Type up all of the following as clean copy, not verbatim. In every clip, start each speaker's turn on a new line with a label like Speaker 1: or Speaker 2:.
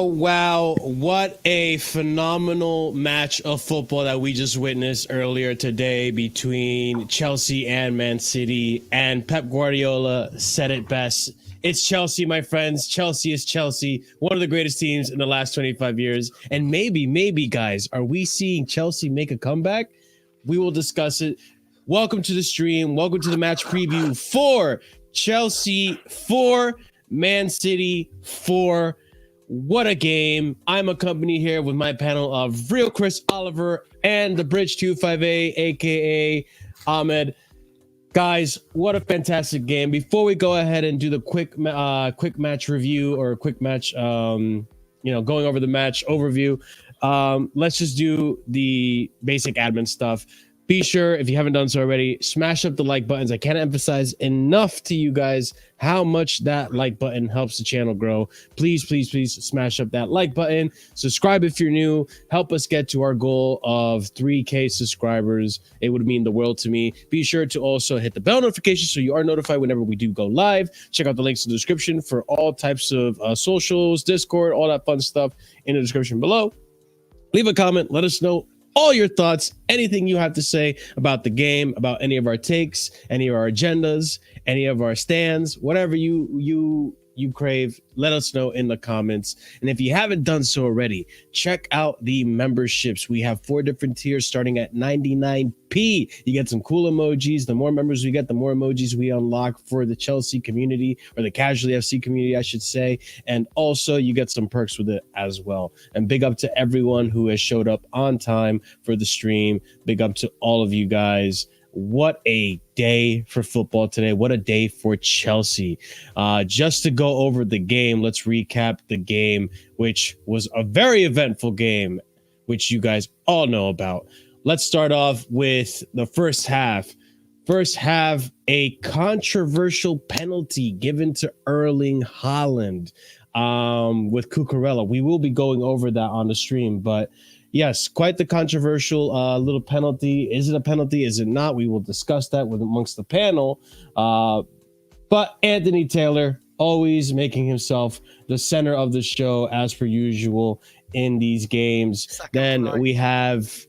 Speaker 1: Oh, wow, what a phenomenal match of football that we just witnessed earlier today between Chelsea and Man City. And Pep Guardiola said it best. It's Chelsea, my friends. Chelsea is Chelsea, one of the greatest teams in the last 25 years. And maybe, guys, are we seeing Chelsea make a comeback? We will discuss it. Welcome to the stream. Welcome to the match preview for Chelsea 4, Man City 4. What a game. I'm accompanied here with my panel of Real Chris Oliver and the Bridge 258, aka Ahmed. Guys, what a fantastic game. Before we go ahead and do the quick match review or quick match, going over the match overview, let's just do the basic admin stuff. Be sure, if you haven't done so already, smash up the like buttons. I can't emphasize enough to you guys how much that like button helps the channel grow. Please smash up that like button. Subscribe if you're new. Help us get to our goal of 3K subscribers. It would mean the world to me. Be sure to also hit the bell notification so you are notified whenever we do go live. Check out the links in the description for all types of socials, Discord, all that fun stuff in the description below. Leave a comment. Let us know all your thoughts, anything you have to say about the game, about any of our takes, any of our agendas, any of our stands, whatever you crave, let us know in the comments. And if you haven't done so already, check out the memberships. We have 4 different tiers starting at 99p. You get some cool emojis. The more members we get, the more emojis we unlock for the Chelsea community, or the Casually FC community, I should say. And also you get some perks with it as well. And big up to everyone who has showed up on time for the stream. Big up to all of you guys. What a day for football today. What a day for Chelsea. Just to go over the game, let's recap the game, which was a very eventful game, which you guys all know about. Let's start off with the first half. First half, a controversial penalty given to Erling Haaland with Cucurella. We will be going over that on the stream, but yes, quite the controversial little penalty. Is it a penalty? Is it not? We will discuss that with amongst the panel. But Anthony Taylor, always making himself the center of the show as per usual in these games. Then we have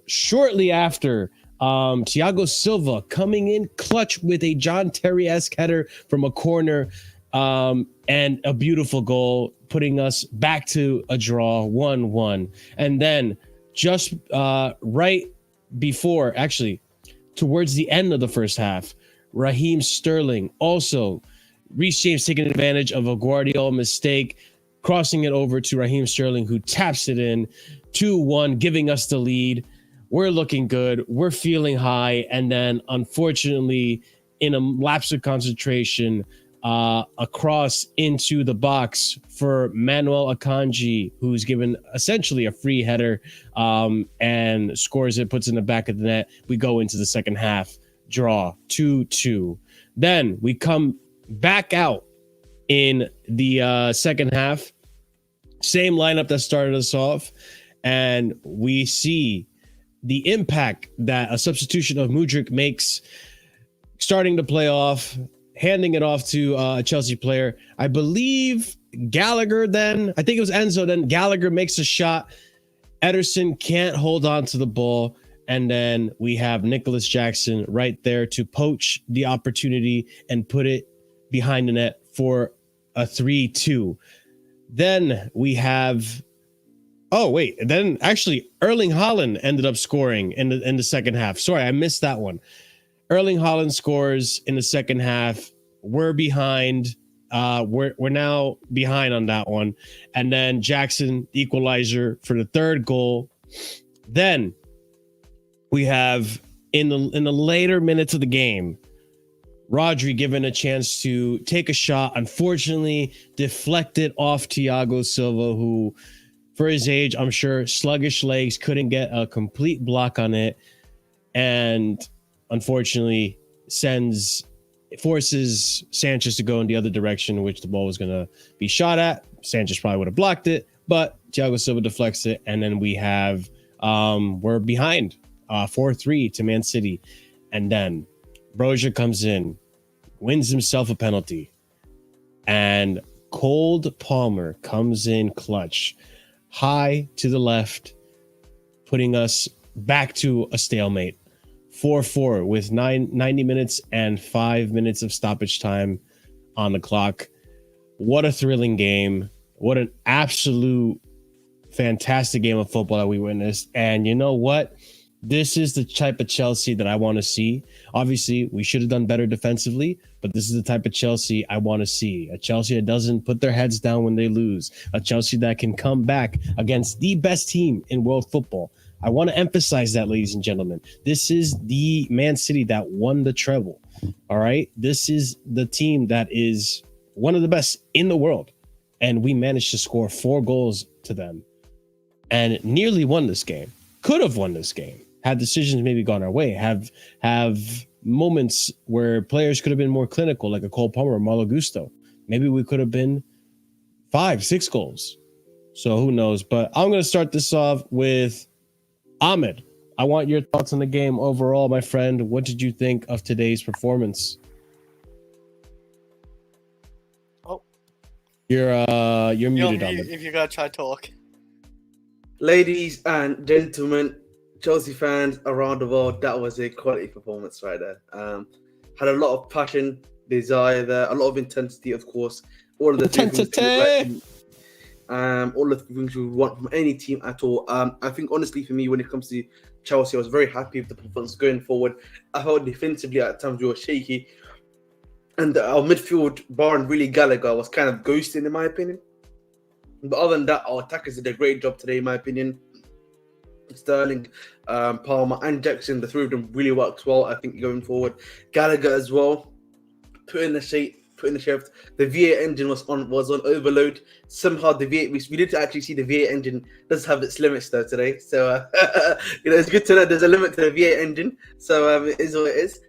Speaker 1: shortly after Thiago Silva coming in clutch with a John Terry-esque header from a corner, and a beautiful goal, putting us back to a draw, 1-1. And then just right before, actually, towards the end of the first half, Raheem Sterling, also Reece James taking advantage of a Guardiola mistake, crossing it over to Raheem Sterling, who taps it in, 2-1, giving us the lead. We're looking good. We're feeling high. And then, unfortunately, in a lapse of concentration, across into the box for Manuel Akanji, who's given essentially a free header, and scores it, puts it in the back of the net. We go into the second half, draw 2-2. Then we come back out in the second half, same lineup that started us off, and we see the impact that a substitution of Mudryk makes, starting to play off, handing it off to a Chelsea player. I believe Gallagher then. I think it was Enzo. Then Gallagher makes a shot. Ederson can't hold on to the ball. And then we have Nicholas Jackson right there to poach the opportunity and put it behind the net for a 3-2. Then we have... then actually Erling Haaland ended up scoring in the second half. Sorry, I missed that one. Erling Haaland scores in the second half. We're behind. We're now behind on that one. And then Jackson, equalizer for the third goal. Then we have in the later minutes of the game, Rodri given a chance to take a shot. Unfortunately, deflected off Thiago Silva, who, for his age, I'm sure sluggish legs, couldn't get a complete block on it. And unfortunately forces Sanchez to go in the other direction, which the ball was going to be shot at. Sanchez probably would have blocked it, but Thiago Silva deflects it. And then we have, we're behind 4-3 to Man City. And then Broja comes in, wins himself a penalty. And Cold Palmer comes in clutch, high to the left, putting us back to a stalemate. 4-4 with 90 minutes and 5 minutes of stoppage time on the clock. What a thrilling game. What an absolute fantastic game of football that we witnessed. And you know what? This is the type of Chelsea that I want to see. Obviously, we should have done better defensively, but this is the type of Chelsea I want to see. A Chelsea that doesn't put their heads down when they lose. A Chelsea that can come back against the best team in world football. I want to emphasize that, ladies and gentlemen. This is the Man City that won the treble. All right? This is the team that is one of the best in the world. And we managed to score 4 goals to them and nearly won this game. Could have won this game had decisions maybe gone our way. Have moments where players could have been more clinical, like a Cole Palmer or Malo Gusto. Maybe we could have been 5-6 goals. So who knows? But I'm going to start this off with Ahmed. I want your thoughts on the game overall, my friend. What did you think of today's performance?
Speaker 2: Oh,
Speaker 1: you're muted, Ahmed.
Speaker 2: If you're gonna try to talk.
Speaker 3: Ladies and gentlemen, Chelsea fans around the world, that was a quality performance right there. Had a lot of passion, desire there, a lot of intensity, of course. All of the
Speaker 1: Intensity.
Speaker 3: All the things we want from any team at all. I think honestly for me, when it comes to Chelsea, I was very happy with the performance going forward. I felt defensively at times we were shaky, and our midfield, barring really Gallagher, was kind of ghosting in my opinion. But other than that, our attackers did a great job today, in my opinion. Sterling, Palmer, and Jackson, the three of them really worked well. I think going forward, Gallagher as well, put in the shift. The V8 engine was on overload. Somehow the V8 we did actually see the V8 engine does have its limits though today. So it's good to know there's a limit to the V8 engine. So it is what it is.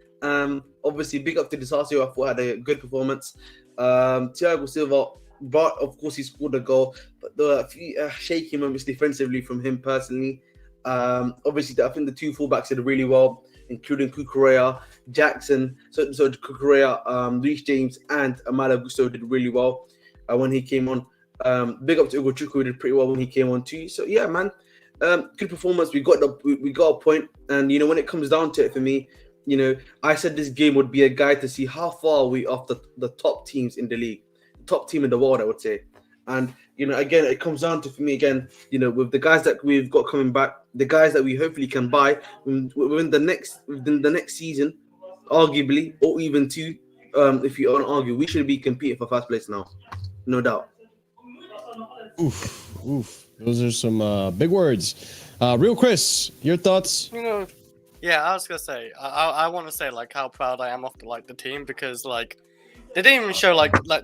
Speaker 3: Obviously big up to Disasio. I thought had a good performance. Thiago Silva, but of course he scored a goal, but there were a few shaky moments defensively from him personally. Obviously I think the 2 fullbacks did really well, including Kukurea, Jackson, so Kukurea, Reece James, and Malo Gusto did really well when he came on. Big up to Ugochukwu, who did pretty well when he came on too. So yeah, man, good performance. We got a point, and when it comes down to it, for me, I said this game would be a guide to see how far we off the top teams in the league, top team in the world, I would say. And again, it comes down to, for me again, with the guys that we've got coming back, the guys that we hopefully can buy within the next season, arguably, or even 2, if you want to argue, we should be competing for first place now, no doubt.
Speaker 1: Oof. Those are some big words. Real Chris, your thoughts?
Speaker 2: Yeah, I was gonna say, I want to say how proud I am of the team, because they didn't even show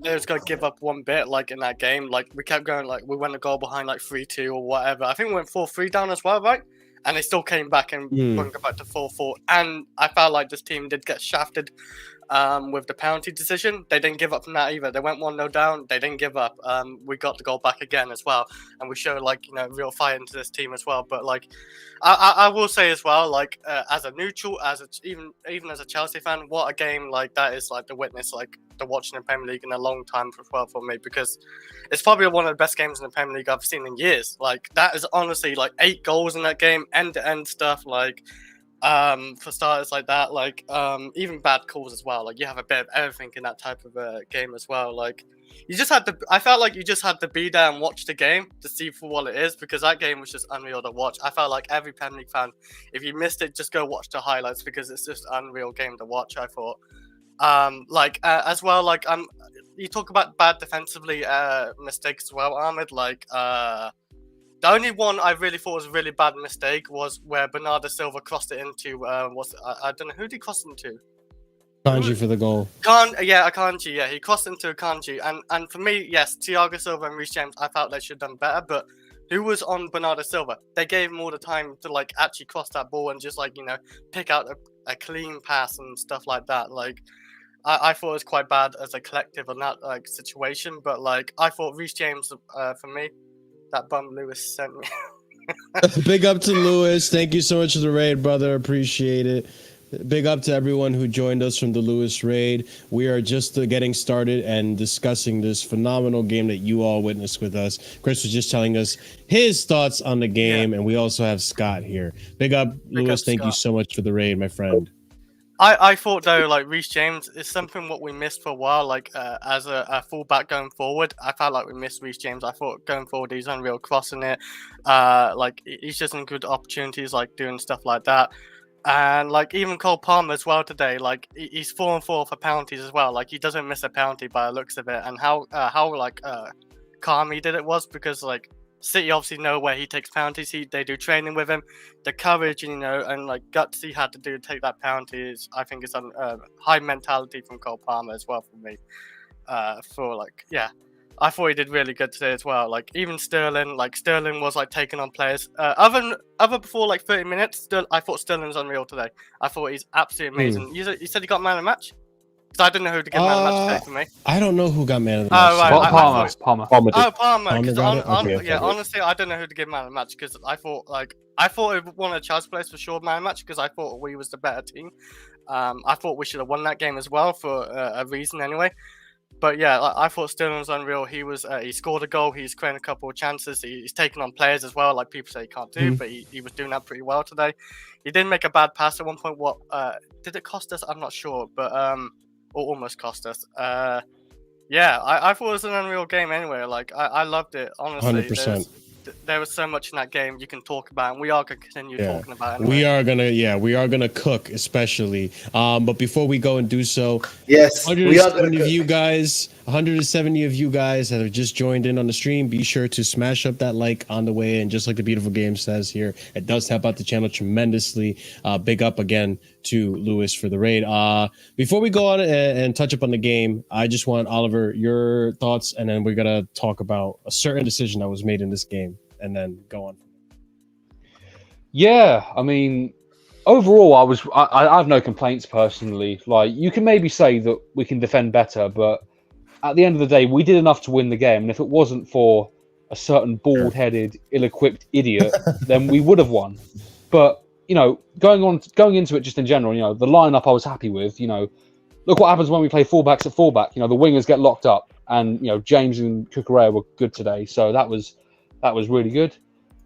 Speaker 2: they was gonna give up one bit in that game. We kept going, we went a goal behind 3-2 or whatever. I think we went 4-3 down as well, right? And they still came back and brought it back to 4-4. And I felt like this team did get shafted with the penalty decision. They didn't give up from that either. They went 1-0 down. They didn't give up. We got the goal back again as well, and we showed real fight into this team as well. But I will say as well, as a neutral, even as a Chelsea fan, what a game that is to witness the watching the Premier League in a long time for me, because it's probably one of the best games in the Premier League I've seen in years. That is honestly 8 goals in that game, end to end stuff. For starters that, even bad calls as well. You have a bit of everything in that type of game as well. You just had to. I felt like you just had to be there and watch the game to see for what it is, because that game was just unreal to watch. I felt like every Premier League fan, if you missed it, just go watch the highlights, because it's just an unreal game to watch, I thought. As well, you talk about bad defensively mistakes as well, Ahmed. The only one I really thought was a really bad mistake was where Bernardo Silva crossed it into I don't know who did he cross into.
Speaker 1: Kanji for the goal.
Speaker 2: Akanji. Yeah, he crossed into Akanji, and for me, yes, Thiago Silva and Reece James, I felt they should have done better. But who was on Bernardo Silva? They gave him all the time to actually cross that ball and just pick out a clean pass and stuff like that. I thought it was quite bad as a collective on that situation. But I thought Reece James, for me, that bum Lewis sent me.
Speaker 1: Big up to Lewis. Thank you so much for the raid, brother. Appreciate it. Big up to everyone who joined us from the Lewis Raid. We are just getting started and discussing this phenomenal game that you all witnessed with us. Chris was just telling us his thoughts on the game, and we also have Scott here. Big up, Lewis. Thank you so much for the raid, my friend.
Speaker 2: I thought though, like Reece James is something what we missed for a while. Like as a fullback going forward, I felt like we missed Reece James. I thought going forward he's unreal crossing it. Like he's just in good opportunities, like doing stuff like that. And like even Cole Palmer as well today, like he's 4-4 for penalties as well. Like he doesn't miss a penalty by the looks of it. And how calm he did it was because like City obviously know where he takes penalties. They do training with him. The courage, and like guts he had to do to take that penalty is, I think, is high mentality from Cole Palmer as well for me. I thought he did really good today as well. Like even Sterling was like taking on players. Other before like 30 minutes, I thought Sterling was unreal today. I thought he's absolutely amazing. You said he got man of the match? Because I didn't know who to get man of the match today for me.
Speaker 1: I don't know who got man of the match.
Speaker 2: Right.
Speaker 4: Palmer.
Speaker 2: Oh, Palmer.
Speaker 1: Okay.
Speaker 2: Honestly, I don't know who to give man of the match because I thought one of the Chelsea players for sure man of the match because I thought we was the better team. I thought we should have won that game as well for a reason anyway. But yeah, I thought Sterling was unreal. He scored a goal. He's creating a couple of chances. He's taking on players as well, like people say he can't do, but he was doing that pretty well today. He did make a bad pass at one point. What did it cost us? I'm not sure, but or almost cost us. Yeah, I thought it was an unreal game anyway. Like I loved it. Honestly,
Speaker 1: 100%.
Speaker 2: There was so much in that game you can talk about, and we are going to continue talking about it. Anyway.
Speaker 1: We are gonna cook, especially. But before we go and do so,
Speaker 3: yes,
Speaker 1: 170 of you guys that have just joined in on the stream, be sure to smash up that like on the way. And just like the beautiful game says here, it does help out the channel tremendously. Big up again to Lewis for the raid. Before we go on and touch up on the game, I just want Oliver your thoughts, and then we're gonna talk about a certain decision that was made in this game, and then go on.
Speaker 4: Yeah, I mean, overall, I have no complaints personally. Like, you can maybe say that we can defend better, but at the end of the day, we did enough to win the game. And if it wasn't for a certain bald-headed, ill-equipped idiot, then we would have won. But going into it just in general, the lineup I was happy with. Look what happens when we play fullbacks at fullback. The wingers get locked up, and James and Cucurella were good today, so that was really good.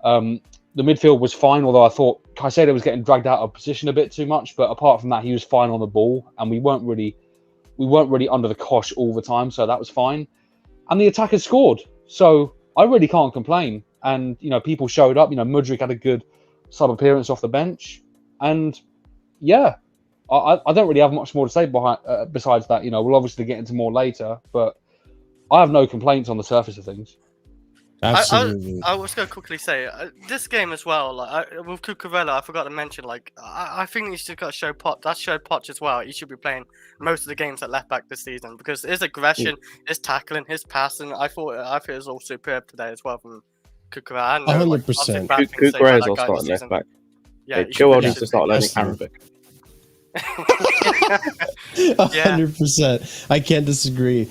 Speaker 4: The midfield was fine, although I thought Caicedo was getting dragged out of position a bit too much. But apart from that, he was fine on the ball, and we weren't really under the cosh all the time, so that was fine. And the attackers scored, so I really can't complain. And people showed up. Mudryk had a good sub appearance off the bench, and yeah, I don't really have much more to say besides that. We'll obviously get into more later, but I have no complaints on the surface of things.
Speaker 1: Absolutely.
Speaker 2: I was going to quickly say this game as well. With Cucurella, I forgot to mention. I think he's just got to show Poch. That showed Poch as well. He should be playing most of the games at left back this season because his aggression, his tackling, his passing. I thought it was all superb today as well from Cucurella.
Speaker 1: 100%.
Speaker 5: Cucurella's all starting left back.
Speaker 2: Yeah,
Speaker 5: Chilwell needs to start learning Arabic.
Speaker 1: 100%. I can't disagree.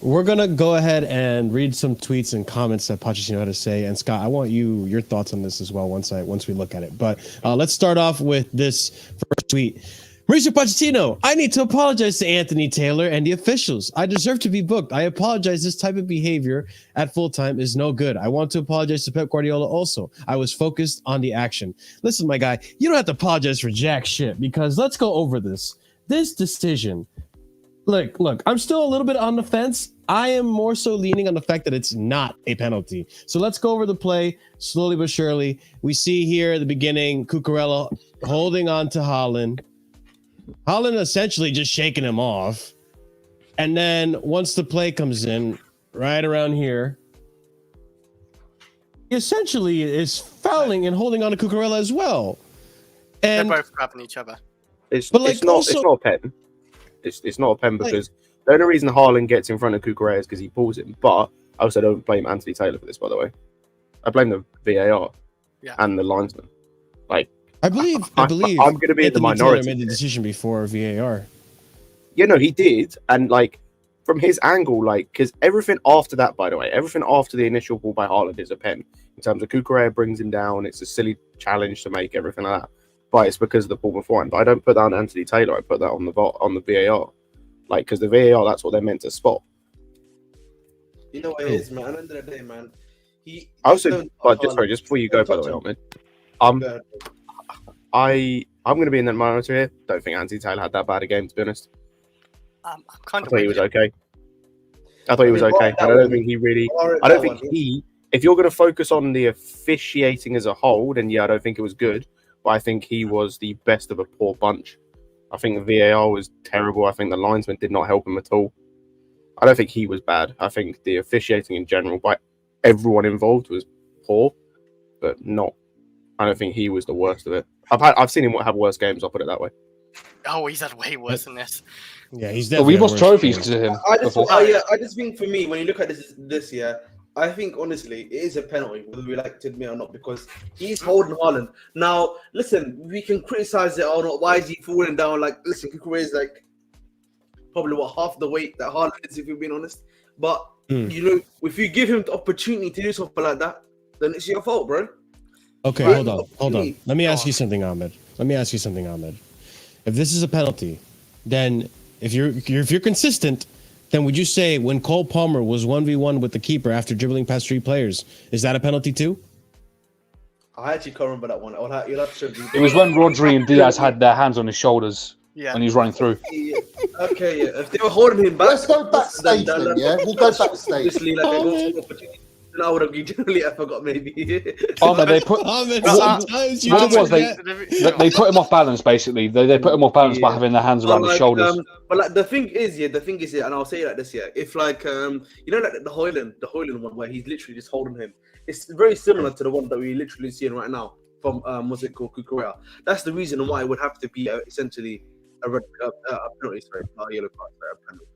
Speaker 1: We're gonna go ahead and read some tweets and comments that Pochettino had to say. And Scott, I want your thoughts on this as well once we look at it. But let's start off with this first tweet. Mauricio Pochettino, I need to apologize to Anthony Taylor and the officials. I deserve to be booked. I apologize. This type of behavior at full time is no good. I want to apologize to Pep Guardiola also. I was focused on the action. Listen, my guy, you don't have to apologize for jack shit because let's go over this. This decision. Look, I'm still a little bit on the fence. I am more so leaning on the fact that it's not a penalty. So let's go over the play slowly but surely. We see here at the beginning, Cucurella holding on to Haaland. Haaland essentially just shaking him off. And then once the play comes in, right around here, he essentially is fouling and holding on to Cucurella as well. And
Speaker 2: they're both grabbing each other.
Speaker 5: It's not a pen. It's not a pen because the only reason Haaland gets in front of Cucurella is because he pulls him. But I also don't blame Anthony Taylor for this, by the way. I blame the VAR and the linesman.
Speaker 1: I believe
Speaker 5: I'm going to be in the minority.
Speaker 1: Taylor made the decision before VAR.
Speaker 5: Yeah, no, he did. And from his angle, because everything after that, by the way, everything after the initial ball by Haaland is a pen. In terms of Cucurella brings him down, it's a silly challenge to make, everything like that. but it's because of the ball beforehand. But I don't put that on Anthony Taylor. I put that on the VAR, like because the VAR, that's what they're meant to spot.
Speaker 3: You know what it is, man. At the end of the day, man.
Speaker 5: I also, but just before you go, by the way, Ahmed, I'm going to be in that minority here. Don't think Anthony Taylor had that bad a game, to be honest.
Speaker 2: I'm kind
Speaker 5: I
Speaker 2: of.
Speaker 5: thought he was okay. I thought he was okay. I don't think he really. I don't think he. If you're going to focus on the officiating as a whole, then yeah, I don't think it was good. But I think he was the best of a poor bunch. I think the VAR was terrible. I think the linesman did not help him at all. I don't think he was bad. I think the officiating in general by everyone involved was poor, but not. I don't think he was the worst of it. I've seen him have worse games. I'll put it that way.
Speaker 2: Oh, he's had way worse than this.
Speaker 1: Yeah, he's
Speaker 4: But
Speaker 1: definitely.
Speaker 4: we've lost trophies to him.
Speaker 3: I just
Speaker 4: before.
Speaker 3: think for me, when you look at this year, I think honestly it is a penalty, whether we like to admit or not, because he's holding Haaland. Now, listen, we can criticize it or not. Why is he falling down? Like, listen, Kukurea is like probably half the weight that Haaland is, if you're being honest. But you know, if you give him the opportunity to do something like that, then it's your fault, bro.
Speaker 1: Okay,
Speaker 3: Right?
Speaker 1: hold on. Let me ask you something, Ahmed. If this is a penalty, then if you're consistent, then would you say when Cole Palmer was 1v1 with the keeper after dribbling past 3 players, is that a penalty too?
Speaker 3: I actually can't remember that one. You'll have to show me.
Speaker 4: It was when Rodri and Diaz had their hands on his shoulders when he was running through.
Speaker 3: Yeah. Okay, yeah. If they were holding him back,
Speaker 6: Let's go backstage then, yeah? We'll go backstage.
Speaker 3: Obviously, like, they go for opportunity. Then I would have generally, I forgot maybe.
Speaker 4: Ahmed, they put
Speaker 1: Ahmed,
Speaker 4: what
Speaker 1: sometimes you
Speaker 4: it
Speaker 1: just
Speaker 4: was,
Speaker 1: forget.
Speaker 4: they put him off balance basically. They put him off balance by having their hands around his shoulders.
Speaker 3: But like the thing is, and I'll say it like this, yeah. If like you know, like the Hoyland one where he's literally just holding him, it's very similar to the one that we're literally seeing right now from what's it called, Kukurea. That's the reason why it would have to be essentially a penalty, a yellow card, a penalty.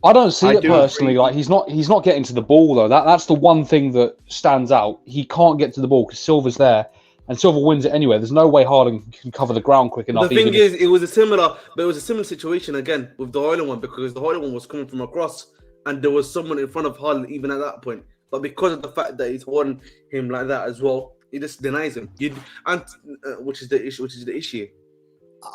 Speaker 4: I don't see it personally.
Speaker 5: Agree.
Speaker 4: Like he's not getting to the ball though. That's the one thing that stands out. He can't get to the ball because Silva's there, and Silva wins it anyway. There's no way Haaland can cover the ground quick enough.
Speaker 3: The thing is, it was a similar situation again with the Hoyland one, because the Hoyland one was coming from across, and there was someone in front of Haaland even at that point. But because of the fact that he's holding him like that as well, he just denies him. Which is the issue.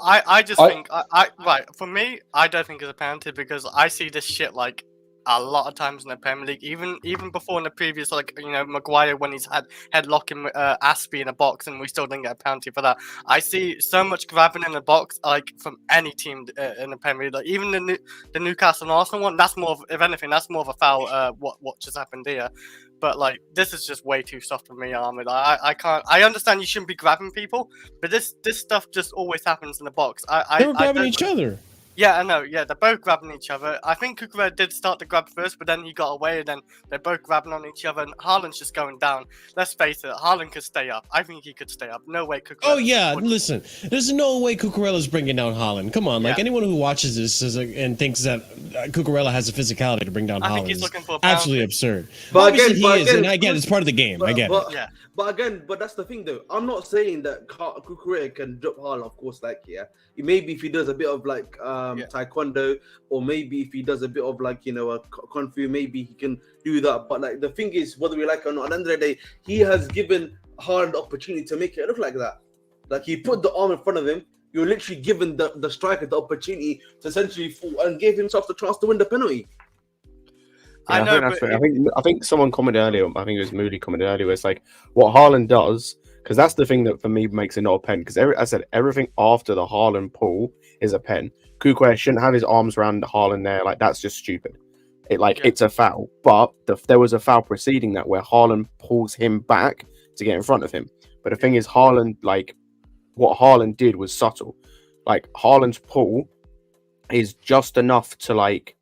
Speaker 2: I just think right, for me, I don't think it's a penalty because I see this shit like a lot of times in the Premier League, even before in the previous, like, you know, Maguire when he's had headlocking Aspie in a box and we still didn't get a penalty for that. I see so much grabbing in the box like from any team in the Premier League, like even the Newcastle and Arsenal one. That's more of, if anything, that's more of a foul. What just happened here? But like this is just way too soft for me, Ahmed. I can't. I understand you shouldn't be grabbing people, but this stuff just always happens in the box.
Speaker 1: They were grabbing each other.
Speaker 2: Yeah, I know. Yeah, they're both grabbing each other. I think Kukurea did start to grab first, but then he got away, and then they're both grabbing on each other. And Haaland's just going down. Let's face it, Haaland could stay up. I think he could stay up. No way Kukurea.
Speaker 1: Oh yeah, listen. There's no way Cucurella's bringing down Haaland. Come on, like anyone who watches this and thinks that Cucurella has the physicality to bring down Haaland,
Speaker 2: think he's looking for a
Speaker 1: absolutely absurd.
Speaker 3: But
Speaker 1: Obviously
Speaker 3: again,
Speaker 1: he is, and again, it's part of the game. I get it.
Speaker 2: Yeah.
Speaker 3: But that's the thing though. I'm not saying that Kukurea can drop Haaland, of course. Like, maybe if he does a bit of like taekwondo, or maybe if he does a bit of like, you know, a kung fu, maybe he can do that. But like the thing is, whether we like it or not, at the end of the day, he has given Haaland the opportunity to make it look like that. Like he put the arm in front of him. You're literally giving the striker the opportunity to essentially fall and gave himself the chance to win the penalty.
Speaker 5: Yeah, I know, that's fair. I think someone commented earlier. I think it was Moody commented earlier. Where it's like what Haaland does, because that's the thing that for me makes it not a pen. Because I said everything after the Haaland pull is a pen. Kukurea shouldn't have his arms around Haaland there. Like that's just stupid. It's a foul. But there was a foul preceding that where Haaland pulls him back to get in front of him. But the thing is, Haaland, like what Haaland did was subtle. Like Haaland's pull is just enough to like.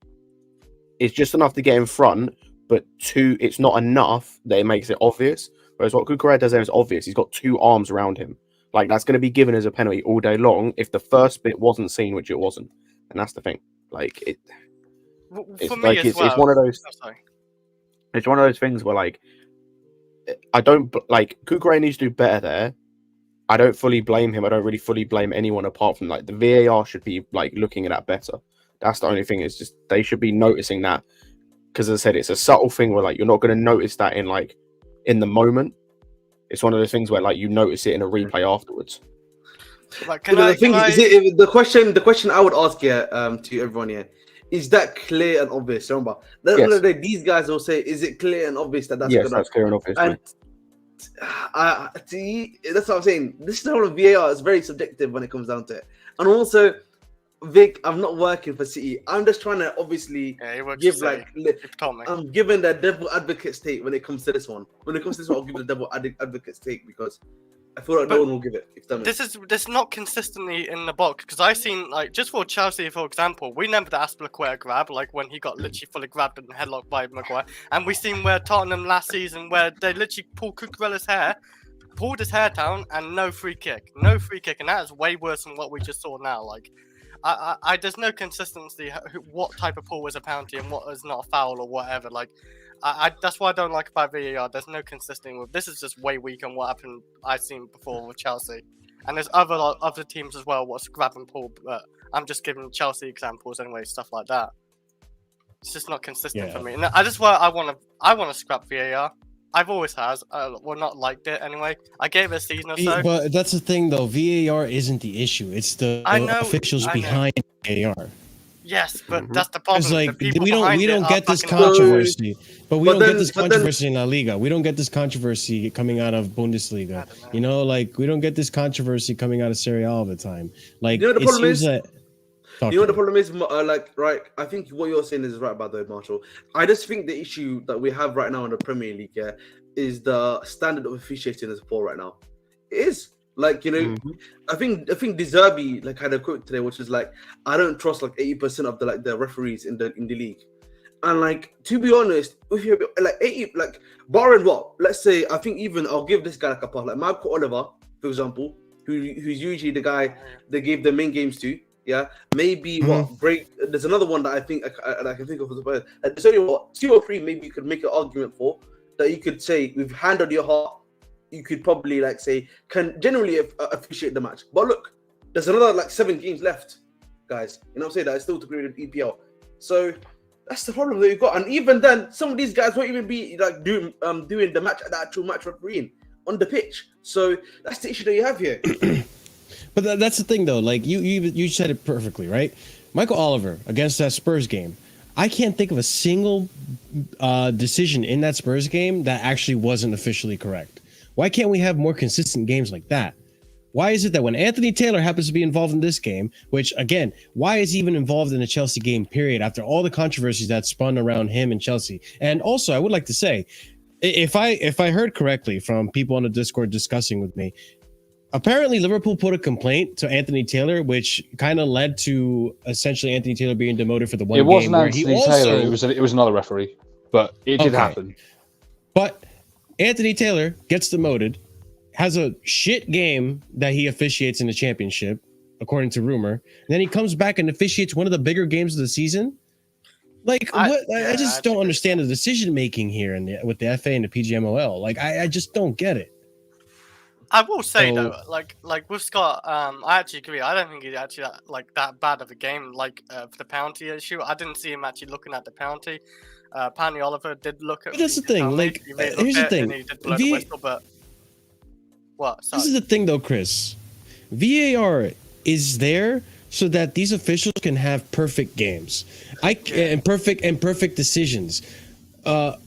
Speaker 5: It's just enough to get in front, but it's not enough that it makes it obvious. Whereas what Kukurea does there is obvious. He's got 2 arms around him. Like, that's going to be given as a penalty all day long if the first bit wasn't seen, which it wasn't. And that's the thing. Like, it's one of those... It's one of those things where, like, Kukurea needs to do better there. I don't fully blame him. I don't really fully blame anyone apart from, like, the VAR should be, like, looking at that better. That's the only thing. It's just they should be noticing that, because as I said, it's a subtle thing where like you're not going to notice that in the moment. It's one of those things where like you notice it in a replay afterwards.
Speaker 2: Like,
Speaker 3: the question I would ask here to everyone here, is that clear and obvious? Remember, at the end of the day, these guys will say, is it clear and obvious that that's
Speaker 5: yes, that's clear and obvious.
Speaker 3: And that's what I'm saying. This whole of VAR is very subjective when it comes down to it. And also, Vic, I'm not working for City. I'm just trying to obviously give I'm giving the devil advocate's take when it comes to this one. When it comes to this one, I'll give the devil advocate's take because I feel like no one will give it.
Speaker 2: This not consistently in the box because I've seen like just for Chelsea, for example, we remember the Aspilicueta grab, like when he got literally fully grabbed and headlocked by Maguire, and we seen where Tottenham last season where they literally pulled his hair down and no free kick, and that is way worse than what we just saw now. Like, there's no consistency what type of pull was a penalty and what is not a foul or whatever. Like. That's what I don't like about VAR. There's no consistency with this. Is just way weak on what happened I've seen before with Chelsea, and there's other teams as well. What's grab and pull, but I'm just giving Chelsea examples anyway, stuff like that. It's just not consistent for me. And I want to scrap VAR. I've always has. Not liked it anyway. I gave it a season or so.
Speaker 1: But that's the thing though. VAR isn't the issue. It's the officials behind VAR.
Speaker 2: Yes, but that's the problem.
Speaker 1: Like we don't get this controversy, but we don't get this controversy in La Liga. We don't get this controversy coming out of Bundesliga. You know, like we don't get this controversy coming out of Serie A all the time. Like
Speaker 3: you know the problem is,
Speaker 1: that.
Speaker 3: You know what the problem is? Like, right? I think what you're saying is right about that, Marshall. I just think the issue that we have right now in the Premier League is the standard of officiating is poor right now. It is. Like, you know, I think De Zerbi like had a quote today, which is like, I don't trust like 80% of the referees in the league. And like, to be honest, if you're like 80, like barring what, let's say, I think even I'll give this guy like a pass, like Marco Oliver, for example, who's usually the guy they gave the main games to. Yeah, maybe there's another one that I think I can think of as well. Like, there's only 2 or 3 maybe you could make an argument for that you could say with hand on your heart. You could probably like say can generally appreciate the match, but look, there's another like 7 games left, guys. You know what I'm saying? That is still to agree with EPL. So that's the problem that you've got. And even then, some of these guys won't even be like doing the match, the actual match refereeing on the pitch. So that's the issue that you have here.
Speaker 1: But that's the thing, though. Like you said it perfectly, right? Michael Oliver against that Spurs game. I can't think of a single decision in that Spurs game that actually wasn't officially correct. Why can't we have more consistent games like that? Why is it that when Anthony Taylor happens to be involved in this game, which again, why is he even involved in a Chelsea game, period, after all the controversies that spun around him and Chelsea? And also, I would like to say, if I heard correctly from people on the Discord discussing with me, apparently Liverpool put a complaint to Anthony Taylor, which kind of led to essentially Anthony Taylor being demoted for the one game.
Speaker 4: It wasn't Anthony Taylor, it was another referee, but it did happen.
Speaker 1: But Anthony Taylor gets demoted, has a shit game that he officiates in the championship, according to rumor. And then he comes back and officiates one of the bigger games of the season. Like, I just don't understand the decision making here with the FA and the PGMOL. Like, I just don't get it.
Speaker 2: I will say though, like with Scott, I actually agree. I don't think he's actually that bad of a game. Like for the penalty issue, I didn't see him actually looking at the penalty. Panny Oliver did look at.
Speaker 1: But that's the thing. Like, here's the thing.
Speaker 2: He did blow the whistle, but what? Sorry.
Speaker 1: This is the thing, though, Chris. VAR is there so that these officials can have perfect games, and perfect decisions.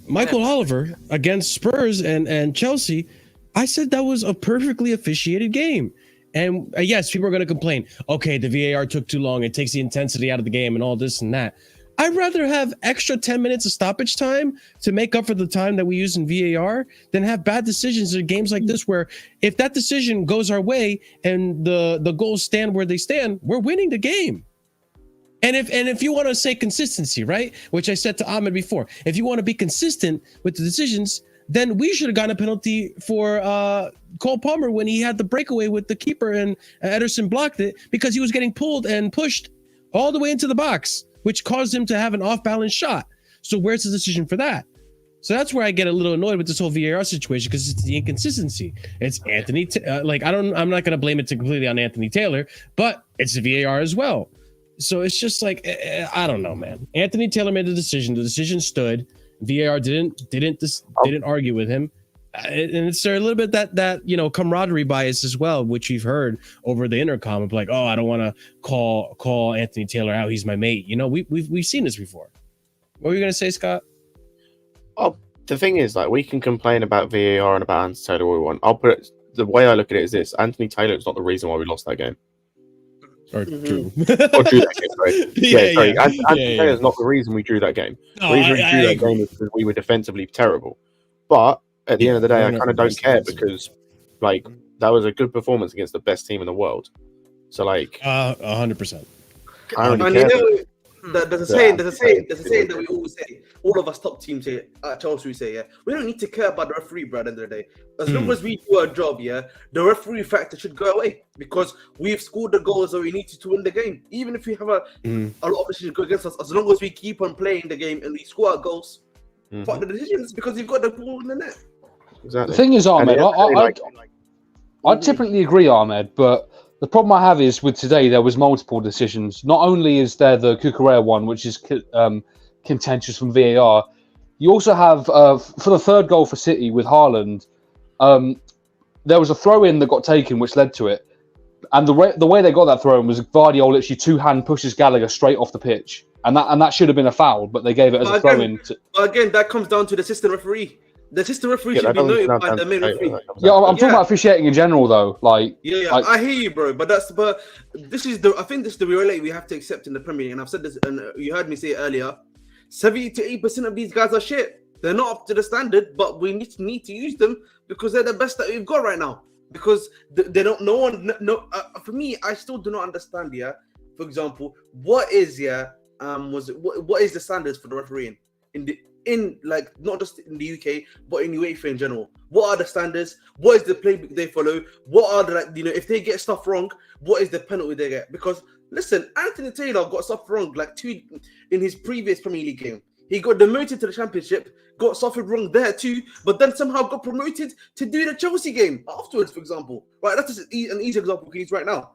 Speaker 1: Michael Oliver against Spurs and Chelsea. I said that was a perfectly officiated game. And yes, people are going to complain, okay, the VAR took too long. It takes the intensity out of the game and all this and that. I'd rather have extra 10 minutes of stoppage time to make up for the time that we use in VAR than have bad decisions in games like this where if that decision goes our way and the goals stand where they stand, we're winning the game. And if you want to say consistency, right, which I said to Ahmed before, if you want to be consistent with the decisions, then we should have gotten a penalty for Cole Palmer when he had the breakaway with the keeper and Ederson blocked it because he was getting pulled and pushed all the way into the box, which caused him to have an off-balance shot. So where's the decision for that? So that's where I get a little annoyed with this whole VAR situation because it's the inconsistency. It's Anthony, I'm not going to blame it completely on Anthony Taylor, but it's the VAR as well. So it's just like, I don't know, man. Anthony Taylor made the decision. The decision stood. VAR didn't argue with him. And it's a little bit that camaraderie bias as well, which we've heard over the intercom of like, oh, I don't want to call Anthony Taylor out. He's my mate. We've seen this before. What were you gonna say, Scott?
Speaker 5: Oh, the thing is, like, we can complain about VAR and about Anthony Taylor all we want. I'll put it, the way I look at it is this: Anthony Taylor is not the reason why we lost that game.
Speaker 1: Or drew.
Speaker 5: Or drew that game, sorry. Sorry. Anthony Taylor's not the reason we drew that game. The reason we drew that game is because we were defensively terrible. But at the end of the day, I kind of don't care because, like, that was a good performance against the best team in the world. So, like,
Speaker 1: 100%.
Speaker 5: I don't really care.
Speaker 3: There's a saying that we always say, all of us top teams here at Chelsea, we say, we don't need to care about the referee, bro, at the end of the day. As long as we do our job, the referee factor should go away because we've scored the goals that we need to win the game. Even if we have a lot of decisions go against us, as long as we keep on playing the game and we score our goals, fuck the decisions because you've got the ball in the net.
Speaker 5: Exactly.
Speaker 4: The thing is, Ahmed, I typically agree, Ahmed, but the problem I have is with today, there was multiple decisions. Not only is there the Cucurella one, which is contentious from VAR, you also have, for the third goal for City with Haaland, there was a throw-in that got taken, which led to it. And the way they got that throw-in was Gvardiol literally two-hand pushes Gallagher straight off the pitch. And that should have been a foul, but they gave it as a throw-in.
Speaker 3: Again, that comes down to the assistant referee. The assistant referee should be notified the main referee.
Speaker 4: Yeah, I'm talking about officiating in general, though. Like,
Speaker 3: I hear you, bro. But this is I think this is the reality we have to accept in the Premier League. And I've said this, and you heard me say it earlier. 70 to 80% of these guys are shit. They're not up to the standard, but we need to use them because they're the best that we've got right now. Because they don't. No one. For me, I still do not understand. For example, what is what is the standards for the refereeing in like not just in the UK but in UEFA in general? What are the standards? What is the playbook they follow? What are the if they get stuff wrong, what is the penalty they get? Because listen, Anthony Taylor got stuff wrong like in his previous Premier League game. He got demoted to the Championship, got something wrong there too, but then somehow got promoted to do the Chelsea game afterwards, for example. Right, that's just an easy example we can use right now.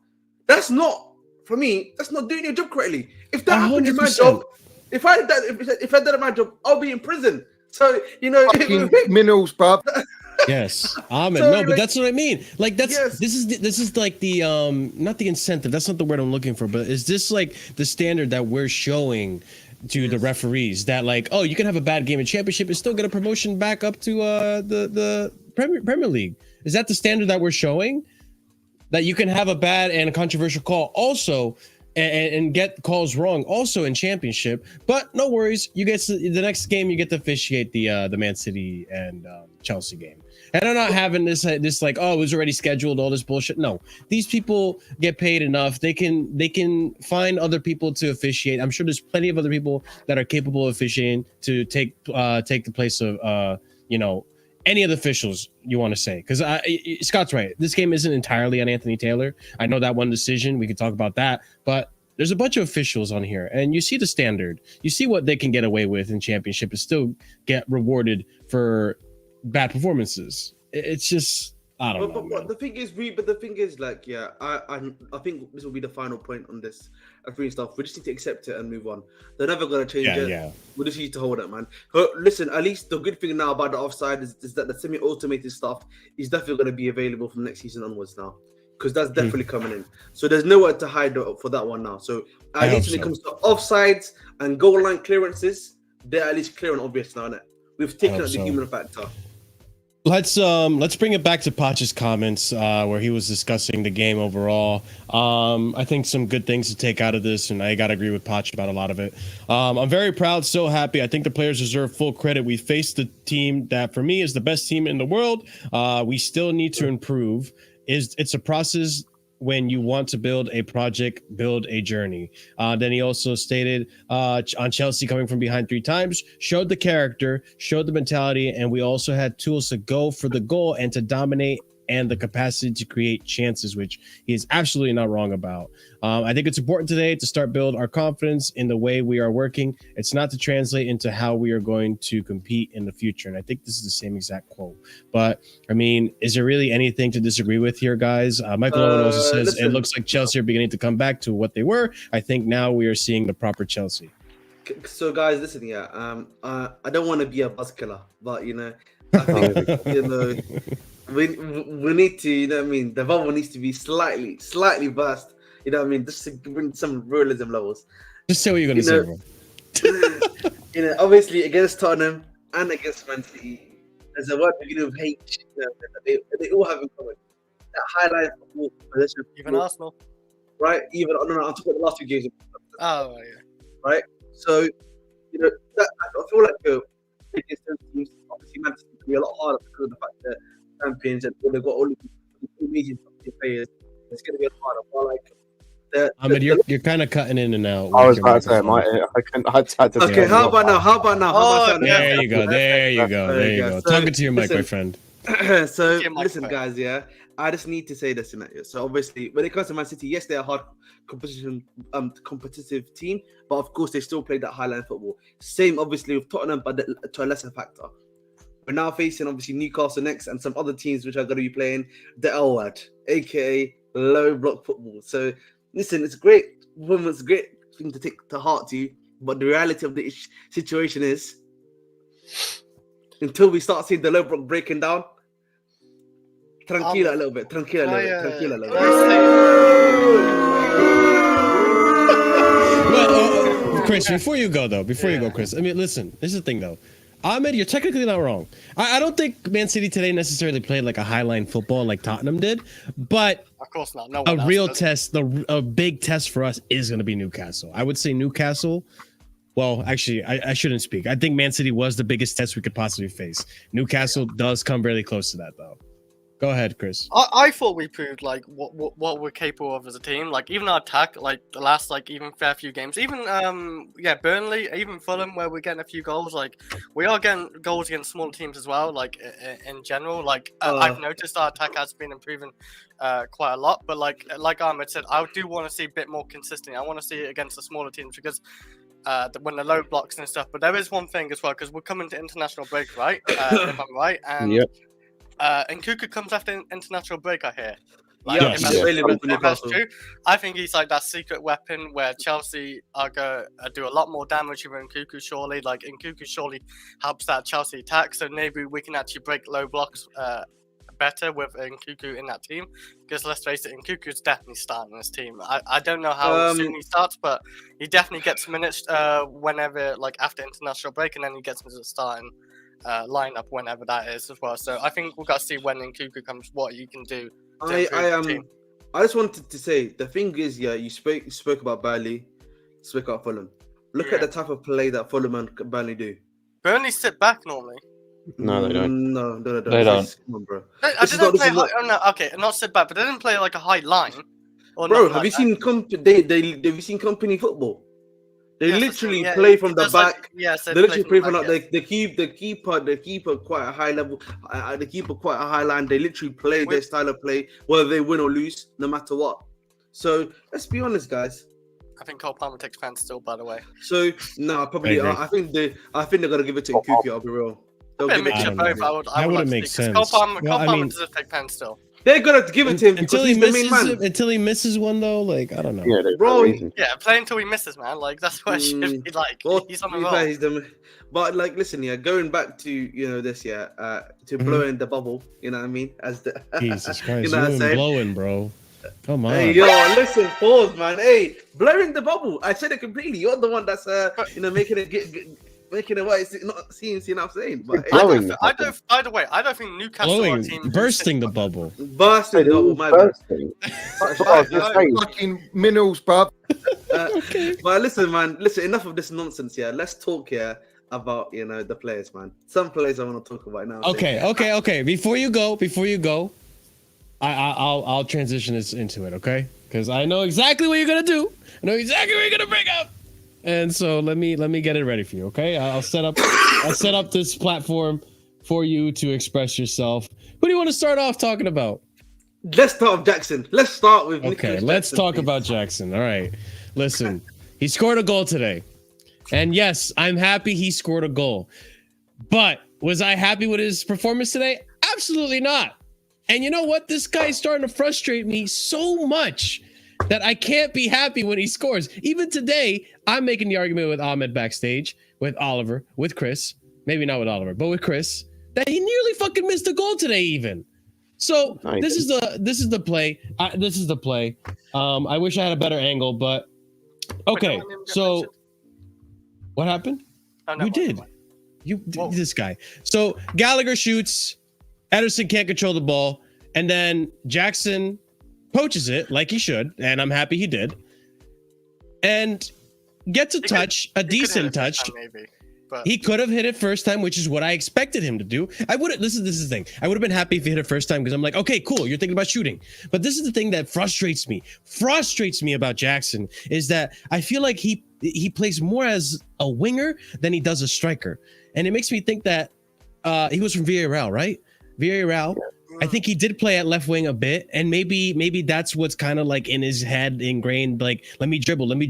Speaker 3: That's not, for me, that's not doing your job correctly. If that happened in my job, if I did that my job, I'll be in prison. So,
Speaker 6: minerals, bruv.
Speaker 1: Yes, Ahmed. So, but that's what I mean. Like this is like the not the incentive. That's not the word I'm looking for. But is this like the standard that we're showing to the referees that like, oh, you can have a bad game in Championship and still get a promotion back up to the Premier League? Is that the standard that we're showing? That you can have a bad and a controversial call also and get calls wrong also in Championship, but no worries, you get the next game you get to officiate the Man City and Chelsea game. And I'm not having this like, oh, it was already scheduled, all this bullshit. No, these people get paid enough. They can find other people to officiate. I'm sure there's plenty of other people that are capable of officiating to take the place of any of the officials you want to say. Because Scott's right. This game isn't entirely on Anthony Taylor. I know that one decision. We could talk about that. But there's a bunch of officials on here. And you see the standard. You see what they can get away with in Championship and still get rewarded for bad performances. It's just, I don't know.
Speaker 3: But the thing is, like, I think this will be the final point on this free stuff. We just need to accept it and move on. They're never going to change it. Yeah. We just need to hold it, man. But listen, at least the good thing now about the offside is that the semi-automated stuff is definitely going to be available from next season onwards now. Because that's definitely coming in. So there's nowhere to hide for that one now. So at least when it comes to offsides and goal line clearances, they're at least clear and obvious now, innit? We've taken out the human factor.
Speaker 1: Let's bring it back to Poch's comments where he was discussing the game overall. I think some good things to take out of this, and I got to agree with Poch about a lot of it. I'm very proud, so happy. I think the players deserve full credit. We faced the team that, for me, is the best team in the world. We still need to improve. It's a process. When you want to build a project, build a journey. Then he also stated on Chelsea coming from behind 3 times, showed the character, showed the mentality, and we also had tools to go for the goal and to dominate and the capacity to create chances, which he is absolutely not wrong about. I think it's important today to start build our confidence in the way we are working. It's not to translate into how we are going to compete in the future. And I think this is the same exact quote. But I mean, is there really anything to disagree with here, guys? Michael Owen also says, listen, it looks like Chelsea are beginning to come back to what they were. I think now we are seeing the proper Chelsea.
Speaker 3: So guys, listen, I don't want to be a buzz killer, but I think we need to, you know what I mean. The bubble needs to be slightly burst. You know what I mean, just to bring some realism levels.
Speaker 1: Just say what you're gonna say, bro.
Speaker 3: Obviously against Tottenham and against Man City, there's a word beginning with H. They all have in common. That highlight football position.
Speaker 2: Even Arsenal.
Speaker 3: Right? Even no, I'm talking about the last 2 games.
Speaker 2: Oh yeah.
Speaker 3: Right? So, that, I feel like against those teams, obviously Man City can be a lot harder because of the fact that champions and they've got all these amazing players. It's going to be a lot harder. But
Speaker 1: Ahmed, you're kind of cutting in and out.
Speaker 5: I was
Speaker 1: with your
Speaker 5: about to say,
Speaker 1: microphone.
Speaker 5: I had to.
Speaker 3: okay, how about now?
Speaker 2: Oh,
Speaker 1: There you go. There you go.
Speaker 3: So,
Speaker 1: Talking to your mic,
Speaker 3: listen,
Speaker 1: my friend.
Speaker 3: So
Speaker 2: Your
Speaker 3: listen,
Speaker 2: microphone.
Speaker 3: guys. Yeah, I just need to say this tonight. So obviously, when it comes to Man City, yes, they're a hard competitive team, but of course they still play that highline football. Same, obviously, with Tottenham, but to a lesser factor. We're now facing obviously Newcastle next, and some other teams which are going to be playing the L word, aka low block football. So listen, it's great performance, great thing to take to heart to you, but the reality of the situation is, until we start seeing the low block breaking down, tranquila a little bit.
Speaker 1: Well, Chris, before you go, Chris, I mean, listen, this is the thing, though. Ahmed, you're technically not wrong. I don't think Man City today necessarily played like a highline football like Tottenham did, but
Speaker 2: Of course not. No
Speaker 1: a
Speaker 2: one else
Speaker 1: real
Speaker 2: does.
Speaker 1: test, a big test for us is going to be Newcastle. I would say Newcastle. Well, actually, I shouldn't speak. I think Man City was the biggest test we could possibly face. Newcastle does come really close to that, though. Go ahead, Chris.
Speaker 2: I thought we proved like what we're capable of as a team. Like even our attack, like the last even fair few games, even Burnley, even Fulham, where we're getting a few goals. Like we are getting goals against smaller teams as well. Like in general, like I've noticed our attack has been improving quite a lot. But like Ahmed said, I do want to see a bit more consistency. I want to see it against the smaller teams because when the low blocks and stuff. But there is one thing as well because we're coming to international break, right? If I'm right, and.
Speaker 5: Yep.
Speaker 2: And Kuku comes after international break, I hear. Like,
Speaker 3: Yeah,
Speaker 2: if
Speaker 3: he's
Speaker 2: that's,
Speaker 3: available for
Speaker 2: if that's
Speaker 3: Newcastle.
Speaker 2: true, I think he's like that secret weapon where Chelsea are going to do a lot more damage with Nkuku, surely. Like, Nkuku surely helps that Chelsea attack, so maybe we can actually break low blocks better with Nkuku in that team. Because let's face it, Nkuku's definitely starting in this team. I don't know how soon he starts, but he definitely gets minutes whenever, like, after international break, and then he gets into the starting lineup whenever that is as well. So I think we've got to see when Nkuku comes, what he can do.
Speaker 3: I just wanted to say the thing is, yeah, you spoke about Burnley, spoke about Fulham. Look at the type of play that Fulham and Burnley do.
Speaker 2: Burnley sit back normally.
Speaker 5: No, they don't.
Speaker 3: No,
Speaker 4: They don't.
Speaker 3: Come on, bro.
Speaker 2: I didn't play high. Oh no, okay, not sit back, but they didn't play like a high line. Or
Speaker 3: Bro,
Speaker 2: nothing
Speaker 3: have you
Speaker 2: like
Speaker 3: seen have you seen company football? They
Speaker 2: Yes,
Speaker 3: literally
Speaker 2: yeah,
Speaker 3: play from the
Speaker 2: that's like-
Speaker 3: back.
Speaker 2: yes,
Speaker 3: They literally play from
Speaker 2: back,
Speaker 3: like the keeper quite a high level. The keeper quite a high line. They literally play their style of play, whether they win or lose, no matter what. So let's be honest, guys.
Speaker 2: I think Cole Palmer takes fans still, by the way.
Speaker 3: So no, probably.
Speaker 1: I
Speaker 3: I think they're gonna give it to Nkuku. I'll be real. They'll
Speaker 2: A
Speaker 3: give it
Speaker 2: mixture
Speaker 3: to
Speaker 2: of
Speaker 1: don't know.
Speaker 2: both.
Speaker 3: him.
Speaker 2: I
Speaker 1: That
Speaker 2: would
Speaker 1: wouldn't
Speaker 2: like
Speaker 1: make
Speaker 2: to see, 'cause
Speaker 1: sense.
Speaker 2: Cole Palmer
Speaker 1: Well, I mean-
Speaker 2: does take fans still.
Speaker 3: They're gonna give it to him because
Speaker 1: Until he
Speaker 3: he's the main
Speaker 1: misses,
Speaker 3: man.
Speaker 1: until he misses one though, like I don't know.
Speaker 5: Yeah, there's
Speaker 3: Bro,
Speaker 5: no reason.
Speaker 2: Yeah, play until he misses, man. Like that's what it should be like.
Speaker 3: Well,
Speaker 2: He's on
Speaker 3: to
Speaker 2: the
Speaker 3: be
Speaker 2: roll.
Speaker 3: fair, he's but like, listen, yeah, going back to this, yeah, to blowing the bubble, you know what I mean? As the
Speaker 1: Jesus Christ,
Speaker 3: you know what I'm
Speaker 1: you
Speaker 3: saying?
Speaker 1: blowing, bro. Come on.
Speaker 3: Hey, yo, listen, pause, man. Hey, blowing the bubble. I said it completely. You're the one that's making it what it's not seeing I'm saying. But hey,
Speaker 5: Blowing the
Speaker 2: I
Speaker 5: bubble.
Speaker 2: don't. By the way, I don't think Newcastle are a
Speaker 1: Blowing,
Speaker 2: team.
Speaker 1: bursting the bubble.
Speaker 3: bursting the
Speaker 5: They're all
Speaker 3: bubble, my bad.
Speaker 5: bursting. That's what I was just saying.
Speaker 6: Fucking minerals, bruv.
Speaker 3: But listen, man. Listen, enough of this nonsense. Yeah, let's talk here about the players, man. Some players I want to talk about now.
Speaker 1: Okay. Before you go, I'll transition this into it, okay? Because I know exactly what you're gonna do. I know exactly what you're gonna bring up. And so let me get it ready for you, okay? I'll set up this platform for you to express yourself. Who do you want to start off talking about?
Speaker 3: Let's start with Jackson. Let's start with
Speaker 1: Okay,
Speaker 3: Nicholas
Speaker 1: let's
Speaker 3: Jackson,
Speaker 1: talk
Speaker 3: please.
Speaker 1: about Jackson. All right. Listen, he scored a goal today. And yes, I'm happy he scored a goal. But was I happy with his performance today? Absolutely not. And you know what? This guy is starting to frustrate me so much that I can't be happy when he scores. Even today, I'm making the argument with Ahmed backstage, with Oliver, with Chris. Maybe not with Oliver, but with Chris. that he nearly fucking missed a goal today even. So this is the play. This is the play. I wish I had a better angle, but okay. So what happened? You did. This guy. So Gallagher shoots. Ederson can't control the ball, and then Jackson poaches it like he should, and I'm happy he did. And gets a touch, a decent touch.
Speaker 2: Maybe. But
Speaker 1: he could have hit it first time, which is what I expected him to do. I would have. This is the thing. I would have been happy if he hit it first time because I'm like, okay, cool. You're thinking about shooting. But this is the thing that frustrates me. Frustrates me about Jackson is that I feel like he plays more as a winger than he does a striker, and it makes me think that he was from Villarreal, right? Villarreal. I think he did play at left wing a bit, and maybe that's what's kind of like in his head ingrained, like, let me dribble. And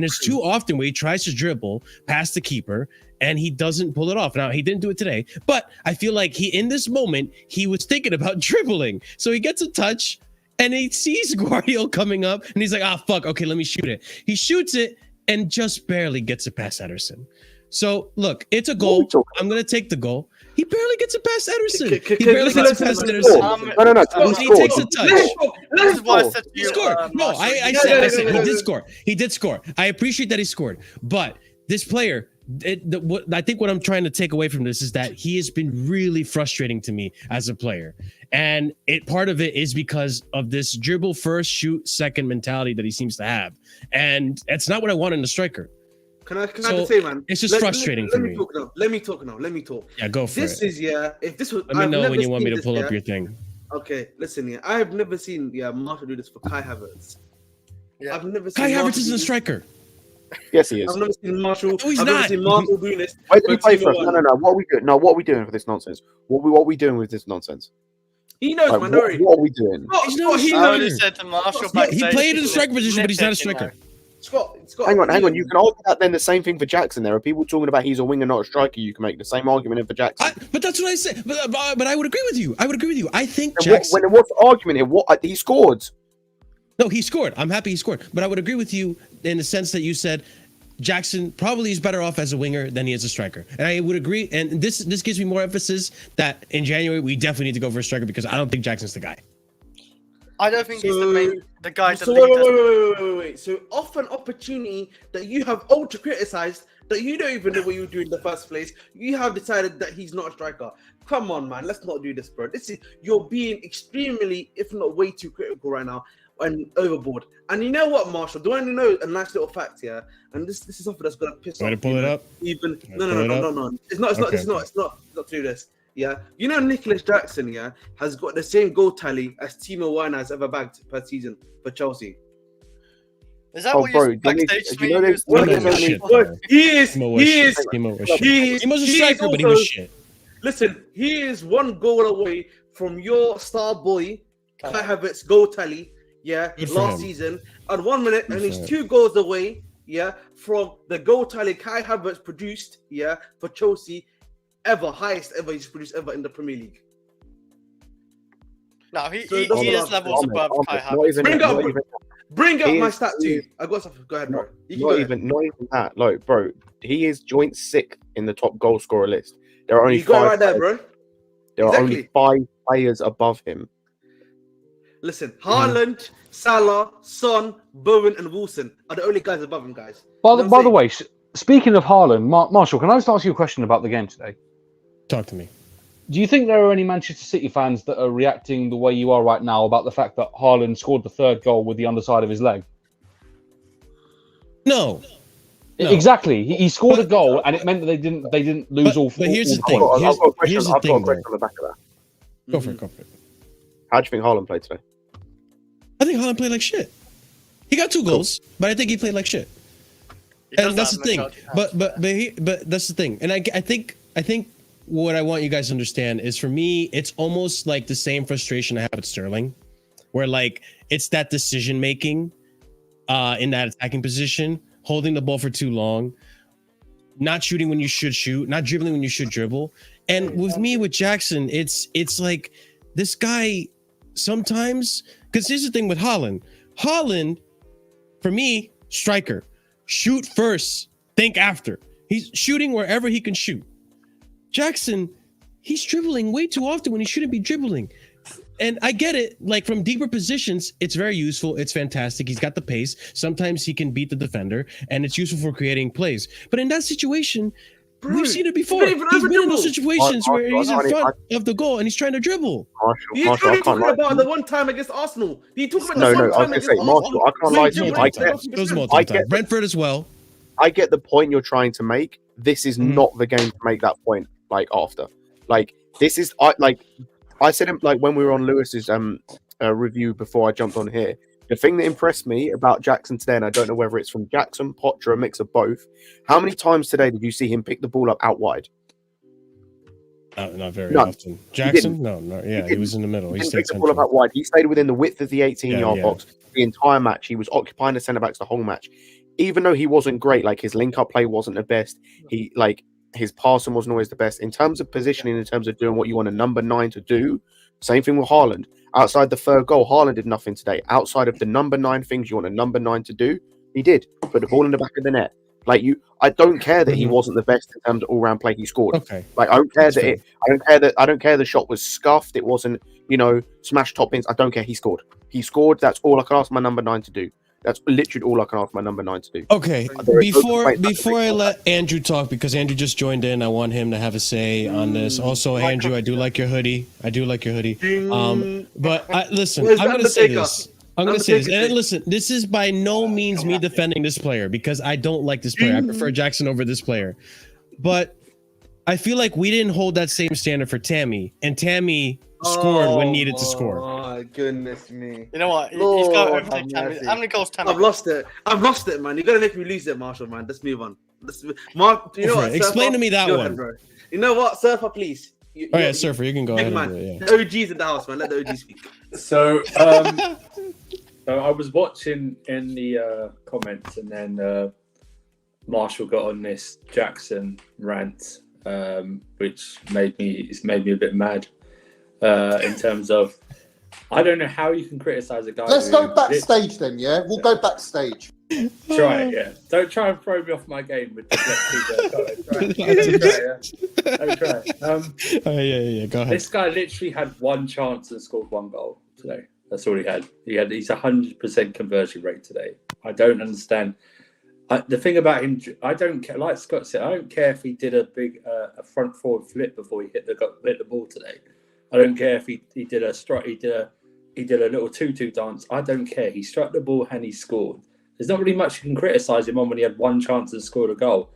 Speaker 1: it's too often where he tries to dribble past the keeper and he doesn't pull it off. Now, he didn't do it today, but I feel like in this moment, he was thinking about dribbling. So he gets a touch and he sees Guardiola coming up and he's like, fuck, okay, let me shoot it. He shoots it and just barely gets it past Ederson. So look, it's a goal. I'm going to take the goal. He barely gets it past Ederson. He barely gets it past Ederson.
Speaker 5: No.
Speaker 1: He takes a touch.
Speaker 2: this is why I said
Speaker 1: He scored. No, I said he did score. He did score. I appreciate that he scored. But this player, I think what I'm trying to take away from this is that he has been really frustrating to me as a player. And part of it is because of this dribble first, shoot second mentality that he seems to have. And it's not what I want in a striker.
Speaker 3: Can I just say, man?
Speaker 1: It's just frustrating for me.
Speaker 3: Let me talk now.
Speaker 1: Yeah, go for it.
Speaker 3: This is, if this was...
Speaker 1: Let me know when you want me to pull up your thing.
Speaker 3: Okay, listen, I have never seen Marshall do this for Kai Havertz.
Speaker 2: Yeah.
Speaker 3: I've never seen
Speaker 1: Kai Havertz isn't a striker.
Speaker 5: Yes, he is.
Speaker 3: I've never seen Marshall.
Speaker 1: No, he's
Speaker 3: I've
Speaker 1: not.
Speaker 3: never seen Marshall doing this.
Speaker 5: Where did he play for us? No. What are we doing? No, what are we doing with this nonsense? What are we doing with this nonsense?
Speaker 3: He knows,
Speaker 5: Like,
Speaker 3: man.
Speaker 5: what are we doing?
Speaker 1: He's not a
Speaker 2: I
Speaker 1: striker.
Speaker 2: already said to Marshall
Speaker 1: He played in the striker position, but he's not a striker.
Speaker 3: Scott,
Speaker 5: Hang on. You can argue that then the same thing for Jackson. There are people talking about he's a winger, not a striker. You can make the same argument in for Jackson.
Speaker 1: But that's what I said. But I would agree with you. I think Jackson.
Speaker 5: What's the argument here? He scored?
Speaker 1: No, he scored. I'm happy he scored. But I would agree with you in the sense that you said Jackson probably is better off as a winger than he is a striker. And I would agree. And this gives me more emphasis that in January we definitely need to go for a striker because I don't think Jackson's the guy.
Speaker 2: I don't think he's the guy to
Speaker 3: So
Speaker 2: lead.
Speaker 3: wait. So off an opportunity that you have ultra criticized, that you don't even know what you were doing in the first place, you have decided that he's not a striker. Come on, man. Let's not do this, bro. You're being extremely, if not way too critical right now and overboard. And you know what, Marshall? Do I know a nice little fact here? And this is something that's gonna piss off.
Speaker 1: Want to pull it up?
Speaker 3: No. It's not to do this. Yeah, you know Nicholas Jackson, has got the same goal tally as Timo Werner has ever bagged per season for Chelsea.
Speaker 2: Is that what you backstage to me?
Speaker 3: He is
Speaker 1: Timo's a striker, but he was shit.
Speaker 3: Listen, he is one goal away from your star boy Kai Havertz's goal tally, last season, and 1 minute, and he's 2 goals away, from the goal tally Kai Havertz produced, for Chelsea. Highest ever he's produced ever in the Premier League.
Speaker 2: No, he is levels above Kai Havertz.
Speaker 3: Bring up my stat too. I got something. Go ahead, bro.
Speaker 5: Not even that. Like, bro, he is joint 6th in the top goal scorer list. There are only 5
Speaker 3: right there, bro.
Speaker 5: There are only 5 players above him.
Speaker 3: Listen, Haaland, Salah, Son, Bowen, and Wilson are the only guys above him, guys.
Speaker 4: By the way, speaking of Haaland, Marshall, can I just ask you a question about the game today?
Speaker 1: Talk to me.
Speaker 4: Do you think there are any Manchester City fans that are reacting the way you are right now about the fact that Haaland scored the 3rd goal with the underside of his leg?
Speaker 1: No.
Speaker 4: Exactly. He scored a goal, and it meant that they didn't lose all 4.
Speaker 1: But here's the thing.
Speaker 5: I've got a question
Speaker 1: Here's the
Speaker 5: on
Speaker 1: thing,
Speaker 5: the back of that.
Speaker 1: Go for it.
Speaker 5: How do you think Haaland played today?
Speaker 1: I think Haaland played like shit. He got 2 goals, but I think he played like shit. And that's the thing. But that's the thing. And I think what I want you guys to understand is, for me, it's almost like the same frustration I have with Sterling, where like it's that decision making in that attacking position, holding the ball for too long, not shooting when you should shoot, not dribbling when you should dribble. And with me, with Jackson, it's like this guy sometimes, because here's the thing with Haaland. Haaland, for me, striker. Shoot first, think after. He's shooting wherever he can shoot. Jackson he's dribbling way too often when he shouldn't be dribbling. And I get it, like from deeper positions, it's very useful. It's fantastic. He's got the pace. Sometimes he can beat the defender, and it's useful for creating plays. But in that situation, we've seen it before. He's been in those situations where he's in front of the goal and he's trying to dribble.
Speaker 3: You're talking about the one time against Arsenal. You talking about
Speaker 5: no, I was going to say, Marshall, I can't lie to you.
Speaker 1: Those multiple times. Brentford as well.
Speaker 5: I get the point you're trying to make. This is not the game to make that point. Like after, like this is I said it like when we were on Lewis's review before I jumped on here. The thing that impressed me about Jackson today, and I don't know whether it's from Jackson, Poch, or a mix of both. How many times today did you see him pick the ball up out wide?
Speaker 1: Not very often. Jackson? No, he was in the middle. He stayed
Speaker 5: picked the ball up out wide. He stayed within the width of the 18-yard box the entire match. He was occupying the centre backs the whole match. Even though he wasn't great, like his link-up play wasn't the best. His passing wasn't always the best. In terms of positioning, in terms of doing what you want a number 9 to do, same thing with Haaland. Outside the third goal, Haaland did nothing today. Outside of the number 9 things you want a number 9 to do, he did. Put the ball in the back of the net. I don't care that he wasn't the best in terms of all-round play he scored.
Speaker 1: Okay.
Speaker 5: I don't care I don't care the shot was scuffed. It wasn't, smash top bins. I don't care. He scored. That's all I can ask my number 9 to do. That's literally all I can ask my number 9 to do.
Speaker 1: Okay. Before I let Andrew talk, because Andrew just joined in, I want him to have a say on this. Also, Andrew, I do like your hoodie. But listen, I'm going to say this. And listen, this is by no means me defending this player because I don't like this player. I prefer Jackson over this player. But I feel like we didn't hold that same standard for Tammy, and Tammy scored when needed to score.
Speaker 3: Oh my goodness me!
Speaker 2: You know what? He's got overtake Tammy. How many goals Tammy?
Speaker 3: I've lost it, man. You're gonna make me lose it, Marshall, man. Let's move on. Mark, you know what?
Speaker 1: Explain to me that one.
Speaker 3: Bro. You know what, Surfer, please.
Speaker 1: Surfer, you can go ahead.
Speaker 3: Man.
Speaker 1: And do it,
Speaker 3: The OG's in the house, man. Let the OG speak.
Speaker 7: So, I was watching in the comments, and then Marshall got on this Jackson rant, which made me a bit mad. In terms of, I don't know how you can criticize a guy.
Speaker 6: Let's go backstage then, yeah? We'll go backstage.
Speaker 7: Try it, yeah. Don't try and throw me off my game with the Don't try it.
Speaker 1: Go ahead.
Speaker 7: This guy literally had one chance and scored one goal today. That's all he had. He's 100% conversion rate today. I don't understand. The thing about him, I don't care. Like Scott said, I don't care if he did a big a front forward flip before he hit the ball today. I don't care if he did a strike. He did a little tutu dance. I don't care. He struck the ball and he scored. There's not really much you can criticise him on when he had one chance and scored a goal.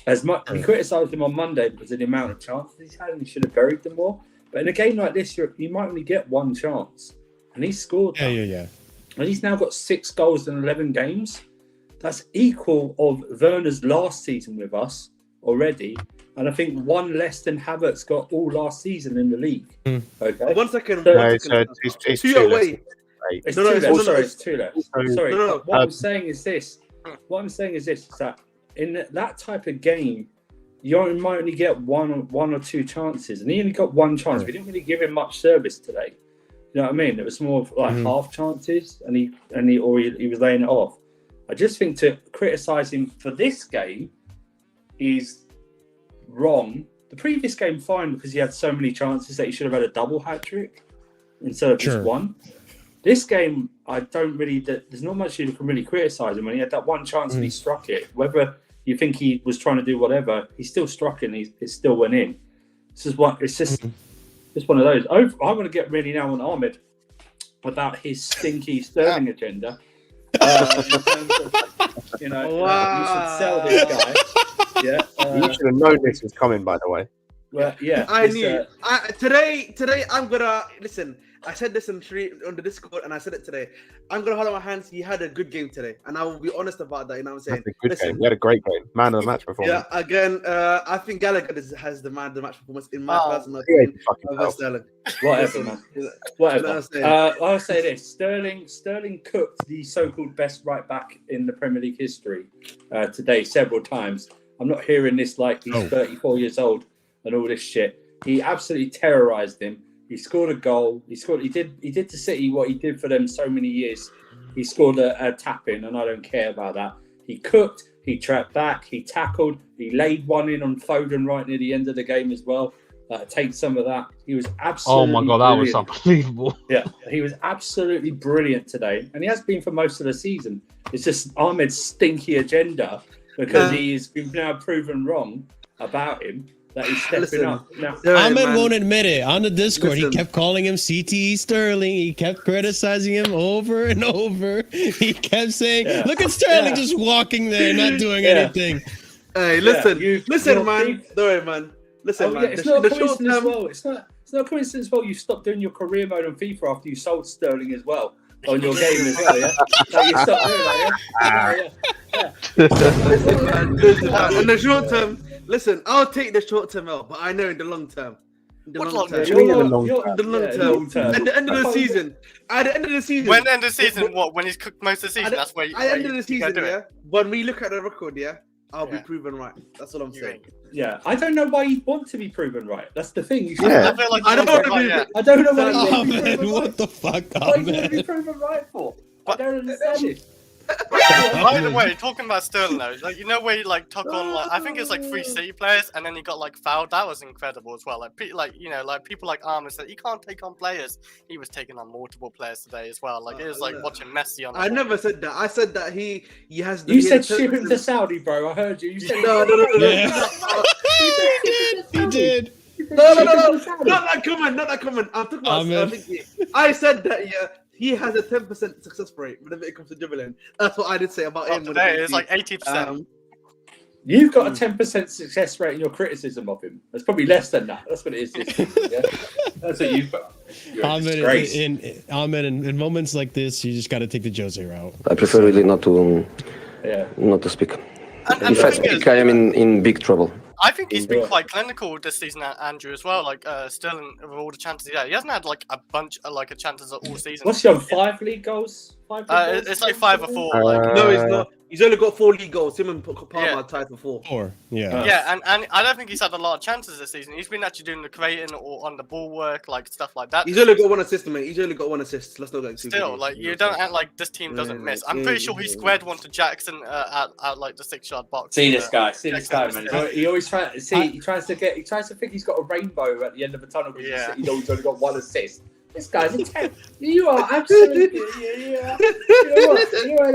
Speaker 7: As much we criticised him on Monday because of the amount of chances he's had and he should have buried them more. But in a game like this, you might only get one chance, and he scored.
Speaker 1: Yeah.
Speaker 7: And he's now got 6 goals in 11 games. That's equal of Werner's last season with us already. And I think one less than Havertz got all last season in the league. Okay.
Speaker 3: 1 second.
Speaker 5: It's 2 away.
Speaker 7: It's too less. Sorry. What I'm saying is this. Is that in that type of game, you might only get one or two chances, and he only got one chance. We didn't really give him much service today. You know what I mean? It was more of like half chances, and he was laying it off. I just think to criticise him for this game is wrong. The previous game, fine, because he had so many chances that he should have had a double hat trick instead of just one. This game, I don't really. There's not much you can really criticise him when he had that one chance and he struck it. Whether you think he was trying to do whatever, he still struck it and it still went in. This is what it's just. It's one of those. I want to get really now on Ahmed about his stinky Sterling agenda. In terms of, you should sell this guy. Yeah,
Speaker 5: you should have known this was coming, by the way.
Speaker 7: Well, yeah,
Speaker 3: I knew. Today, I'm gonna listen. I said this on the Discord, and I said it today. I'm gonna hold on my hands. He had a good game today, and I will be honest about that. You know what I'm saying?
Speaker 5: That's a good game. He had a great game. Man of the match performance.
Speaker 3: Yeah. Again, I think Gallagher has the man of the match performance in my personal opinion.
Speaker 7: Whatever, man. Whatever. I'll say this: Sterling cooked the so-called best right back in the Premier League history today several times. I'm not hearing this like he's 34 years old and all this shit. He absolutely terrorized him. He scored a goal. He did to City what he did for them so many years. He scored a tap in, and I don't care about that. He cooked. He trapped back. He tackled. He laid one in on Foden right near the end of the game as well. take some of that. He was
Speaker 4: Oh
Speaker 7: absolutely
Speaker 4: my god, that was
Speaker 7: brilliant.
Speaker 4: unbelievable.
Speaker 7: Yeah, he was absolutely brilliant today, and he has been for most of the season. It's just Ahmed's stinky agenda because he's been now proven wrong about him that he's stepping up. Now,
Speaker 1: Ahmed won't admit it. On the Discord, he kept calling him CTE Sterling. He kept criticizing him over and over. He kept saying, "Look at Sterling just walking there, not doing anything."
Speaker 3: Hey, listen, man. Sorry, man. Listen, man.
Speaker 7: It's not a coincidence. Well, it's not a coincidence. Well, you stopped doing your career mode on FIFA after you sold Sterling as well on your game as well. Yeah, like you stopped doing that.
Speaker 3: Listen, man. In the short term, listen, I'll take the short term out, but I know in the long term. In the long term. At the end of the season. At the end of the season.
Speaker 2: When end of the season? What? When he's cooked most of the season? That's where.
Speaker 3: At the end of the season, yeah. When we look at the record, yeah, I'll be proven right. That's all I'm saying.
Speaker 7: Yeah, I don't know why you want to be proven right. That's the thing. You
Speaker 5: Yeah.
Speaker 2: I feel like
Speaker 3: I don't want to be.
Speaker 7: I don't know why you want to be
Speaker 1: Ahmed,
Speaker 7: proven
Speaker 1: what
Speaker 7: right.
Speaker 1: the fuck,
Speaker 7: What are you going to
Speaker 1: Ahmed?
Speaker 7: be proven right for? I don't understand it.
Speaker 2: By the way, talking about Sterling though, like you know where he like took on like I think it's like 3 City players and then he got like fouled. That was incredible as well. Like people like Ahmed said, you can't take on players. He was taking on multiple players today as well. Like it was like watching Messi on.
Speaker 3: I never said that. I said that he has.
Speaker 7: You said ship him to Saudi, bro. I heard you. You said
Speaker 3: No.
Speaker 1: Yeah. He did.
Speaker 3: No. Not that comment. I'm talking about.
Speaker 1: Ahmed.
Speaker 3: I said that. Yeah. He has a 10% success rate whenever it comes to dribbling. That's what I did say about him.
Speaker 2: Today it's like 80%.
Speaker 7: You've got a 10% success rate in your criticism of him. That's probably less than that. That's what it is. Yeah? That's what you've got.
Speaker 1: Ahmed, in moments like this, you just got to take the Jose route.
Speaker 8: I prefer really not to speak.
Speaker 2: And
Speaker 8: If I speak, I am in big trouble.
Speaker 2: I think he's been quite clinical this season, Andrew, as well. Like Sterling, with all the chances he hasn't had like a bunch of like chances all season.
Speaker 7: What's your 5 league goals?
Speaker 2: It's like 5 or 4.
Speaker 3: No, it's not. He's only got 4 league goals. Him and Palmer are tied for 4.
Speaker 1: 4, yeah.
Speaker 2: Yeah, and I don't think he's had a lot of chances this season. He's been actually doing the creating or on the ball work, like stuff like that.
Speaker 3: He's only got 1 assist, mate. He's only got 1 assist. Let's not go too
Speaker 2: Still, like you don't act like this team doesn't miss. I'm pretty sure he squared one to Jackson at like the 6-yard box.
Speaker 7: See this guy, man. He always tries. He tries to think he's got a rainbow at the end of the tunnel because he's only got 1 assist. This guy's a 10. You are absolutely. You know what? You're a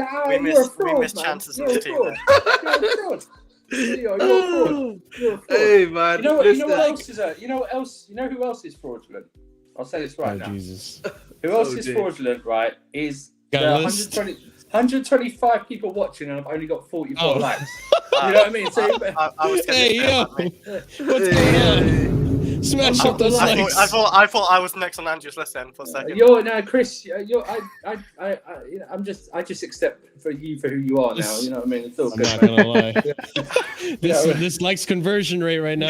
Speaker 7: fraud,
Speaker 2: we miss chances in this team.
Speaker 7: You're a fraud. You're a fraud.
Speaker 3: Hey, man.
Speaker 7: You know what else is you know what else? You know who else is fraudulent? I'll say this right now.
Speaker 1: Jesus.
Speaker 7: Who else is fraudulent? Right? Is the 125 people watching, and I've only got 44 likes. You know what I mean? So
Speaker 2: I was
Speaker 1: Hey, yo. What's going on? Smash up those likes.
Speaker 2: I thought I was next on Andrew's list then for a second.
Speaker 7: Chris. I just accept for you for who you are now. You know what I mean? It's all
Speaker 1: I'm
Speaker 7: good.
Speaker 1: not gonna lie. This likes conversion rate right now.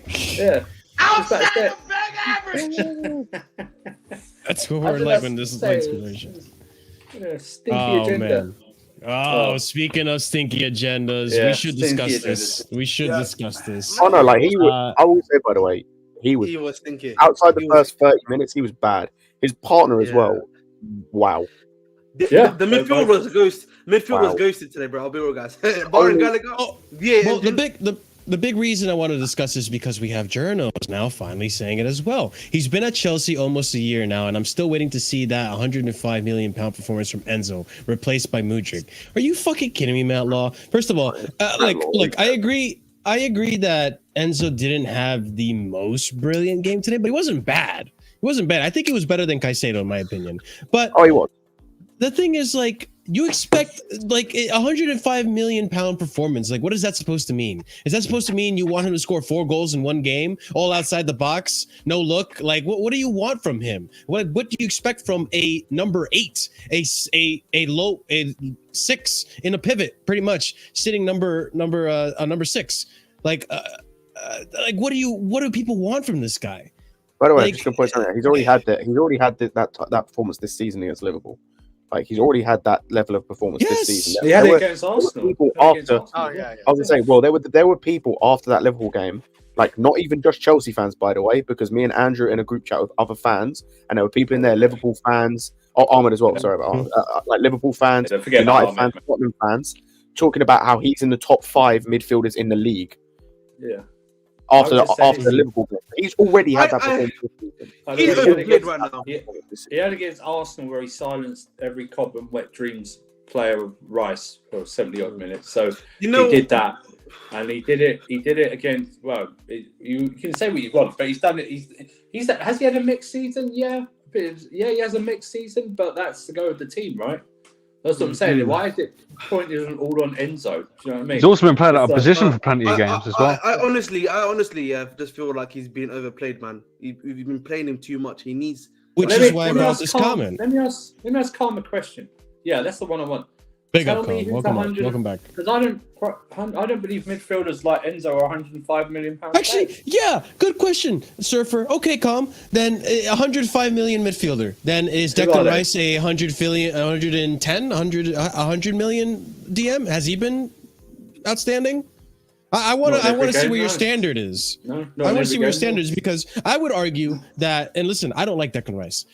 Speaker 7: Yeah.
Speaker 3: Outside of bang average.
Speaker 1: That's what we're like when this likes conversion.
Speaker 7: Stinky agenda.
Speaker 1: Man. Speaking of stinky agendas, we should discuss this. We should discuss this.
Speaker 5: Oh no, like he was. I will say, by the way, he was
Speaker 3: stinky.
Speaker 5: Outside the first 30 minutes, he was bad. His partner as well. Wow.
Speaker 3: The midfield was ghost. Midfield was ghosted today, bro. I'll be real, guys. Gallagher.
Speaker 1: The big reason I want to discuss this is because we have journals now finally saying it as well. He's been at Chelsea almost a year now, and I'm still waiting to see that 105 million pound performance from Enzo replaced by Mudryk. Are you fucking kidding me, Matt Law? First of all, look, I agree that Enzo didn't have the most brilliant game today, but he wasn't bad. He wasn't bad. I think he was better than Caicedo, in my opinion. But
Speaker 5: he was.
Speaker 1: The thing is, like, you expect like a 105 million pound performance. Like, what is that supposed to mean? Is that supposed to mean you want him to score 4 goals in one game, all outside the box, no look? Like, what do you want from him? What do you expect from a number 8, a 6 in a pivot, pretty much sitting number 6? Like what do people want from this guy?
Speaker 5: By the way, just gonna point something out. He's already had that performance this season against Liverpool. Like he's already had that level of performance this season.
Speaker 7: He had it against Arsenal.
Speaker 5: I was gonna say, well, there were people after that Liverpool game, like not even just Chelsea fans, by the way, because me and Andrew in a group chat with other fans, and there were people in there, Liverpool fans, Ahmed as well. Sorry about like Liverpool fans, United fans, Tottenham fans, talking about how he's in the top 5 midfielders in the league.
Speaker 7: Yeah.
Speaker 5: after the Liverpool game. He's already had that performance.
Speaker 3: He's overplayed right now.
Speaker 7: He had against Arsenal where he silenced every Cobham Wet Dreams player of Rice for 70 odd minutes. So he did that, and he did it against. Well, you can say what you want, but he's done it. Has he had a mixed season? Yeah, he has a mixed season, but that's to go with the team, right? That's what I'm saying. Why is it point isn't all on Enzo? Do you know what I mean?
Speaker 4: He's also been playing out of position for plenty of games as well.
Speaker 3: I honestly just feel like he's been overplayed, man. We've been playing him too much. He needs.
Speaker 1: Which is why Ross is common.
Speaker 7: Let me ask Calm a question. Yeah, that's the one I want.
Speaker 1: Big up, Calm. Welcome back.
Speaker 7: Because I don't believe midfielders like Enzo are 105 million pounds.
Speaker 1: Actually, yeah, good question, Surfer. Okay, Calm. Then 105 million midfielder. Then is Declan Rice a 100 million DM? Has he been outstanding? I want to see where your standard is. I want to see where your standard is, because I would argue that, and listen, I don't like Declan Rice.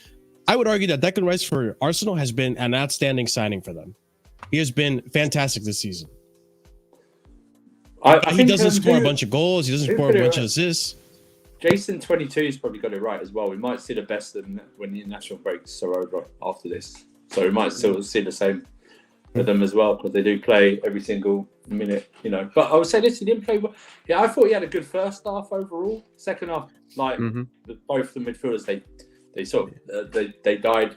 Speaker 1: I would argue that Declan Rice for Arsenal has been an outstanding signing for them. He has been fantastic this season. He doesn't score a bunch of goals. He doesn't score a bunch of assists.
Speaker 7: Jason 22 has probably got it right as well. We might see the best of them when the international breaks are over after this. So we might still see the same with them as well, because they do play every single minute, you know. But I would say this, he didn't play well. Yeah, I thought he had a good first half overall. Second half, both the midfielders, they sort of they died.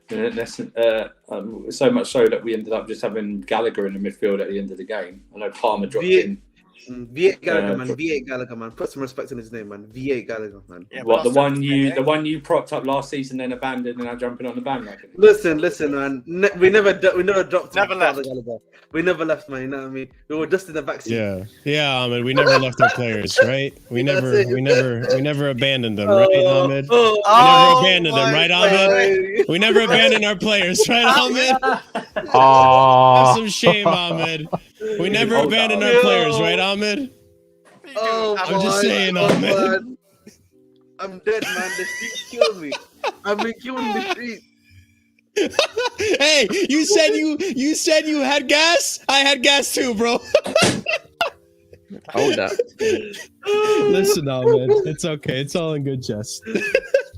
Speaker 7: So much so that we ended up just having Gallagher in the midfield at the end of the game. I know Palmer dropped in.
Speaker 3: V8 Gallagher, man. Put some respect on his name, man. V8 Gallagher, man.
Speaker 7: Yeah, what, the one you propped up last season, then abandoned, and now jumping on the bandwagon?
Speaker 3: Listen, man. We never dropped. Never left. Gallagher. We never left, man. You know what I mean? We were just in the backseat.
Speaker 1: Yeah, Ahmed. We never left our players, right? We never abandoned them, right, Ahmed? We never abandoned them, right, Ahmed? We never abandoned our players, right, Ahmed? Have some shame, Ahmed. We never abandoned our players, right, Ahmed? I'm just saying, Ahmed.
Speaker 3: I'm dead, man. The streets killed me. I've been killed in the streets.
Speaker 1: Hey, you said you had gas? I had gas too, bro.
Speaker 5: Hold that.
Speaker 1: Listen, Ahmed. It's okay. It's all in good jest.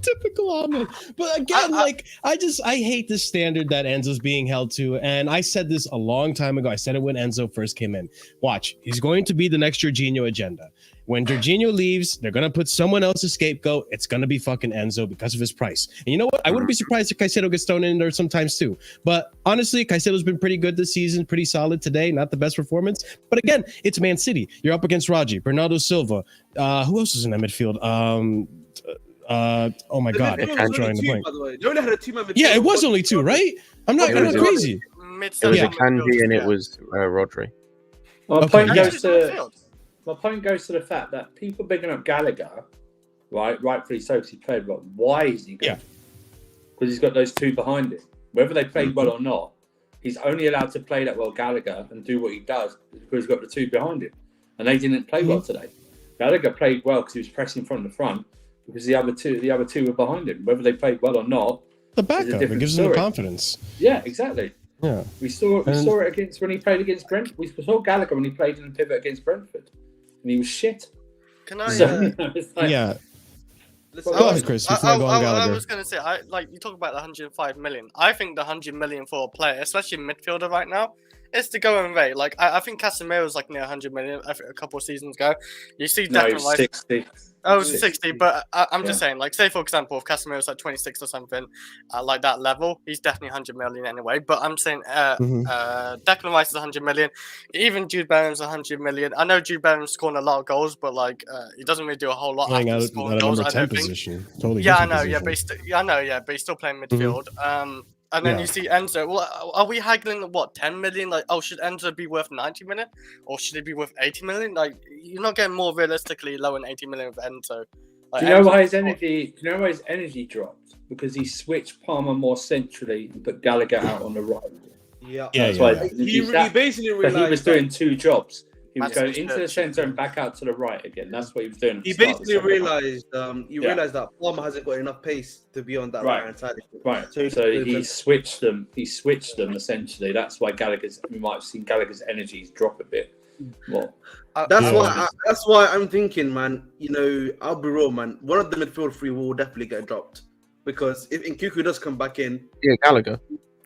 Speaker 1: Typical Ahmed. But again, I hate the standard that Enzo's being held to. And I said this a long time ago. I said it when Enzo first came in. Watch, he's going to be the next Jorginho agenda. When Jorginho leaves, they're going to put someone else's scapegoat. It's going to be fucking Enzo because of his price. And you know what? I wouldn't be surprised if Caicedo gets thrown in there sometimes too. But honestly, Caicedo's been pretty good this season, pretty solid today. Not the best performance. But again, it's Man City. You're up against Raji, Bernardo Silva. Who else is in that midfield? Oh my God. I'm drawing the blank. Yeah, it was only two, right? I'm not crazy.
Speaker 5: It was a Kanji and it was Rodri.
Speaker 7: My point goes to the fact that people bigging up Gallagher, right? Rightfully so, because he played well. Why is he good?
Speaker 1: Yeah.
Speaker 7: Because he's got those two behind him. Whether they played well or not, he's only allowed to play that well, Gallagher, and do what he does because he's got the two behind him. And they didn't play well today. Gallagher played well because he was pressing from the front because the other two were behind him. Whether they played well or not,
Speaker 1: the backup, it gives them the confidence.
Speaker 7: Yeah, exactly.
Speaker 1: Yeah,
Speaker 7: we saw it against when he played against Brentford. We saw Gallagher when he played in the pivot against Brentford, and he was shit.
Speaker 2: Can I?
Speaker 1: Yeah.
Speaker 2: Listen,
Speaker 1: go ahead, Chris.
Speaker 2: I was going to say, you talk about the 105 million. I think the 100 million for a player, especially midfielder right now, is the going rate. Like I think Casemiro's like near 100 million a couple of seasons ago. You see, definitely
Speaker 7: 60.
Speaker 2: Oh, 60, but I'm just saying, like, say for example, if Casemiro's like 26 or something, like that level, he's definitely 100 million anyway. But I'm saying, Declan Rice is 100 million, even Jude Bellingham's 100 million. I know Jude Bellingham's scoring a lot of goals, but like, he doesn't really do a whole lot after scoring goals. I don't think.
Speaker 1: Totally
Speaker 2: yeah, I know, but he's still playing midfield. And then you see Enzo. Well, are we haggling at what, 10 million? Like, oh, should Enzo be worth 90 million, or should he be worth 80 million? Like, you're not getting more realistically low than 80 million with Enzo. Like,
Speaker 7: do you know why his energy? Do you know why his energy dropped? Because he switched Palmer more centrally and put Gallagher out on the right.
Speaker 3: Yeah,
Speaker 7: that's why
Speaker 3: he basically realized
Speaker 7: he was doing two jobs. He was going into the centre and back out to the right again. That's what he was doing.
Speaker 3: He basically realized realized that Palmer hasn't got enough pace to be on that right hand side.
Speaker 7: Right. So he switched them. He switched them essentially. That's why we might have seen Gallagher's energies drop a bit. What?
Speaker 3: That's why I'm thinking, man. You know, I'll be real, man. One of the midfield three will definitely get dropped because if Nkuku does come back in,
Speaker 5: Gallagher.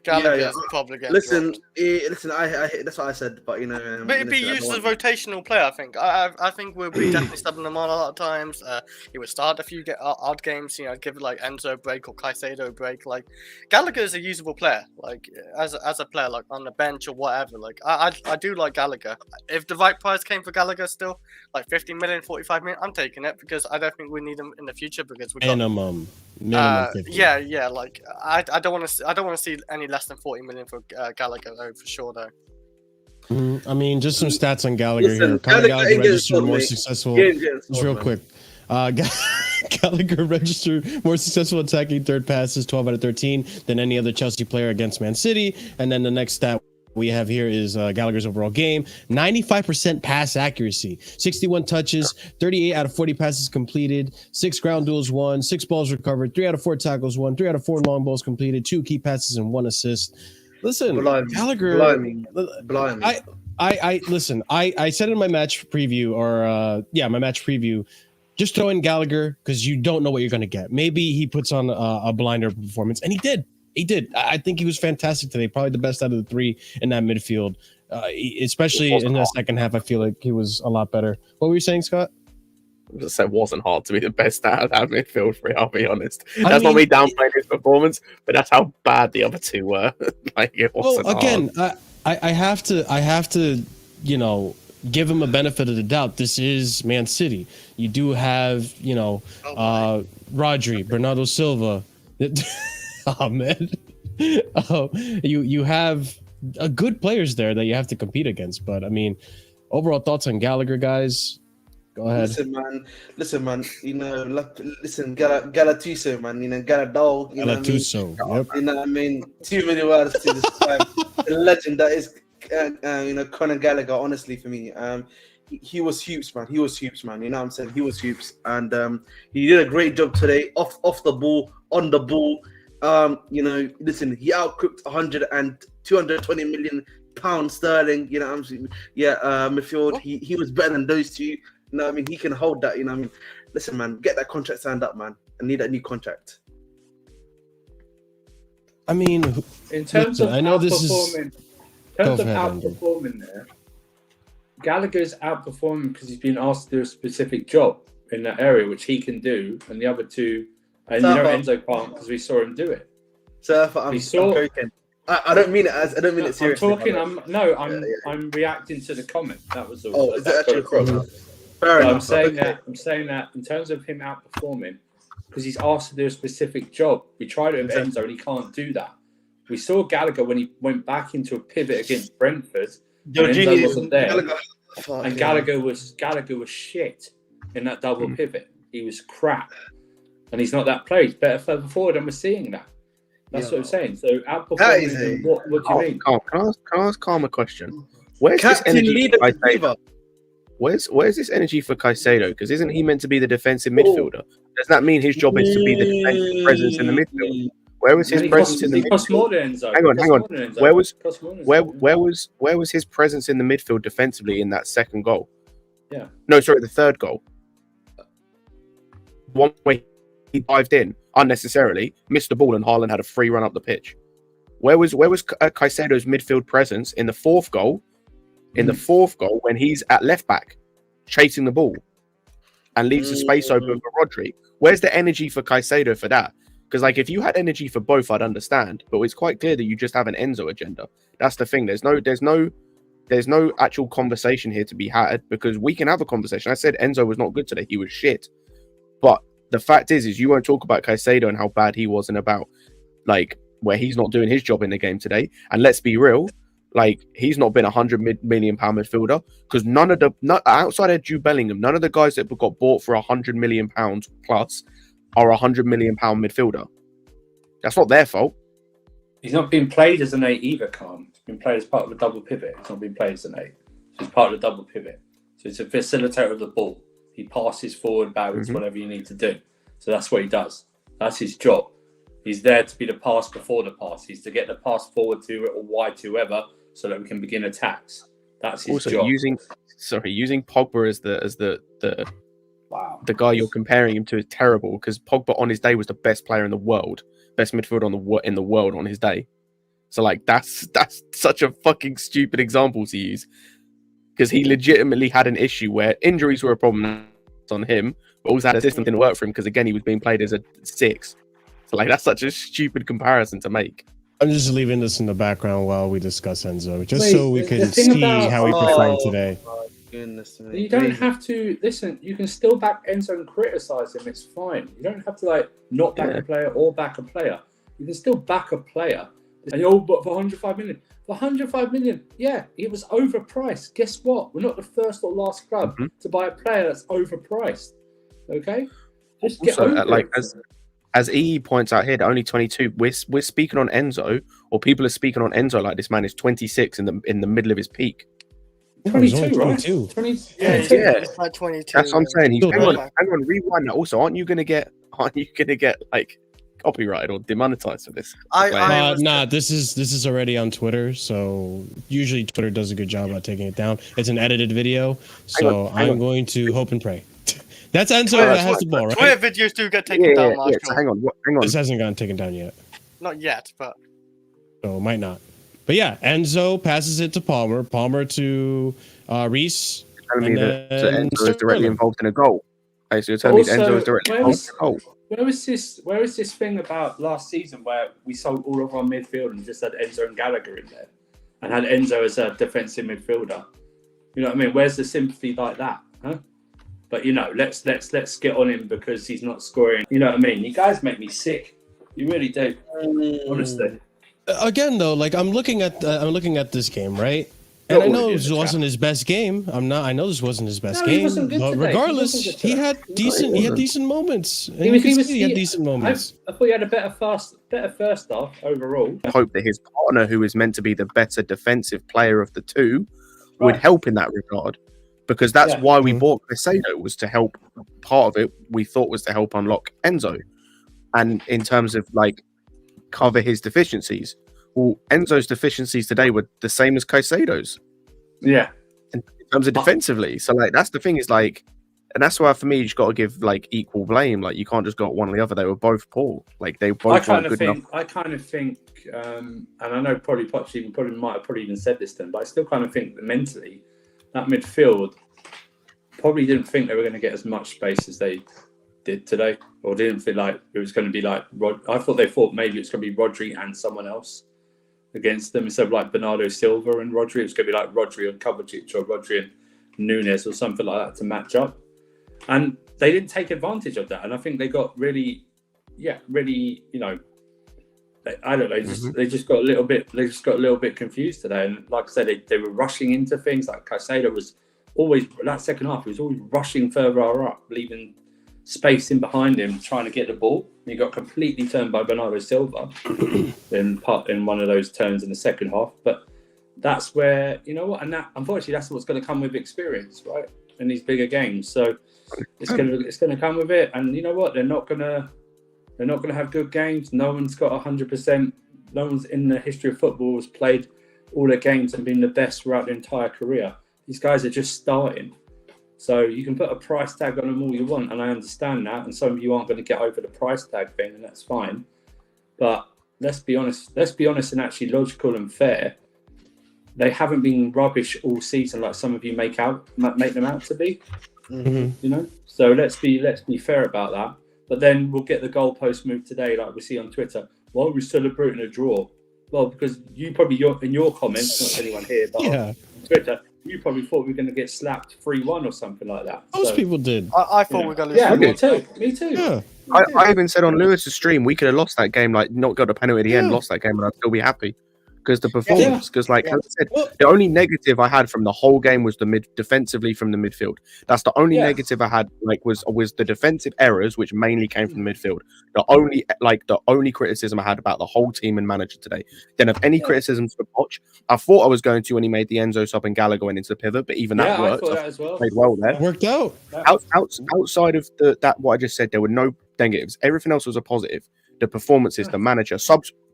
Speaker 2: Gallagher's probably getting
Speaker 3: listen,
Speaker 2: dropped.
Speaker 3: Listen. I that's what I said, but you know,
Speaker 2: But he'd be used as a rotational player, I think. I think we'll be definitely subbing him on a lot of times. He would start a few odd games, you know, give like Enzo a break or Caicedo a break. Like Gallagher's a usable player, like as a player, like on the bench or whatever. Like I do like Gallagher. If the right price came for Gallagher, still like 50 million, 45 million, I'm taking it because I don't think we need him in the future because we got
Speaker 1: minimum 50.
Speaker 2: yeah. Like I don't want to see any less than 40 million for Gallagher though, for sure though.
Speaker 1: I mean, just some stats on Gallagher here. Gallagher registered more successful. Just real quick. Gallagher registered more successful attacking third passes, 12 out of 13, than any other Chelsea player against Man City. And then the next stat we have here is Gallagher's overall game. 95% pass accuracy, 61 touches, 38 out of 40 passes completed, 6 ground duels won, 6 balls recovered, 3 out of 4 tackles won, 3 out of 4 long balls completed, 2 key passes and 1 assist. Listen, Gallagher. I listen. I said in my match preview, my match preview, just throw in Gallagher because you don't know what you're going to get. Maybe he puts on a blinder performance, and he did. He did. I think he was fantastic today. Probably the best out of the 3 in that midfield, especially in the second half. I feel like he was a lot better. What were you saying, Scott?
Speaker 5: It wasn't hard to be the best out of that midfield three. I'll be honest. That's not me downplaying his performance, but that's how bad the other 2 were. Like it wasn't hard.
Speaker 1: I have to, you know, give him a benefit of the doubt. This is Man City. You do have, you know, Rodri, Bernardo Silva. Oh man, you have good players there that you have to compete against. But I mean, overall thoughts on Gallagher, guys? Go ahead.
Speaker 3: Listen, man. You know, listen, Galatuso, man. You know, Galadol. You know
Speaker 1: Galatuso.
Speaker 3: Yep. You know what I mean? Too many words to describe the legend that is, you know, Conor Gallagher. Honestly, for me, he was hoops, man. He was hoops, man. You know what I'm saying? He was hoops, and he did a great job today. Off the ball, on the ball. You know, listen, he outcooked 220 million pounds sterling. You know what I'm saying? Yeah, midfield. He was better than those 2. You know what I mean? He can hold that. You know what I mean? Listen, man, get that contract signed up, man. I need that new contract.
Speaker 1: I mean,
Speaker 7: in terms of
Speaker 1: I know this is
Speaker 7: outperforming there. Gallagher's outperforming because he's been asked to do a specific job in that area, which he can do, and the other 2, and Enzo can't because we saw him do it.
Speaker 3: I'm joking. I don't mean it seriously.
Speaker 7: I'm reacting to the comment. That was all.
Speaker 3: Oh, is that actually a problem?
Speaker 7: I'm saying that in terms of him outperforming, because he's asked to do a specific job. We tried it with Enzo and he can't do that. We saw Gallagher when he went back into a pivot against Brentford. Enzo wasn't there. Gallagher was shit in that double pivot. He was crap. And he's not that player. He's better further forward, and we're seeing that. That's what I'm saying. So outperforming. What do you mean?
Speaker 5: Can I ask Calm a question? Where's this energy for Caicedo? Where's this energy for Caicedo? Because isn't he meant to be the defensive midfielder? Does that mean his job is to be the defensive presence in the midfield? Where was his presence in the midfield? Hang on. Where was his presence in the midfield defensively in that second goal?
Speaker 7: Yeah.
Speaker 5: No, sorry, the third goal. One way he dived in unnecessarily, missed the ball, and Haaland had a free run up the pitch. Where was Caicedo's midfield presence in the 4th goal? In the 4th goal, when he's at left back, chasing the ball, and leaves the space open for Rodri. Where's the energy for Caicedo for that? Because like if you had energy for both, I'd understand. But it's quite clear that you just have an Enzo agenda. That's the thing. There's no actual conversation here to be had because we can have a conversation. I said Enzo was not good today. He was shit. But the fact is you won't talk about Caicedo and how bad he was and about like where he's not doing his job in the game today. And let's be real, like he's not been £100 million midfielder because outside of Jude Bellingham, none of the guys that got bought for £100 million plus are £100 million midfielder. That's not their fault.
Speaker 7: He's not been played as an 8 either, Khan. He's been played as part of a double pivot. He's not been played as an 8. So he's part of the double pivot. So it's a facilitator of the ball. He passes forward, backwards, whatever you need to do. So that's what he does. That's his job. He's there to be the pass before the pass. He's to get the pass forward to it or wide to whoever so that we can begin attacks. That's his job.
Speaker 5: using Pogba as the
Speaker 7: Wow.
Speaker 5: the guy you're comparing him to is terrible because Pogba on his day was the best player in the world, best midfielder in the world on his day. So like that's such a fucking stupid example to use because he legitimately had an issue where injuries were a problem on him, but also had a system that didn't work for him because again he was being played as a 6. So like that's such a stupid comparison to make.
Speaker 1: I'm just leaving this in the background while we discuss Enzo, just so we can see how he performed today.
Speaker 3: Goodness me.
Speaker 7: You don't have to listen. You can still back Enzo and criticize him. It's fine. You don't have to like not back a player or back a player. You can still back a player. And but for 105 million, for 105 million, yeah, it was overpriced. Guess what? We're not the first or last club to buy a player that's overpriced. Okay, just get over
Speaker 5: like
Speaker 7: it.
Speaker 5: as EE points out here, only 22. We're speaking on Enzo, or people are speaking on Enzo like this man is 26 in the middle of his peak.
Speaker 7: 22, right?
Speaker 1: 22.
Speaker 7: 20,
Speaker 2: Yeah,
Speaker 5: yeah.
Speaker 2: he's like 22.
Speaker 5: That's what I'm saying.
Speaker 1: Still
Speaker 5: Hang on, rewind that. Also, aren't you gonna get like copyrighted or demonetized for this?
Speaker 1: Nah, this is already on Twitter, so usually Twitter does a good job at taking it down. It's an edited video, so I'm going to hope and pray. That's Enzo that has the ball, right?
Speaker 2: Twitter videos do get taken down, Marshall.
Speaker 5: So hang on.
Speaker 1: This hasn't gotten taken down yet.
Speaker 2: Not yet, but
Speaker 1: So it might not. But yeah, Enzo passes it to Palmer. Palmer to Reece.
Speaker 5: Telling me that Enzo is directly
Speaker 1: Sterling.
Speaker 5: involved in a goal. Okay, so you're telling me that
Speaker 7: Also,
Speaker 5: Enzo is directly involved in a goal.
Speaker 7: Where is this thing about last season where we sold all of our midfield and just had Enzo and Gallagher in there and had Enzo as a defensive midfielder? You know what I mean? Where's the sympathy like that? Huh? But you know, let's get on him because he's not scoring. You know what I mean? You guys make me sick. You really do. Honestly.
Speaker 1: Again, though, like I'm looking at this game, right? And I know this wasn't his best game. I know this wasn't his best game. But regardless, he had decent moments. And he had decent moments.
Speaker 7: I thought he had a better first half overall.
Speaker 5: I hope that his partner, who is meant to be the better defensive player of the two, would help in that regard. Because that's why we bought Caicedo, was to help. Part of it we thought was to help unlock Enzo, and in terms of like cover his deficiencies. Well, Enzo's deficiencies today were the same as Caicedo's.
Speaker 7: Yeah,
Speaker 5: in terms of defensively. So like that's the thing is like, and that's why for me you just got to give like equal blame. Like you can't just go one or the other. They were both poor. Like they both weren't good enough.
Speaker 7: I kind of think, and I know probably Pochettino might have even said this to them, but I still kind of think that mentally that midfield probably didn't think they were going to get as much space as they did today, or didn't feel like it was going to be like I thought maybe it's going to be Rodri and someone else against them instead of like Bernardo Silva and Rodri. It's going to be like Rodri and Kovacic or Rodri and Nunes or something like that to match up, and they didn't take advantage of that. And I think they got really, you know, I don't know, they just got a little bit confused today. And like I said, they were rushing into things. Like Caicedo was always, that second half, he was always rushing further up, leaving space in behind him, trying to get the ball. He got completely turned by Bernardo Silva in one of those turns in the second half. But that's where, you know what, and that unfortunately that's what's going to come with experience, right? In these bigger games. So it's going to come with it. And you know what, they're not going to have good games. No one's got 100%. No one's in the history of football has played all their games and been the best throughout their entire career. These guys are just starting. So you can put a price tag on them all you want, and I understand that. And some of you aren't going to get over the price tag thing, and that's fine. But let's be honest and actually logical and fair. They haven't been rubbish all season like some of you make them out to be. You know? So let's be fair about that. But then we'll get the goalpost moved today, like we see on Twitter. Why are we celebrating a draw? Well, because you probably in your comments, not anyone here, but on Twitter, you probably thought we were going to get slapped 3-1 or something like that.
Speaker 1: Most people did.
Speaker 2: I thought we were going to.
Speaker 7: Yeah, me too.
Speaker 1: Yeah.
Speaker 5: I even said on Lewis's stream we could have lost that game, like not got a penalty at the end, lost that game, and I'd still be happy. Because the performance, as I said, the only negative I had from the whole game was defensively from the midfield. That's the only negative I had, was the defensive errors, which mainly came from the midfield. The only criticism I had about the whole team and manager today. Didn't have any criticisms for Poch. I thought I was going to when he made the Enzo sub and Gallagher went into the pivot, but even that worked.
Speaker 7: I thought that as well.
Speaker 5: Played well there.
Speaker 1: Worked out.
Speaker 5: Outside of that, what I just said, there were no negatives. Everything else was a positive. The performances, the manager,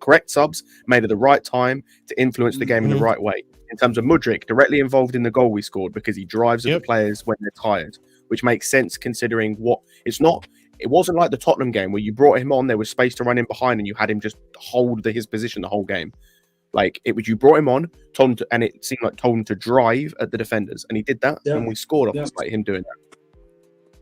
Speaker 5: correct subs made at the right time to influence the game in the right way. in terms of Mudryk, directly involved in the goal we scored because he drives at
Speaker 1: Yep.
Speaker 5: the players when they're tired, which makes sense considering what it's not. It wasn't like the Tottenham game where you brought him on, there was space to run in behind, and you had him just hold his position the whole game. Like it was, you brought him on, told him to, and it seemed like told him to drive at the defenders, and he did that, and we scored off like him doing that.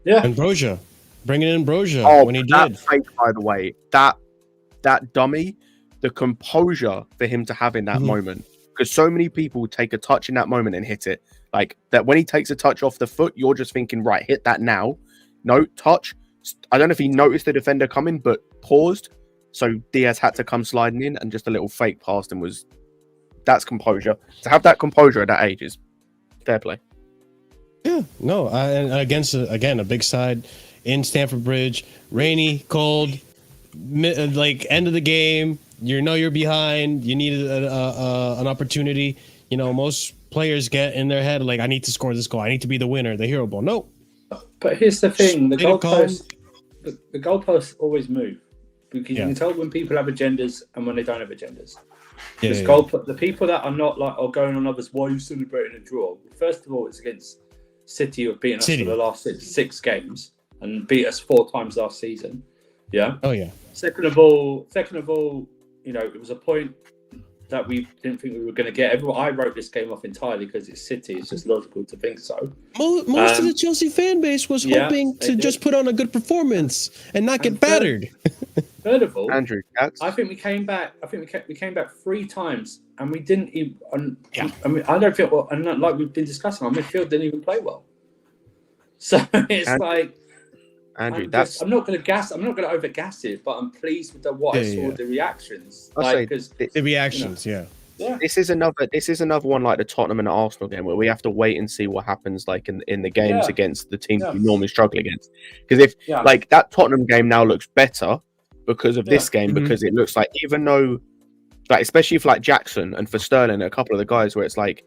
Speaker 7: Yeah,
Speaker 1: And Broja, bringing in Broja when he
Speaker 5: that
Speaker 1: did.
Speaker 5: fake, by the way, that dummy, the composure for him to have in that moment, because so many people take a touch in that moment and hit it. Like that when he takes a touch off the foot, you're just thinking, right, hit that now. No touch. I don't know if he noticed the defender coming, but paused. So Diaz had to come sliding in, and just a little fake past him that's composure. To have that composure at that age is fair play.
Speaker 1: Yeah, no, and against again a big side in Stamford Bridge, rainy, cold, like end of the game. You know you're behind. You need an opportunity. You know most players get in their head like, I need to score this goal. I need to be the winner, the hero ball. No.
Speaker 7: But here's the thing: the goalposts always move because you can tell when people have agendas and when they don't have agendas. The people that are not like going on others, why are you celebrating a draw? First of all, it's against City, who have beaten us for the last six games and beat us 4 times last season. Yeah.
Speaker 1: Oh yeah.
Speaker 7: Second of all, you know, it was a point that we didn't think we were going to get. I wrote this game off entirely because it's City. It's just logical to think so.
Speaker 1: Most of the Chelsea fan base was hoping to just put on a good performance and not get battered.
Speaker 7: Third of all,
Speaker 5: Andrew,
Speaker 7: I think we came back. We came back 3 times, and we didn't even. I mean, I don't feel well, and like we've been discussing, our midfield didn't even play well. So it's like.
Speaker 5: Andrew,
Speaker 7: I'm not going to gas. I'm not going to over gas it, but I'm pleased with what I saw. The reactions,
Speaker 1: the reactions,
Speaker 5: This is another one like the Tottenham and Arsenal game where we have to wait and see what happens like in the games against the teams we normally struggle against. Because if like that Tottenham game now looks better because of this game, because it looks like even though like especially for like Jackson and for Sterling, a couple of the guys where it's like.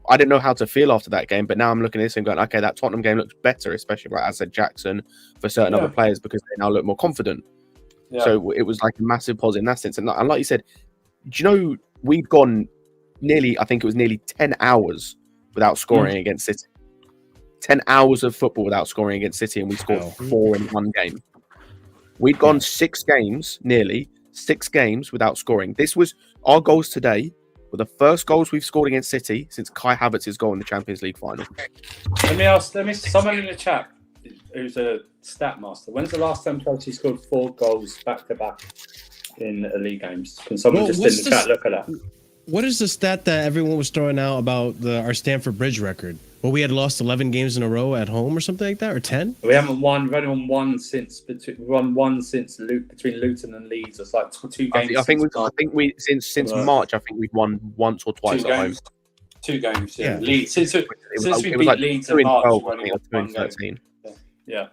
Speaker 5: I didn't know how to feel after that game, but now I'm looking at this and going, okay, that Tottenham game looks better, especially like I said, Jackson for certain other players because they now look more confident. So it was like a massive positive in that sense. And like you said, do you know we've gone nearly 10 hours without scoring against City. 10 hours of football without scoring against City, and we scored 4 in one game. We'd gone 6 games without scoring. This was our goals today. Were the first goals we've scored against City since Kai Havertz's goal in the Champions League final.
Speaker 7: Let me ask someone in the chat who's a stat master. When's the last time Chelsea scored 4 goals back to back in league games? Can someone just in the chat look at that?
Speaker 1: What is the stat that everyone was throwing out about our Stamford Bridge record? Well, we had lost 11 games in a row at home or something like that, or 10?
Speaker 7: We haven't won. We've only won one since between Luton and Leeds. It's like 2 games.
Speaker 5: I think we since March. I think we've won once or twice at home.
Speaker 7: 2 games. Yeah. Leeds since we beat Leeds in March. 2013. Yeah,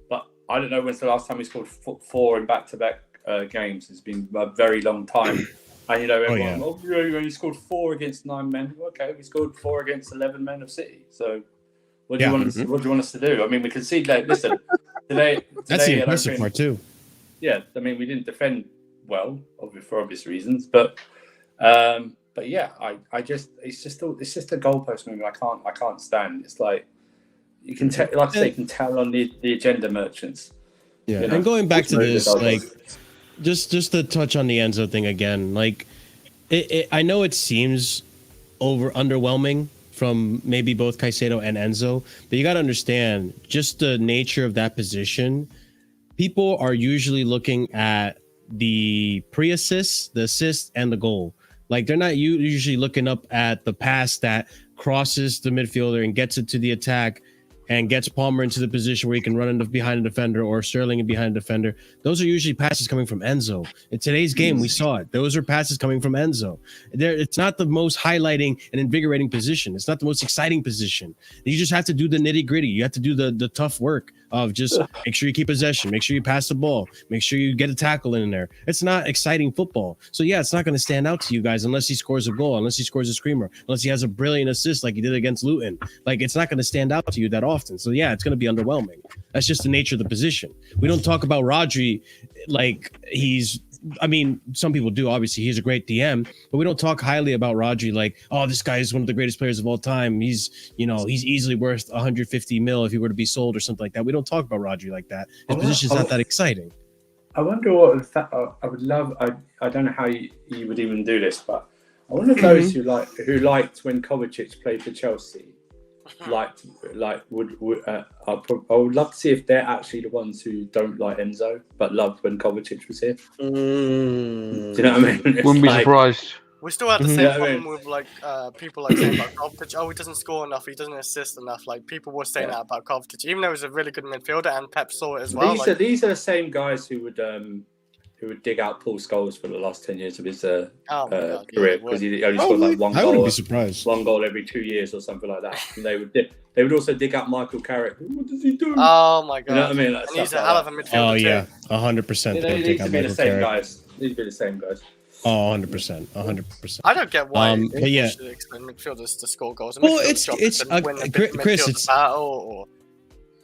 Speaker 7: but I don't know when's the last time we scored 4 in back-to-back games. It's been a very long time. And you know, everyone, you only scored 4 against 9 men. Okay, we scored 4 against 11 men of City. So, what do you want us? What do you want us to do? I mean, we conceded. Like, listen, today
Speaker 1: that's the impressive part too.
Speaker 7: Yeah, I mean, we didn't defend well, for obvious reasons, but yeah, I just it's just a goalpost movement. I can't stand. It's like you can tell, like I say, you can tell on the agenda merchants.
Speaker 1: Yeah, you know? And going back to this, like. Just to touch on the Enzo thing again, like I know it seems underwhelming from maybe both Caicedo and Enzo, but you got to understand just the nature of that position. People are usually looking at the pre-assist, the assist, and the goal. Like they're not usually looking up at the pass that crosses the midfielder and gets it to the attack and gets Palmer into the position where he can run in behind a defender or Sterling in behind a defender. Those are usually passes coming from Enzo. In today's game, we saw it. Those are passes coming from Enzo. It's not the most highlighting and invigorating position. It's not the most exciting position. You just have to do the nitty gritty. You have to do the tough work of just make sure you keep possession, make sure you pass the ball, make sure you get a tackle in there. It's not exciting football. So yeah, it's not going to stand out to you guys unless he scores a goal, unless he scores a screamer, unless he has a brilliant assist like he did against Luton. Like it's not going to stand out to you that often. So yeah, it's going to be underwhelming. That's just the nature of the position. We don't talk about Rodri like he's I mean, some people do. Obviously, he's a great DM, but we don't talk highly about Rodri. Like, oh, this guy is one of the greatest players of all time. He's easily worth 150 mil if he were to be sold or something like that. We don't talk about Rodri like that. His position's not that exciting.
Speaker 7: I wonder what I would love. I don't know how you would even do this, but I wonder if those who liked when Kovacic played for Chelsea, I would love to see if they're actually the ones who don't like Enzo but loved when Kovacic was here. Do you know what I mean?
Speaker 4: Wouldn't be surprised.
Speaker 2: We still have the same problem with like people like saying about Kovacic. Oh, he doesn't score enough. He doesn't assist enough. Like people were saying that about Kovacic, even though he's a really good midfielder, and Pep saw it as well.
Speaker 7: These are the same guys who would dig out Paul Scholes for the last 10 years of his career because he only scored like one goal.
Speaker 1: I wouldn't be surprised.
Speaker 7: One goal every 2 years or something like that. And they would also dig out Michael Carrick. What does he do?
Speaker 2: Oh my god!
Speaker 7: You know what I mean?
Speaker 2: And he's a hell of a midfielder.
Speaker 1: Oh yeah, 100%.
Speaker 7: They need to be the same guys. Need to be the same guys.
Speaker 1: Oh, 100%, 100%.
Speaker 2: I don't get why
Speaker 1: but yeah,
Speaker 2: should expect midfielders to score goals.
Speaker 1: Well, it's Chris. It's
Speaker 2: battle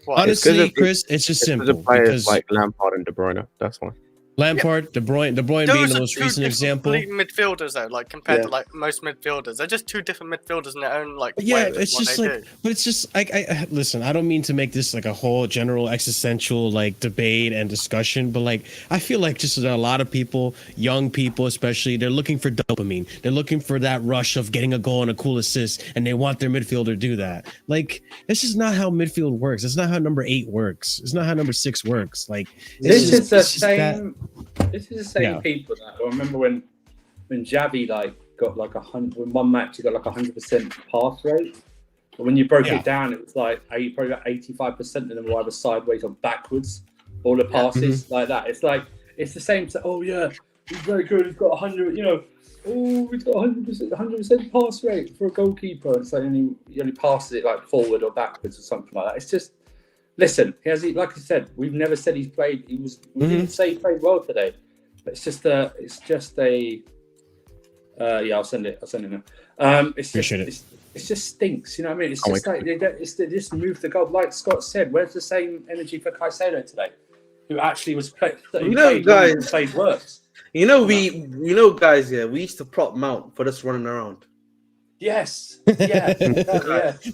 Speaker 2: or
Speaker 1: honestly, Chris. It's just simple
Speaker 5: because like Lampard and De Bruyne. That's why.
Speaker 1: Lampard, De Bruyne being the most recent example.
Speaker 2: Midfielders though, like compared to like most midfielders, they're just two different midfielders in their own like.
Speaker 1: Yeah,
Speaker 2: way
Speaker 1: it's just like, but it's just like I listen. I don't mean to make this like a whole general existential like debate and discussion, but like I feel like just a lot of people, young people especially, they're looking for dopamine. They're looking for that rush of getting a goal and a cool assist, and they want their midfielder to do that. Like this is not how midfield works. It's not how number 8 works. It's not how number 6 works. Like
Speaker 7: this is the same. This is the same people that I remember when Xavi like got like 100 in one match he got like 100% pass rate. But when you broke it down, it was like probably about 85% of them were either sideways or backwards. All the passes like that. It's like it's the same. Oh yeah, he's very good. He's got 100. You know, he's got 100% pass rate for a goalkeeper. It's like he only passes it like forward or backwards or something like that. It's just. Listen, like I said, we've never said he's played. We didn't say he played well today. But it's just a. I'll send it now. It just stinks. You know what I mean? It's just like they just move the goal. Like Scott said, where's the same energy for Caicedo today, who actually was played?
Speaker 3: Guys,
Speaker 7: played worse.
Speaker 3: Guys. Yeah, we used to prop Mount for just running around.
Speaker 7: Yes. Yeah.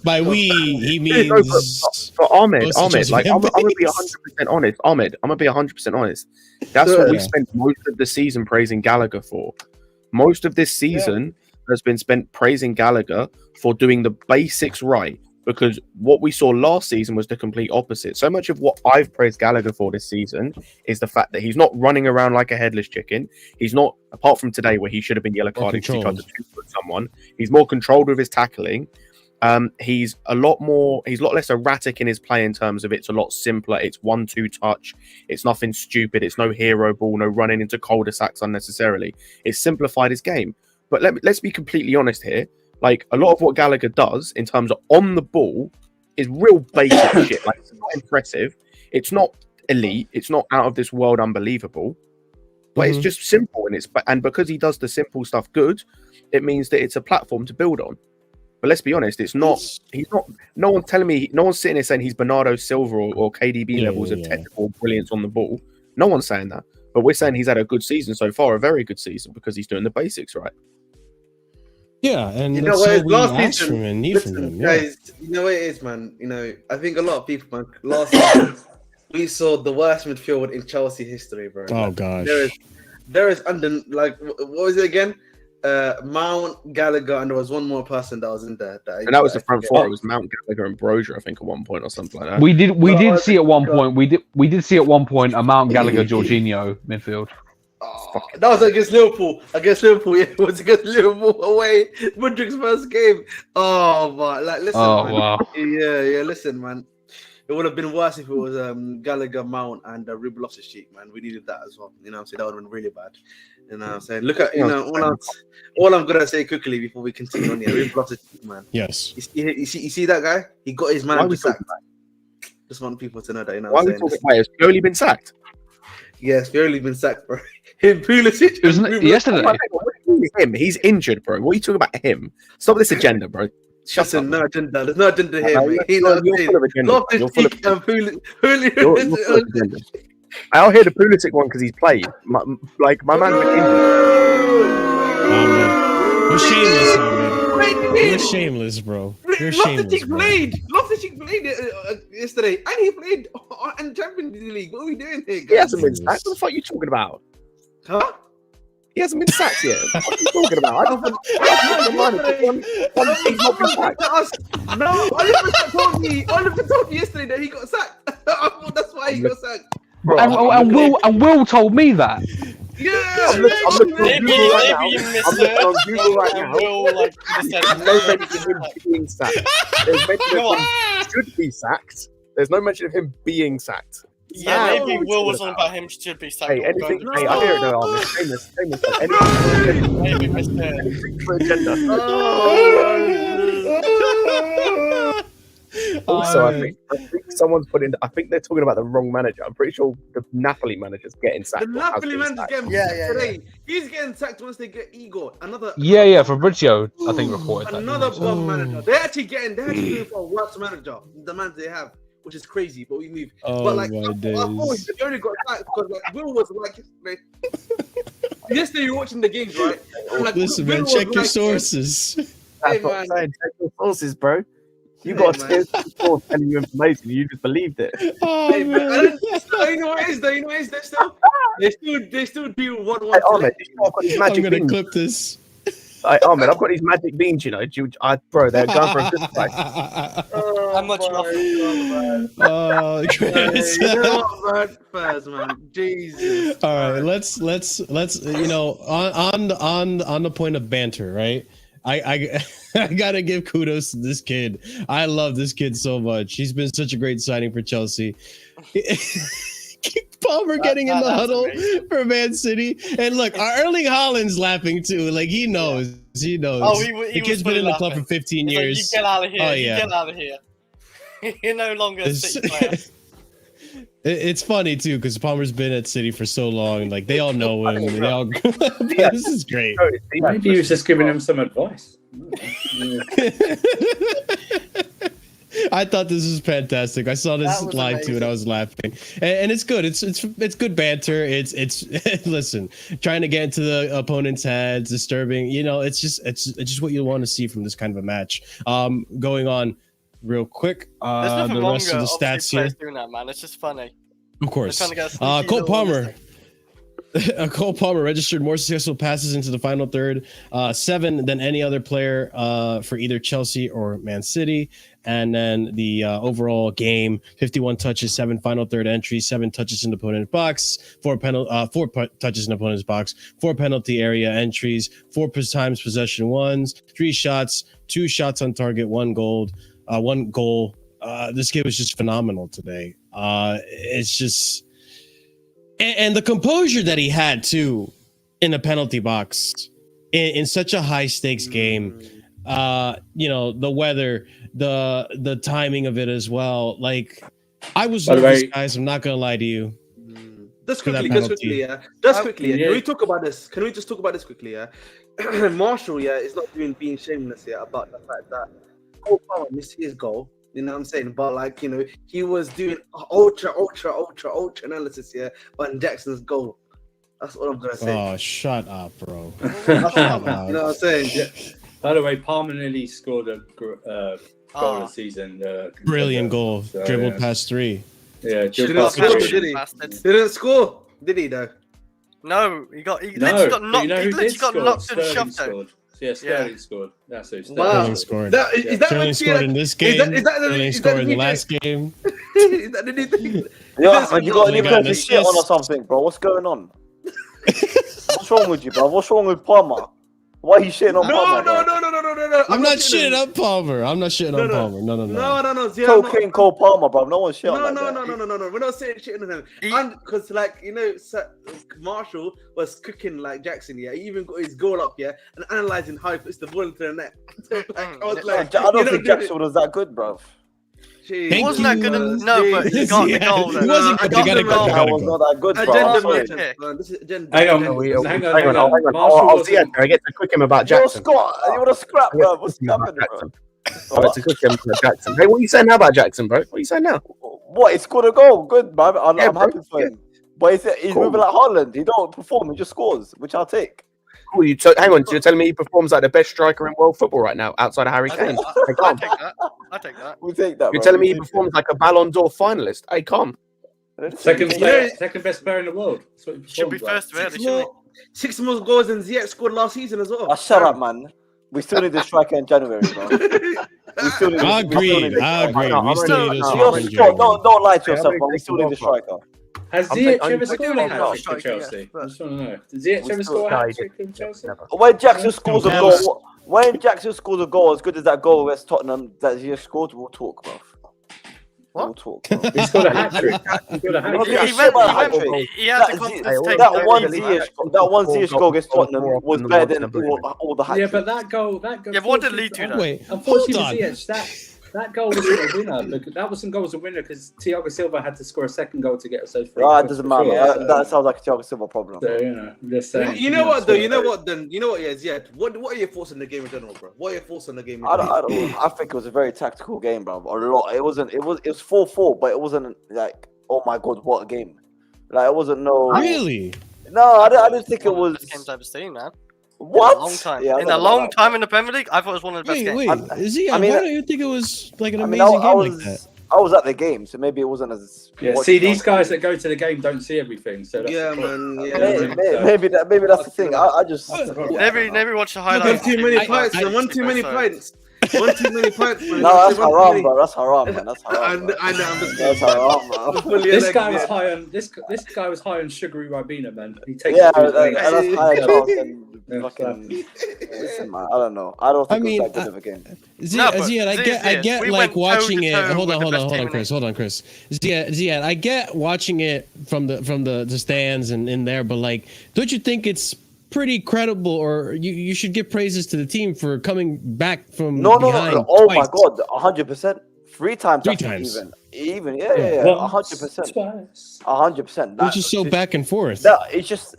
Speaker 1: By we, he means.
Speaker 5: For Ahmed, like I'm gonna be 100% honest. Ahmed, I'm gonna be 100% honest. That's what we spent most of the season praising Gallagher for. Most of this season has been spent praising Gallagher for doing the basics right. Because what we saw last season was the complete opposite. So much of what I've praised Gallagher for this season is the fact that he's not running around like a headless chicken. He's not, apart from today where he should have been yellow carded because he tried to two-foot someone. He's more controlled with his tackling. He's a lot less erratic in his play in terms of it's a lot simpler. It's 1-2 touch. It's nothing stupid. It's no hero ball, no running into cul-de-sacs unnecessarily. It's simplified his game. But let's be completely honest here. Like, a lot of what Gallagher does in terms of on the ball is real basic shit. Like, it's not impressive. It's not elite. It's not out of this world unbelievable. But it's just simple. And because he does the simple stuff good, it means that it's a platform to build on. But let's be honest, no one's sitting here saying he's Bernardo Silva or KDB levels of technical brilliance on the ball. No one's saying that. But we're saying he's had a good season so far, a very good season, because he's doing the basics right.
Speaker 1: Yeah, and
Speaker 3: you know what? Last
Speaker 1: season,
Speaker 3: guys, you know what it is, man. You know, I think a lot of people, man. Last season, we saw the worst midfield in Chelsea history, bro.
Speaker 1: Oh gosh,
Speaker 3: there is under what was it again? Mount, Gallagher, and there was one more person that was in there.
Speaker 5: That was the front four. It was Mount, Gallagher, and Brozier, I think, at one point or something like that.
Speaker 4: We did see at one point. We did see at one point a Mount, Gallagher, Jorginho midfield.
Speaker 3: Oh, that was against Liverpool. Yeah, it was against Liverpool away. Mudrik's first game. Oh, but like, listen, man.
Speaker 4: Wow.
Speaker 3: Yeah. Listen, man. It would have been worse if it was Gallagher, Mount, and Ruben Loftus-Cheek, man. We needed that as well. You know what I'm saying? That would have been really bad. You know what I'm saying? Look at, all I'm going to say quickly before we continue on here. Ruben Loftus-Cheek, man.
Speaker 1: Yes.
Speaker 3: You see that guy? He got his man sacked. Just want people to know that. You know
Speaker 5: what I'm saying? Why has Purely been sacked?
Speaker 3: Yes, Purely been sacked, bro. Pulisic.
Speaker 4: Yesterday.
Speaker 5: Him. He's injured, bro. What are you talking about him? Stop this agenda, bro.
Speaker 3: Listen, no agenda. There's no agenda here, mate.
Speaker 5: You're full of agenda. You're full of agenda. I'll hear the Pulisic one because he's played. My man's been injured.
Speaker 1: You're shameless, Ahmed. You're shameless, bro. You're shameless, bro.
Speaker 3: Loftus-Cheek played yesterday, and he played in Champions League. What are we doing here, guys?
Speaker 5: He hasn't been sacked. What the fuck are you talking about?
Speaker 3: Huh?
Speaker 5: He hasn't been sacked yet. What are you talking about? I don't think he's not been sacked.
Speaker 3: No, Oliver told me yesterday that he got sacked. I thought that's why he got sacked.
Speaker 5: Bro,
Speaker 4: and Will told me that.
Speaker 3: Yeah,
Speaker 5: I'm looking on Google right now.
Speaker 2: Maybe you missed
Speaker 5: I'm looking on Google right
Speaker 2: and
Speaker 5: now.
Speaker 2: Will, like,
Speaker 5: There's no mention of him being sacked. There's mention of him should be sacked. There's no mention of him being sacked.
Speaker 2: Yeah, maybe Will was on about him should be sacked.
Speaker 5: Hey, anything? Hey, I hear it now. I'm famous.
Speaker 2: Maybe missed it.
Speaker 5: Anything for agenda. Also, I think someone's put in. I think they're talking about the wrong manager. I'm pretty sure the Napoli manager's getting sacked.
Speaker 3: The Napoli manager's getting sacked today. He's getting sacked once they get Igor.
Speaker 4: Yeah, Fabrizio, I think, reported that.
Speaker 3: Another bomb manager. They're actually doing for a worse manager. The man they have, which is crazy, but we move. But like, I thought he only got sacked because like Will was like yesterday you were watching the games, right? And, like,
Speaker 1: listen, man, check your sources.
Speaker 5: That's what I'm saying. Check your sources, bro. You got a source telling you information. You just believed it.
Speaker 3: Hey, man. You know what it is? They still do 1-1.
Speaker 5: Hey, Ahmed, I've got these magic
Speaker 1: I'm gonna
Speaker 5: beans.
Speaker 1: clip this.
Speaker 5: Hey, Ahmed, I've got these magic beans. You know, bro, they're going for a good price.
Speaker 2: How much
Speaker 1: Oh, Chris.
Speaker 3: You know what, man? Jesus.
Speaker 1: All right, let's you know, on the point of banter, right? I gotta give kudos to this kid. I love this kid so much. He's been such a great signing for Chelsea. Palmer getting in the huddle for Man City, and look, our Erling Haaland's laughing too. Like he knows.
Speaker 2: Oh,
Speaker 1: the kid's been in the club for 15 years.
Speaker 2: Like, you get out of here.
Speaker 1: Oh yeah,
Speaker 2: you get out of here. You're no longer a City player.
Speaker 1: It's funny too because Palmer's been at City for so long. Like they all know him. They all. This is great.
Speaker 7: Maybe he was just giving him some advice.
Speaker 1: I thought this was fantastic. I saw this live too, and I was laughing. And it's good. It's good banter. It's listen, trying to get into the opponent's heads, disturbing. You know, it's just what you want to see from this kind of a match. Going on real quick. The rest of the stats here.
Speaker 2: Doing that, man. It's just funny.
Speaker 1: Of course. Cole Palmer. Cole Palmer registered more successful passes into the final third, 7 than any other player for either Chelsea or Man City. And then the overall game, 51 touches, 7 final third entries, 7 touches in the opponent's box, 4 touches in the opponent's box, 4 penalty area entries, 4 times possession ones, 3 shots, 2 shots on target, 1 goal. This kid was just phenomenal today. It's just. And the composure that he had too in the penalty box in such a high stakes game, you know, the weather, the timing of it as well. Like I was nervous, guys. I'm not gonna lie to you.
Speaker 3: Just quickly, yeah. Can we talk about this? Can we just talk about this quickly, yeah? Marshall, yeah, is not being shameless here about the fact that Cole Palmer missed his goal. You know what I'm saying? But like, you know, he was doing ultra analysis here on Jackson's goal. That's all I'm gonna say.
Speaker 1: Oh, shut up, bro.
Speaker 3: You know what I'm saying?
Speaker 7: Yeah. By the way, Palmer nearly scored a goal of the season.
Speaker 1: Brilliant goal. Dribbled past 3.
Speaker 7: Yeah,
Speaker 3: he didn't score, did he though?
Speaker 2: No, he literally got knocked. He literally got knocked and shoved out.
Speaker 7: Yeah, Sterling scored. That's who.
Speaker 1: Sterling scored. Sterling scored in this game. Sterling scored in the last game.
Speaker 3: Is that the new thing?
Speaker 9: Yeah, you got any person shit on or something, bro? What's going on? What's wrong with you, bro? What's wrong with Palmer? Why are you shitting on Palmer?
Speaker 1: No. I'm not shitting on Palmer. I'm not shitting on Palmer. No.
Speaker 9: Cocaine Cole Palmer, bro. No one's shitting on that.
Speaker 3: No. We're not saying shitting on him. Because, like, you know, Marshall was cooking like Jackson, yeah. He even got his goal up, yeah, and analysing how he puts the ball into the net. Like, I was like,
Speaker 9: I don't think Jackson was that good, bro.
Speaker 2: He wasn't that good. No, but he got the goal.
Speaker 1: He wasn't good.
Speaker 9: He was not that good, bro.
Speaker 5: Hang on. I'll see it. I get to quick him about Jackson.
Speaker 9: You want to scrap, bro? What's happening, bro?
Speaker 5: I get to quick him about Jackson. Hey, what are you saying now about Jackson, bro? What are you saying now?
Speaker 9: What? He scored a goal. Good, man. I'm happy for him. But he's moving like Haaland. He don't perform, he just scores, which I'll take.
Speaker 5: Cool, hang on, you're telling me he performs like the best striker in world football right now, outside of Harry Kane?
Speaker 2: I take that. I take that.
Speaker 9: We take that.
Speaker 5: You're telling me he performs like a Ballon d'Or finalist? Hey, come.
Speaker 7: Second best player in the world. That's what he
Speaker 2: Should be first, really, shouldn't he?
Speaker 3: 6 more goals than Ziyech scored last season as well.
Speaker 9: Shut up, man. We still need a striker in January, bro.
Speaker 1: I agree. We still need a striker in January.
Speaker 9: Don't lie to yourself, man. We still need a striker.
Speaker 7: Has Ziyech ever scored a hat-trick for Chelsea? I just want to know. Did Ziyech ever score a hat-trick in Chelsea?
Speaker 9: When Jackson scores a goal, as good as that goal against Tottenham that Ziyech scored, we'll talk, bro. We'll talk.
Speaker 7: He scored a hat-trick. He had
Speaker 9: that one Ziyech goal against Tottenham was better than all the hat-tricks.
Speaker 7: Yeah, but that goal.
Speaker 2: Yeah, what did lead to that?
Speaker 1: Wait,
Speaker 7: unfortunately, Ziyech, that goal wasn't a winner. That wasn't goal was a winner because Thiago Silva had to score a second goal to get us those 3.
Speaker 9: It doesn't matter. That sounds like a Thiago Silva problem.
Speaker 7: So, I'm just saying.
Speaker 3: You know what? Yeah, what are your thoughts on the game in general, bro? What are your thoughts on the game?
Speaker 9: I think it was a very tactical game, bro. A lot. It was 4-4, but it wasn't like, oh my god, what a game. Like it wasn't
Speaker 1: Really?
Speaker 9: No, I didn't think it was.
Speaker 2: Best games I've ever seen, man.
Speaker 9: What?
Speaker 2: In a long time.
Speaker 9: Yeah,
Speaker 2: in a long time in the Premier League, I thought it was one of the best games.
Speaker 1: Why don't you think it was like an amazing game like that?
Speaker 9: I was at the game, so maybe it wasn't as.
Speaker 7: Yeah, see, these guys that go to the game don't see everything. So that's
Speaker 9: maybe that's the thing. I just
Speaker 2: never watch the highlights.
Speaker 3: One too many pints. One too many pints. One too many pints.
Speaker 9: No, that's haram, bro. That's haram, man. That's haram.
Speaker 3: I know.
Speaker 9: That's haram, bro.
Speaker 7: This guy was high on this guy was high on sugary Ribena, man. He takes
Speaker 9: that's higher chance than fucking. Listen, man. I don't know. I don't think it was that good of a game.
Speaker 1: Ziad, I get like watching it. Hold on, Chris. Ziad, I get watching it from the stands and in there, but like, don't you think it's pretty credible, or you should give praises to the team for coming back from behind?
Speaker 9: No. Oh my god, 100%. 3 times. Even, yeah, 100%. 100%.
Speaker 1: Which is so back and forth.
Speaker 9: It's just.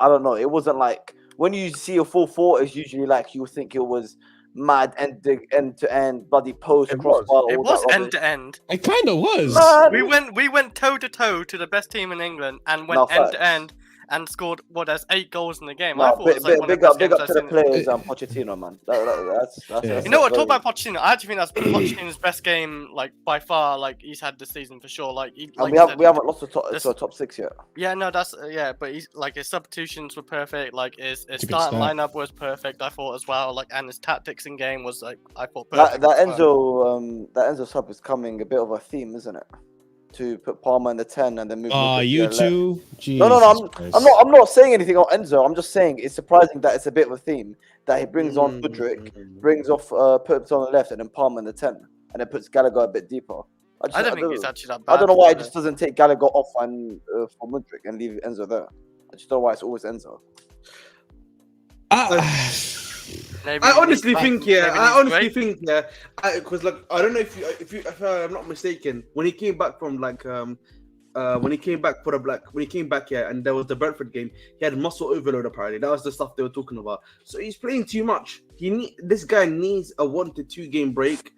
Speaker 9: I don't know. It wasn't like when you see a 4-4. It's usually like you think it was mad end to end, bloody post crossbar.
Speaker 2: It was end to end.
Speaker 1: It kind of was.
Speaker 2: Man. We went toe to toe to the best team in England and went end to end. And scored there's 8 goals in the game. I thought it was like
Speaker 9: big up to the players and Pochettino, man. That's
Speaker 2: you know what? Talk about Pochettino. I actually think that's Pochettino's best game, like by far. Like he's had this season for sure. Like we
Speaker 9: haven't lost to a top 6 yet.
Speaker 2: Yeah, no, that's but he's like his substitutions were perfect. Like his starting lineup was perfect. I thought as well. Like and his tactics in game was like I thought perfect.
Speaker 9: That Enzo sub is coming a bit of a theme, isn't it? To put Palmer in the 10 and then move.
Speaker 1: You too?
Speaker 9: No. I'm not saying anything on Enzo. I'm just saying it's surprising that it's a bit of a theme that he brings on Mudryk, brings off puts on the left, and then Palmer in the 10, and then puts Gallagher a bit deeper.
Speaker 2: I don't think he's actually that bad.
Speaker 9: I don't know why he just doesn't take Gallagher off and for Mudryk and leave Enzo there. I just don't know why it's always Enzo.
Speaker 3: I honestly think, because like I don't know if I'm not mistaken, when he came back from when he came back and there was the Brentford game, he had muscle overload apparently. That was the stuff they were talking about. So he's playing too much. This guy needs a 1 to 2 game break,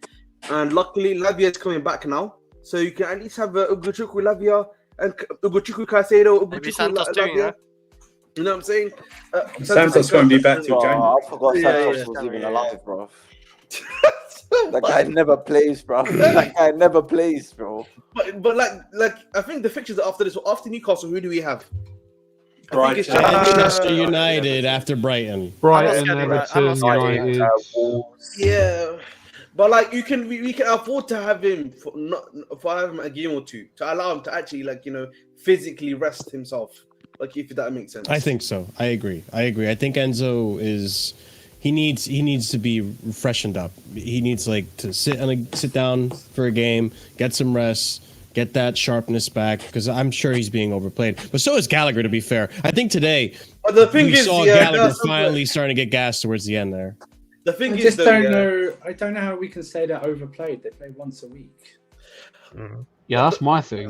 Speaker 3: and luckily Lavia's coming back now, so you can at least have Ugochukwu, Lavia, and Ugochukwu, Caicedo, Ugochukwu, Lavia. You know what I'm saying?
Speaker 7: Santos going to be back till January.
Speaker 9: I forgot Santos was even alive, bro. That guy never plays, bro.
Speaker 3: But like I think the fixtures after this, after Newcastle, who do we have?
Speaker 7: Brighton.
Speaker 1: Manchester United after Brighton.
Speaker 4: Brighton, Everton, United.
Speaker 3: Yeah. But like we can afford to have him for having a game or two to allow him to actually physically rest himself. Like if that makes sense.
Speaker 1: I think so. I agree. I think Enzo he needs to be freshened up. He needs to sit down for a game, get some rest, get that sharpness back, because I'm sure he's being overplayed. But so is Gallagher, to be fair. I think today we saw Gallagher finally starting to get gas towards the end there.
Speaker 3: The thing
Speaker 7: I just don't know. I don't know how we can say they're overplayed. They play once a week.
Speaker 4: Yeah, that's my thing.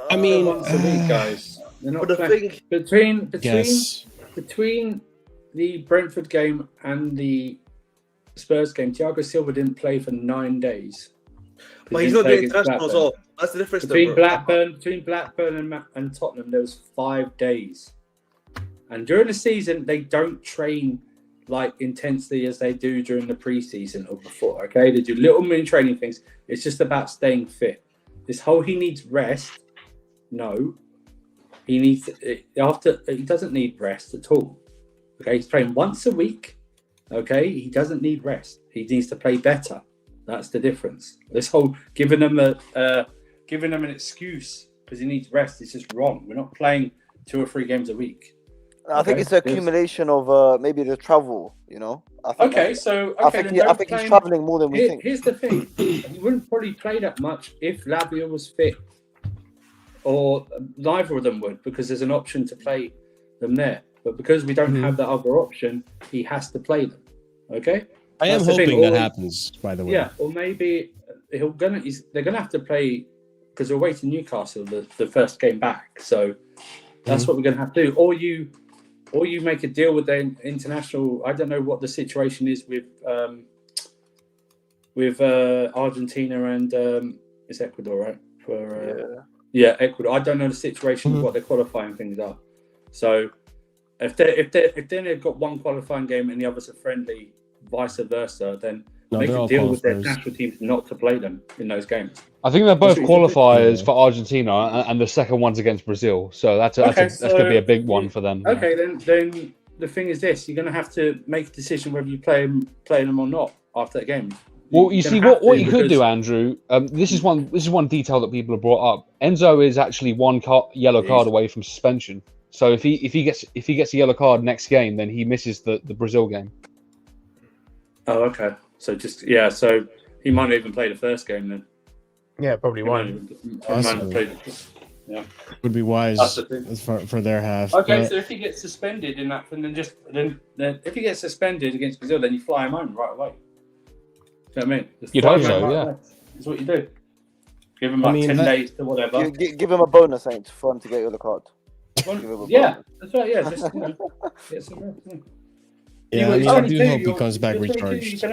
Speaker 1: I mean,
Speaker 7: once a week, guys. They're not between the Brentford game and the Spurs game. Thiago Silva didn't play for 9 days.
Speaker 3: But he's not doing international as well. That's the difference.
Speaker 7: Between Blackburn and Tottenham, there was 5 days. And during the season, they don't train like intensely as they do during the preseason or before. Okay, they do little mini training things. It's just about staying fit. This whole he needs rest. No, he doesn't need rest at all. Okay, he's playing once a week. Okay, he doesn't need rest. He needs to play better. That's the difference. This whole giving them an excuse because he needs rest is just wrong. We're not playing 2 or 3 games a week.
Speaker 9: I think it's an accumulation of maybe the travel. You know. I think he's traveling more than we think.
Speaker 7: Here's the thing: he wouldn't probably play that much if Lavia was fit, or neither of them would, because there's an option to play them there. But because we don't have that other option, he has to play them. Okay.
Speaker 1: I am hoping that happens. By the way.
Speaker 7: Yeah, or maybe they're gonna have to play because we're waiting Newcastle the first game back. So that's what we're gonna have to do. Or you make a deal with the international. I don't know what the situation is with Argentina and it's Ecuador, right? Ecuador. I don't know the situation with what their qualifying things are. So if they've got one qualifying game and the others are friendly, vice versa, then make a deal with their national teams not to play them in those games.
Speaker 4: I think they're both qualifiers for Argentina, and the second one's against Brazil. So that's going to be a big one for them.
Speaker 7: Okay, then the thing is this: you're going to have to make a decision whether you play them or not after that game.
Speaker 4: Well, you see, what you could do, Andrew. This is one detail that people have brought up. Enzo is actually one yellow card away from suspension. So if he gets a yellow card next game, then he misses the Brazil game.
Speaker 7: Oh, okay. So so he might not even play the first game then.
Speaker 5: Yeah, probably won't.
Speaker 1: Would be wise for their half.
Speaker 7: Okay, so if he gets suspended in that, then if he gets suspended against Brazil, then you fly him home right away. Do you know what I mean?
Speaker 4: You'd hope so, yeah.
Speaker 7: That's what you do. Give him 10 days to whatever.
Speaker 9: Give him a bonus, for him to get the card.
Speaker 7: Yeah, that's right. Yeah, just get some.
Speaker 1: I do hope he comes back recharged.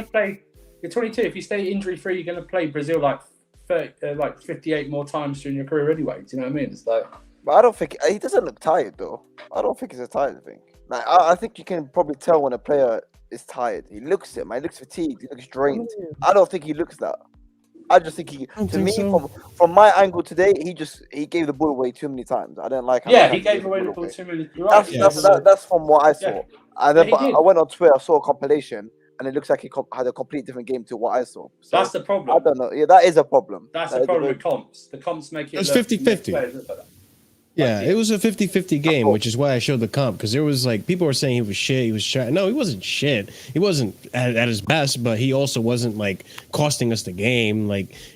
Speaker 7: You're 22. If you stay injury free, you're going to play Brazil like 58 more times during your career anyway. Do you know what I mean? It's like.
Speaker 9: But I don't think he doesn't look tired though. I don't think it's a tired thing. Like I think you can probably tell when a player is tired. He looks it, man. He looks fatigued. He looks drained. I don't think he looks that. I just think from my angle today, he gave the ball away too many times. I didn't like.
Speaker 7: He gave away the ball too many.
Speaker 9: That's from what I saw. Yeah. I went on Twitter, I saw a compilation, and it looks like he had a complete different game to what I saw. So,
Speaker 7: that's the problem.
Speaker 9: I don't know. Yeah, that is a problem.
Speaker 7: That's the problem with comps. The comps make it.
Speaker 1: It's 50-50. Yeah, it was a 50-50 game, which is why I showed the comp, because there was people were saying he was shit, he was shy. No, he wasn't shit. He wasn't at his best, but he also wasn't costing us the game.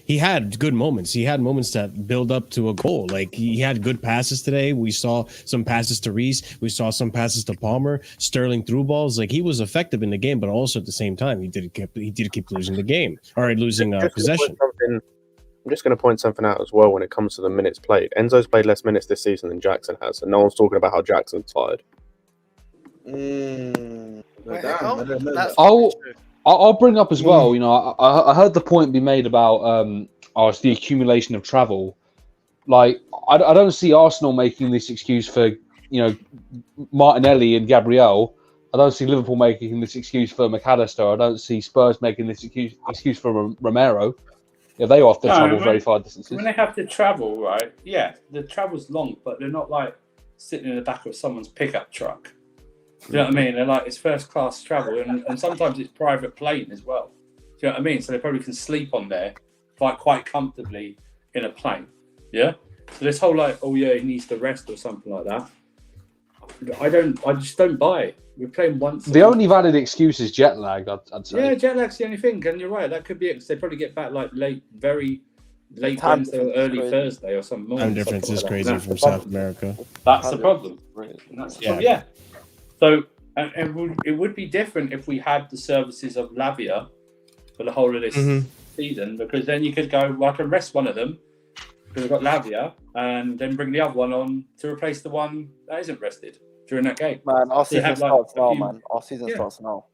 Speaker 1: He had good moments. He had moments that build up to a goal. He had good passes today. We saw some passes to Reece. We saw some passes to Palmer. Sterling through balls. He was effective in the game, but also at the same time, he did keep losing the game or losing possession.
Speaker 5: I'm just going to point something out as well when it comes to the minutes played. Enzo's played less minutes this season than Jackson has, and no one's talking about how Jackson's tired.
Speaker 4: I'll bring up as well. I heard the point be made about it's the accumulation of travel. I don't see Arsenal making this excuse for Martinelli and Gabriel. I don't see Liverpool making this excuse for McAllister. I don't see Spurs making this excuse for Romero. Yeah, they often travel very far distances.
Speaker 7: When they have to travel, right? Yeah, the travel's long, but they're not sitting in the back of someone's pickup truck. Do you know what I mean? They're it's first class travel, and sometimes it's private plane as well. Do you know what I mean? So they probably can sleep on there quite comfortably in a plane. Yeah. So this whole he needs to rest or something like that. I just don't buy it. We're playing once.
Speaker 4: The only valid excuse is jet lag, I'd say.
Speaker 7: Yeah, jet lag's the only thing, and you're right. That could be it. Because they probably get back very late Wednesday or early Thursday or something.
Speaker 1: Time difference is crazy from South America.
Speaker 7: That's the problem. Yeah. So it would be different if we had the services of Lavia for the whole of this season, because then you could go, I can rest one of them because I've got Lavia, and then bring the other one on to replace the one that isn't rested during that game.
Speaker 9: Man, our season starts now, man. Our season starts now.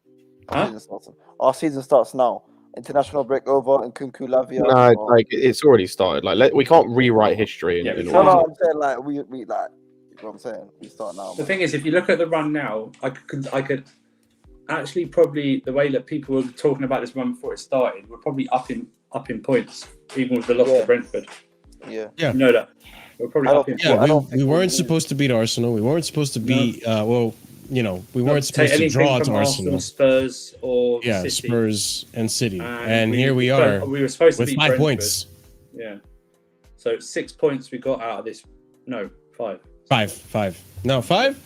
Speaker 9: Our season starts now. international break over and Kunku Lavia.
Speaker 5: No, like it's already started. Like we can't rewrite history.
Speaker 7: Yeah,
Speaker 5: in
Speaker 9: No,
Speaker 5: all
Speaker 9: I'm saying like we like. You know what I'm saying? We start now.
Speaker 7: The thing is, if you look at the run now, I could actually probably the way that people were talking about this run before it started, we're probably up in points, even with the loss to Brentford.
Speaker 9: Yeah.
Speaker 7: You know that. We're probably up in points.
Speaker 1: We weren't supposed to beat Arsenal. We weren't supposed to beat. We weren't supposed to draw to Arsenal.
Speaker 7: Spurs or City.
Speaker 1: Spurs and City, and here we are.
Speaker 7: We were supposed to
Speaker 1: with
Speaker 7: beat
Speaker 1: 5
Speaker 7: Brentford.
Speaker 1: points.
Speaker 7: Yeah. So 6 points we got out of this. No, 5.
Speaker 1: 5. No, 5.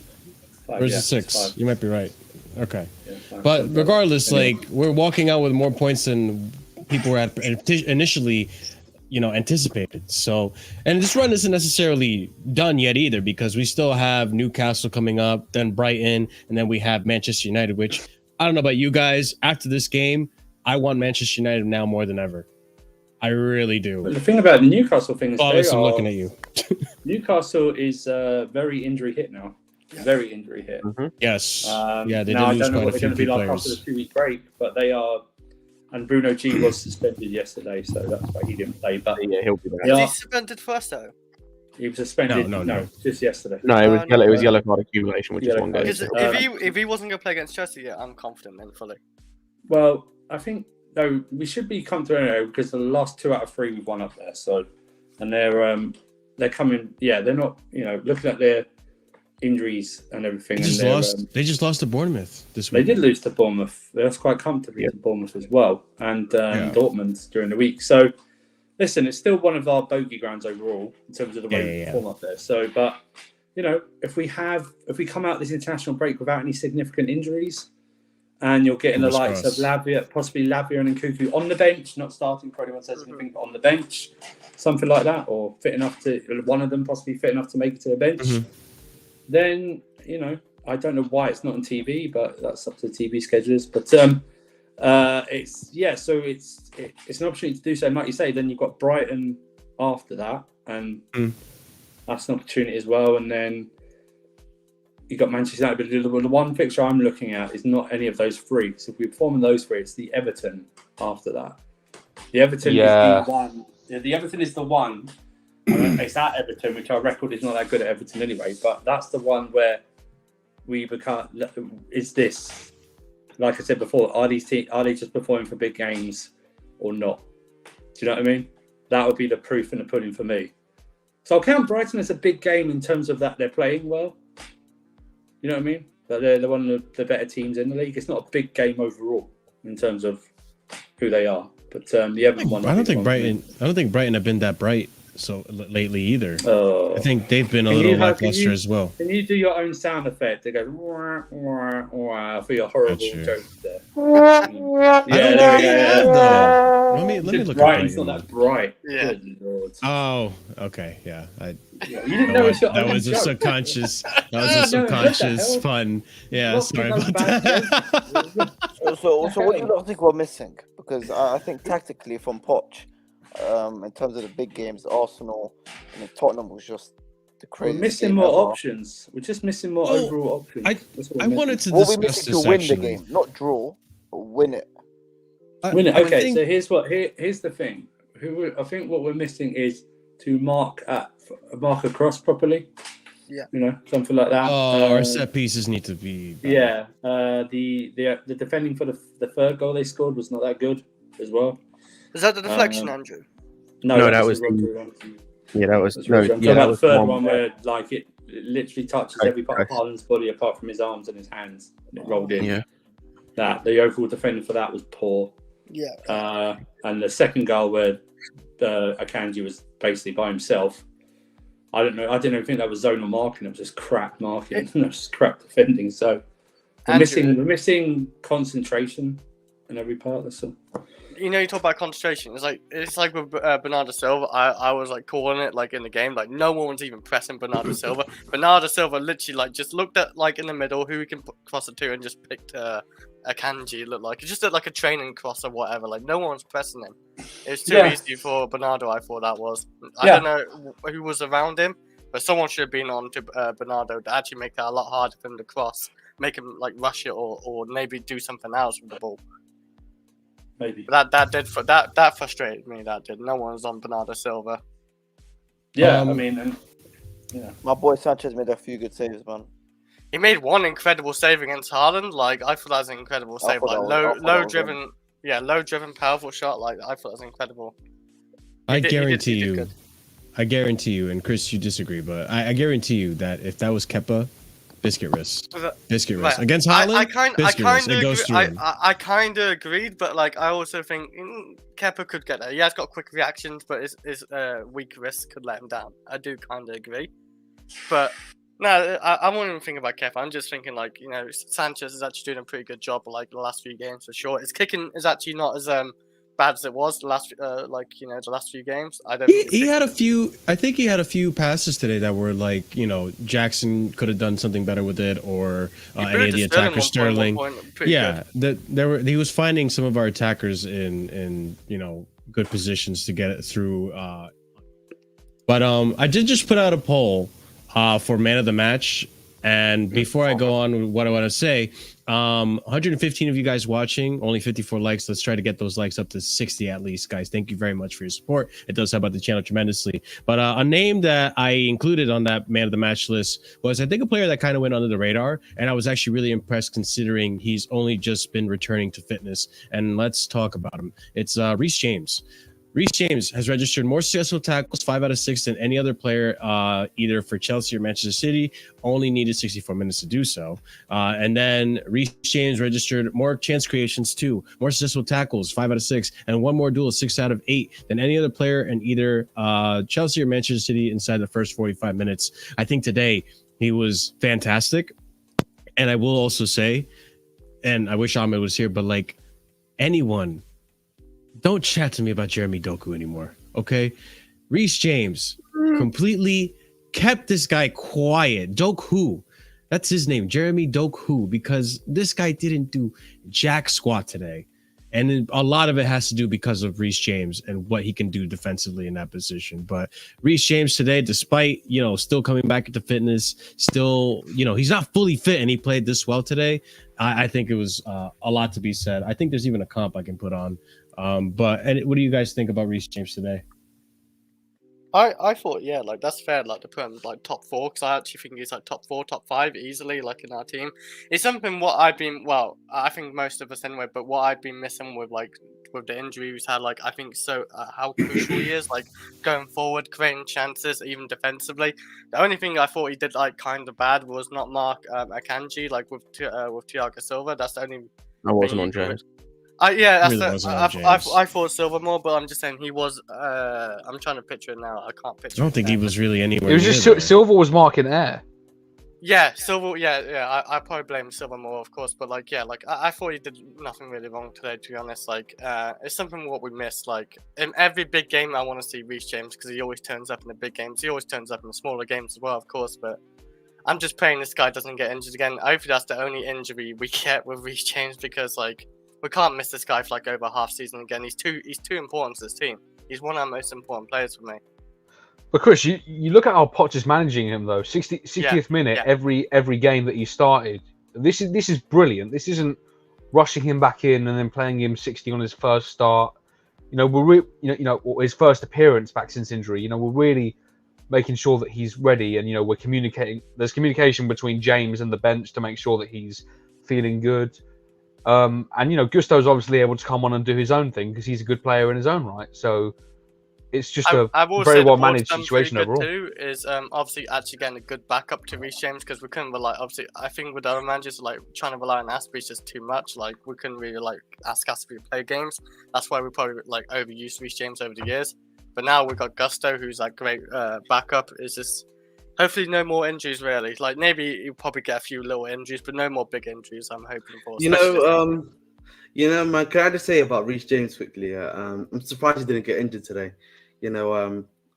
Speaker 1: Versus 6.
Speaker 7: 5.
Speaker 1: You might be right. Okay.
Speaker 7: Yeah,
Speaker 1: But regardless, we're walking out with more points than people were initially, anticipated. So, and this run isn't necessarily done yet either, because we still have Newcastle coming up, then Brighton, and then we have Manchester United, which I don't know about you guys. After this game, I want Manchester United now more than ever. I really do.
Speaker 7: But the thing about the Newcastle thing is
Speaker 1: I'm looking at you.
Speaker 7: Newcastle is very injury hit now. Very injury hit.
Speaker 5: Mm-hmm.
Speaker 1: Yes. They
Speaker 7: now
Speaker 1: did
Speaker 7: I
Speaker 1: lose
Speaker 7: don't know
Speaker 1: quite
Speaker 7: what
Speaker 1: a
Speaker 7: they're
Speaker 1: few
Speaker 7: going to be like
Speaker 1: players.
Speaker 7: after the 2-week break, but they are. And Bruno G was suspended yesterday, so that's why he didn't play. But
Speaker 5: yeah, he'll be back.
Speaker 2: Was he suspended first though?
Speaker 7: He was suspended. No, just yesterday.
Speaker 5: No, it was yellow. It was yellow card accumulation, which is one game.
Speaker 2: Because if he wasn't going to play against Chelsea, I'm confident in fully.
Speaker 7: Well, I think we should be comfortable anyway, because the last 2 out of 3 we've won up there. So, and they're coming. Yeah, they're not. Looking at their injuries and everything.
Speaker 1: They just lost to Bournemouth this week.
Speaker 7: They did lose to Bournemouth. They lost quite comfortably to Bournemouth as well, and Dortmund during the week. So, listen, it's still one of our bogey grounds overall in terms of the way we perform up there. So, but if we come out this international break without any significant injuries, and you're getting the likes of Lavia, possibly Lavia and Nkunku on the bench, not starting for anyone says anything, but on the bench, something like that, or fit enough one of them possibly fit enough to make it to the bench. Then I don't know why it's not on TV, but that's up to the TV schedulers. But it's an opportunity to do so. And like you say, then you've got Brighton after that, and that's an opportunity as well. And then you've got Manchester United. But the one fixture I'm looking at is not any of those 3. So if we perform in those 3, it's the Everton after that. The Everton is the one. The Everton is the one. It's at Everton, which our record is not that good at Everton anyway, but that's the one where we become. Is this, like I said before, are they just performing for big games or not? Do you know what I mean? That would be the proof in the pudding for me. So I'll count Brighton as a big game in terms of that they're playing well. You know what I mean? That they're one of the better teams in the league. It's not a big game overall in terms of who they are, but the Everton one.
Speaker 1: I don't think Brighton have been that bright lately either. I think they've been a little lackluster as well.
Speaker 7: Can you do your own sound effect to go wah, wah, wah, for your horrible jokes there? There we go.
Speaker 1: Let me look
Speaker 7: bright.
Speaker 1: at
Speaker 7: It's not that bright.
Speaker 2: Yeah.
Speaker 7: Good Lord.
Speaker 1: Oh, okay, yeah.
Speaker 7: You didn't know
Speaker 1: That was a subconscious. That was a subconscious fun. Yeah, sorry about that.
Speaker 9: So what do you lot think we're missing? Because I think tactically from Poch, in terms of the big games, Arsenal and Tottenham was just the crazy.
Speaker 7: We're missing more options. We're just missing more overall options.
Speaker 1: I wanted to
Speaker 9: what we
Speaker 1: discuss
Speaker 9: missing
Speaker 1: this
Speaker 9: to win
Speaker 1: actually.
Speaker 9: the game, not draw, but win it.
Speaker 7: Win it. Okay, so here's the thing. I think what we're missing is to mark across properly.
Speaker 2: Yeah.
Speaker 7: Something like that.
Speaker 1: Our set pieces need to be better.
Speaker 7: Yeah. The defending for the third goal they scored was not that good as well.
Speaker 2: Is that the deflection, Andrew?
Speaker 7: No, that was
Speaker 5: that was
Speaker 7: the third one where it literally touches every part of Haaland's body apart from his arms and his hands, and it rolled in.
Speaker 5: Yeah.
Speaker 7: That the overall defending for that was poor.
Speaker 2: Yeah.
Speaker 7: And the second goal where Akanji was basically by himself. I don't know. I didn't even think that was zonal marking. It was just crap marking. It was just crap defending. So we're missing concentration in every part. That's all.
Speaker 2: You talk about concentration. It's like with Bernardo Silva. I was calling it in the game. No one was even pressing Bernardo Silva. Bernardo Silva literally just looked at in the middle who he can cross it to and just picked Akanji. It looked like it just looked like a training cross or whatever. No one was pressing him. It was too easy for Bernardo. I thought that was. I don't know who was around him, but someone should have been on to Bernardo to actually make that a lot harder for him to cross, make him rush it or maybe do something else with the ball.
Speaker 7: maybe.
Speaker 2: That frustrated me. That did. No one was on Bernardo Silva.
Speaker 7: Yeah, I mean,
Speaker 9: my boy Sanchez made a few good saves, man.
Speaker 2: He made one incredible save against Haaland. Like I thought that was an incredible save. Like low driven, powerful shot. Like I thought that was incredible.
Speaker 1: I guarantee you, and Chris, you disagree, but I guarantee you that if that was Kepa, biscuit wrist against Haaland.
Speaker 2: I kind of agreed, but like I also think Kepa could get there. He has got quick reactions, but his weak wrist could let him down. I do kind of agree, but no, I won't even think about Kepa. I'm just thinking like Sanchez is actually doing a pretty good job like the last few games for sure. His kicking is actually not as bad as it was the last the last few games. I don't.
Speaker 1: He had a few. I think he had a few passes today that were like Jackson could have done something better with it, or any of the attackers. Sterling. He was finding some of our attackers in good positions to get it through. But I did just put out a poll for man of the match, and before I go on with what I want to say. 115 of you guys watching, only 54 likes. Let's try to get those likes up to 60 at least, guys. Thank you very much for your support. It does help out the channel tremendously. But a name that I included on that man of the match list was, I think, a player that kind of went under the radar, and I was actually really impressed considering he's only just been returning to fitness. And let's talk about him. It's Reece James. Reece James has registered more successful tackles, 5 out of 6, than any other player, either for Chelsea or Manchester City. Only needed 64 minutes to do so. And then Reece James registered more chance creations too, more successful tackles, 5 out of 6, and one more duel, 6 out of 8, than any other player in either Chelsea or Manchester City inside the first 45 minutes. I think today he was fantastic. And I will also say, and I wish Ahmed was here, but like anyone, don't chat to me about Jeremy Doku anymore, okay? Reece James completely kept this guy quiet. Doku, that's his name, Jeremy Doku, because this guy didn't do jack squat today. And a lot of it has to do because of Reece James and what he can do defensively in that position. But Reece James today, despite, still coming back into fitness, still, he's not fully fit and he played this well today. I think it was a lot to be said. I think there's even a comp I can put on. But what do you guys think about Reece James today?
Speaker 2: I thought, that's fair, to put him top 4, because I actually think he's top 4, top 5 easily, in our team. It's something I think most of us anyway, but what I've been missing with the injury he's had, I think how crucial he is, going forward, creating chances, even defensively. The only thing I thought he did kind of bad was not mark Akanji, with Thiago Silva. That's the only.
Speaker 5: I wasn't on James.
Speaker 2: I thought Silva more, but I'm just saying he was. I'm trying to picture it now. I can't picture.
Speaker 1: I don't think he was really anywhere.
Speaker 4: It was just Silva was marking air.
Speaker 2: Yeah, Silva. Yeah. I probably blame Silva more, of course, but I thought he did nothing really wrong today. To be honest, it's something what we missed. In every big game, I want to see Reece James because he always turns up in the big games. He always turns up in the smaller games as well, of course. But I'm just praying this guy doesn't get injured again. Hopefully, that's the only injury we get with Reece James because we can't miss this guy for over half season again. He's too important to this team. He's one of our most important players for me.
Speaker 4: But Chris, you look at how Poch is managing him though. 60th minute every game that he started. This is brilliant. This isn't rushing him back in and then playing him 60 on his first start. Or his first appearance back since injury. We're really making sure that he's ready, and we're communicating. There's communication between James and the bench to make sure that he's feeling good. And Gusto's obviously able to come on and do his own thing because he's a good player in his own right. So it's just a very well managed situation overall.
Speaker 2: Too is obviously actually getting a good backup to Reece James because we couldn't rely. Obviously, I think with other managers trying to rely on Aspie is just too much. We couldn't really ask Aspie to play games. That's why we probably overused Reece James over the years. But now we've got Gusto, who's great backup. It's just. Hopefully no more injuries really. Maybe you'll probably get a few little injuries, but no more big injuries I'm hoping for.
Speaker 3: Man, can I just say about Reece James quickly? I'm surprised he didn't get injured today.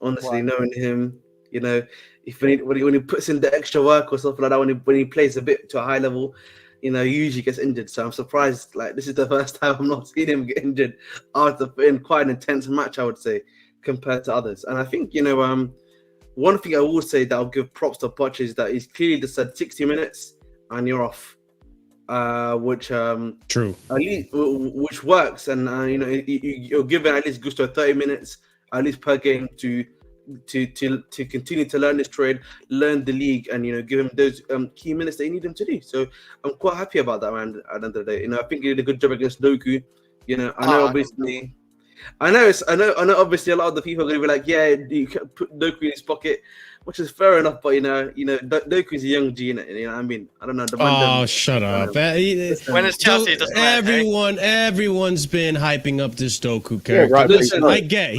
Speaker 3: Honestly, knowing him, if when he puts in the extra work or something like that, when he plays a bit to a high level, he usually gets injured. So I'm surprised. This is the first time I'm not seeing him get injured after in quite an intense match, I would say, compared to others. And I think one thing I will say that I'll give props to Poch is that he's clearly just said 60 minutes and you're off. which
Speaker 1: True.
Speaker 3: at least which works, and you're given at least Gusto 30 minutes at least per game to continue to learn this trade, learn the league, and give him those key minutes that you need him to do. So I'm quite happy about that, man. At the end of the day, I think he did a good job against Doku. I know obviously. I know obviously a lot of the people are going to be like, yeah, you can put Doku in his pocket, which is fair enough, but Doku is a young G, what I mean? I don't know.
Speaker 1: Shut up.
Speaker 2: When it's Chelsea, it doesn't matter.
Speaker 1: Everyone's been hyping up this Doku character.
Speaker 5: Yeah, right.
Speaker 1: Listen, I get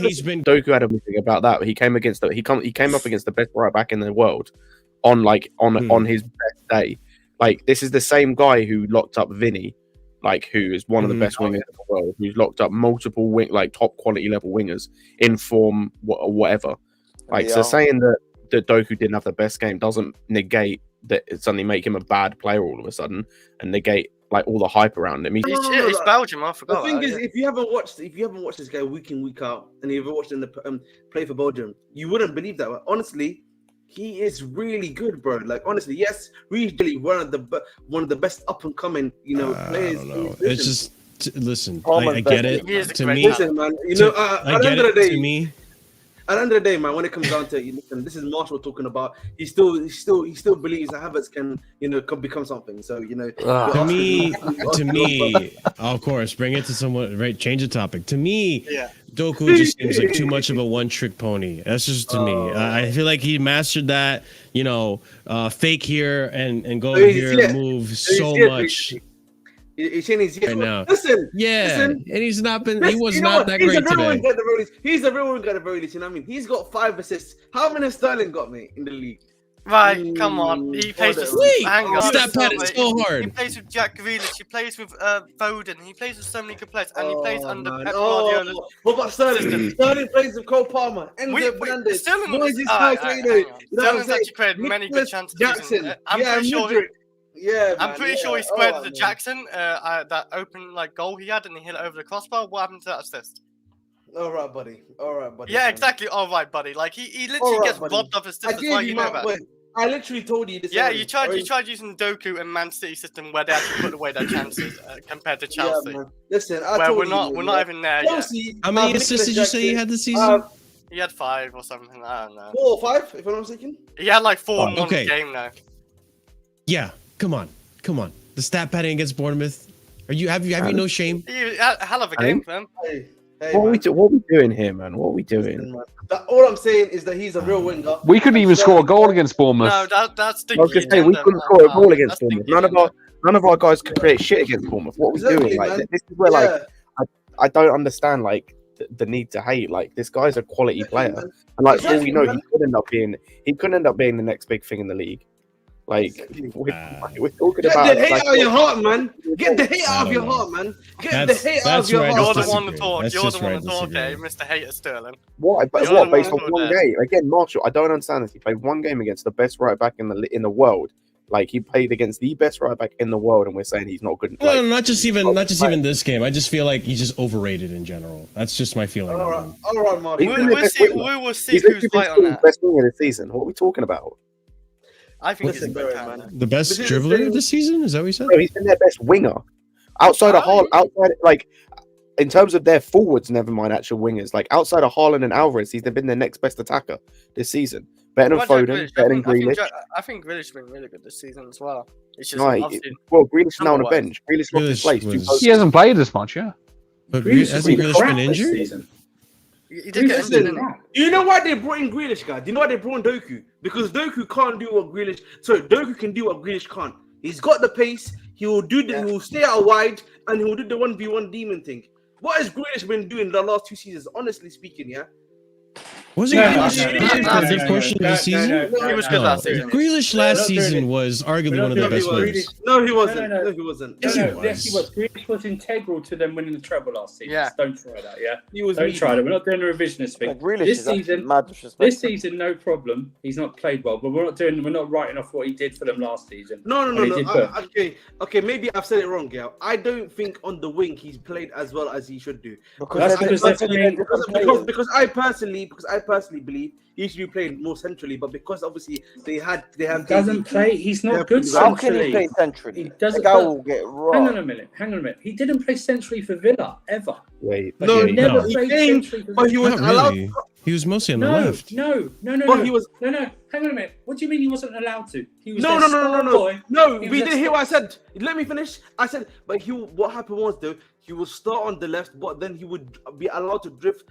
Speaker 1: he's been.
Speaker 5: Doku had everything about that. He came up against the best right back in the world on his best day. Like, this is the same guy who locked up Vinny, who is one of the best wingers in the world, who's locked up multiple top quality level wingers in form or whatever. So saying that Doku didn't have the best game doesn't negate that it suddenly make him a bad player all of a sudden, and negate all the hype around him.
Speaker 2: He's Belgium. I forgot.
Speaker 3: The thing is, if you haven't watched this guy week in week out, and you've watched him play for Belgium, you wouldn't believe that. But honestly, he is really good, bro. Honestly, yes, really one of the best up and coming, players.
Speaker 1: I don't know. It's just listen.
Speaker 9: Palmer's
Speaker 1: I get
Speaker 9: better.
Speaker 1: it. To me,
Speaker 3: listen, man.
Speaker 1: I get it. To me.
Speaker 3: At the end of the day, man, when it comes down to it, listen, this is Marshall talking about. He still believes that Havertz can become something. So
Speaker 1: to me, of course, bring it to someone. Right, change the topic. To me, Doku just seems like too much of a one-trick pony. That's just to me. I feel like he mastered that. Fake here and go here, move so much.
Speaker 3: He's saying he's
Speaker 1: right now.
Speaker 3: Listen,
Speaker 1: and he's not been. He was not that great today.
Speaker 3: He's a real winger at the very least. He's got 5 assists. How many has Sterling got, mate, in the league?
Speaker 2: Right, come on. He plays with
Speaker 1: Stop patting so hard.
Speaker 2: He plays with Jack Grealish. He plays with Foden. He plays with so many good players, and he plays under Pep Guardiola.
Speaker 3: What about Sterling? Sterling plays with Cole Palmer. Enzo Fernandez. Sterling's
Speaker 2: actually created many good chances.
Speaker 3: Jackson.
Speaker 2: I'm pretty sure he squared the Jackson, that open goal he had, and he hit it over the crossbar. What happened to that assist?
Speaker 3: All right, buddy.
Speaker 2: Yeah, exactly. All right, buddy. He literally gets robbed of assists.
Speaker 3: I literally told you this.
Speaker 2: Yeah, you tried using Doku and Man City system where they actually put away their chances compared to Chelsea.
Speaker 3: Yeah, listen,
Speaker 2: we're not even there
Speaker 3: Chelsea,
Speaker 2: yet.
Speaker 1: How many assists did you say he had this season?
Speaker 2: He had 5 or something. I don't know.
Speaker 3: 4 or 5, if I'm not mistaken.
Speaker 2: He had 4 in one game now.
Speaker 1: Yeah. Come on. The stat padding against Bournemouth. Have you no shame?
Speaker 2: Hell of a game for him.
Speaker 5: What are we doing here, man? What are we doing?
Speaker 3: All I'm saying is that he's a real winger.
Speaker 4: We couldn't even score a goal against Bournemouth.
Speaker 2: No, that's the.
Speaker 5: I was going to say we couldn't score a goal against Bournemouth. None of our guys could create shit against Bournemouth. What are we doing? This is where I don't understand the need to hate. This guy's a quality player, and all we know, he could end up being the next big thing in the league. We're talking about.
Speaker 3: Get the hate out of your heart, man. Get the hate out of your heart, man. Get the hate out of your heart.
Speaker 2: You're the one to talk. You're the one to talk, Mr. Hater Sterling.
Speaker 5: What? Based on one game? Again, Marshall, I don't understand this. He played one game against the best right back in the world. He played against the best right back in the world, and we're saying he's not good.
Speaker 1: No, not just even this game. I just feel like he's just overrated in general. That's just my feeling.
Speaker 3: All right, Marshall.
Speaker 2: We will see who's right on that.
Speaker 5: Best winger of the season. What are we talking about?
Speaker 2: I think he's a good man.
Speaker 1: The best dribbler of the season? Is that what you said?
Speaker 5: No, he's been their best winger. Outside of Haaland, in terms of their forwards, never mind actual wingers. Outside of Haaland and Alvarez, he's been their next best attacker this season. Better than Foden, better than Grealish.
Speaker 2: I think Grealish has been really good this season as well. It's just
Speaker 5: Grealish is now on the bench. Grealish lost his place.
Speaker 4: He hasn't played as much, yeah.
Speaker 1: But hasn't Grealish been injured?
Speaker 2: He did get injured, didn't he?
Speaker 3: You know why they brought in Grealish, guys? You know why they brought in Doku? Because Doku can't do what Grealish. Sorry, Doku can do what Grealish can't. He's got the pace. He will do the. He will stay out wide, and he will do the 1v1 demon thing. What has Grealish been doing the last 2 seasons? Honestly speaking, yeah.
Speaker 1: Wasn't Grealish a good portion of the season?
Speaker 2: He was good last season.
Speaker 1: Grealish last season was arguably one of the best players.
Speaker 3: No, he wasn't. No, he wasn't.
Speaker 1: Yes,
Speaker 7: he was. Grealish was integral to them winning the treble last season.
Speaker 2: Yeah.
Speaker 7: Don't try that, yeah?
Speaker 3: Don't
Speaker 7: try that. We're not doing a revisionist thing. This season, no problem. He's not played well, but we're not writing off what he did for them last season.
Speaker 3: No. Okay, maybe I've said it wrong, Gail. I don't think on the wing he's played as well as he should do.
Speaker 7: Because I personally
Speaker 3: believe he should be playing more centrally. But because obviously they have
Speaker 7: He doesn't play. He's not good
Speaker 9: How can
Speaker 7: centrally.
Speaker 9: he play centrally?
Speaker 7: He doesn't.
Speaker 9: The guy will get right.
Speaker 7: Hang on a minute. He didn't play centrally for Villa ever.
Speaker 5: Wait,
Speaker 7: Like,
Speaker 3: No,
Speaker 7: he never
Speaker 1: no.
Speaker 7: played
Speaker 3: He came,
Speaker 7: centrally for
Speaker 3: but he
Speaker 7: Villa.
Speaker 3: was
Speaker 1: Not
Speaker 3: allowed.
Speaker 1: really. He was mostly on the
Speaker 7: No,
Speaker 1: left.
Speaker 7: no.
Speaker 3: But he was.
Speaker 7: No. Hang on a minute. What do you mean he wasn't allowed to? He was
Speaker 3: No,
Speaker 7: their
Speaker 3: no, no, no,
Speaker 7: star
Speaker 3: no,
Speaker 7: boy.
Speaker 3: no.
Speaker 7: He
Speaker 3: We
Speaker 7: was
Speaker 3: didn't hear what I said. Let me finish. I said, but what happened was though, he would start on the left, but then he would be allowed to drift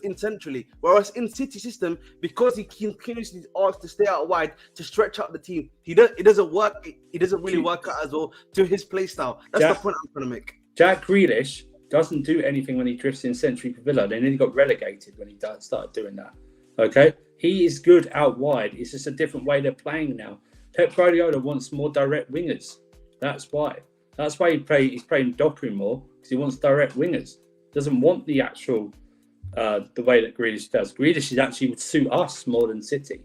Speaker 3: in centrally. Whereas in City system, because he continuously asked to stay out wide to stretch out the team, it doesn't work. It doesn't really work out as well to his play style. That's the point I'm trying to make.
Speaker 7: Jack Grealish doesn't do anything when he drifts in centrally for Villa. Then he got relegated when he started doing that. Okay, he is good out wide. It's just a different way they're playing now. Pep Guardiola wants more direct wingers. That's why. That's why he's playing Doku more, because he wants direct wingers. Doesn't want the actual the way that Grealish does. Grealish actually would suit us more than City.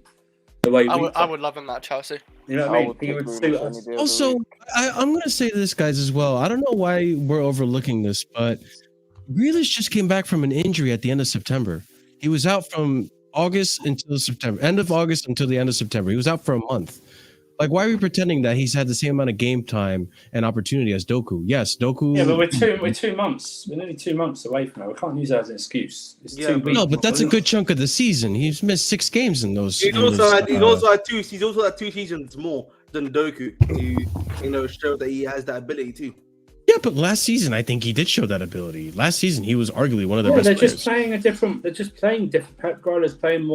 Speaker 7: The way
Speaker 2: I would love him at Chelsea.
Speaker 7: You know what I mean? He would suit us.
Speaker 1: Also, I'm going to say this, guys, as well. I don't know why we're overlooking this, but Grealish just came back from an injury at the end of September. He was out from August until September, end of August until the end of September. He was out for a month. Like, why are we pretending that he's had the same amount of game time and opportunity as Doku? Yes, Doku.
Speaker 7: Yeah, but we're 2 months. We're nearly 2 months away from it. We can't use that as an excuse. It's 2 weeks.
Speaker 1: No, but that's a good chunk of the season. He's missed 6 games in those.
Speaker 3: He's also had 2 seasons more than Doku to show that he has that ability too.
Speaker 1: Yeah, but last season I think he did show that ability. Last season he was arguably one of the best
Speaker 7: they're
Speaker 1: players.
Speaker 7: just playing a different. They're just playing different. Pep Guardiola's playing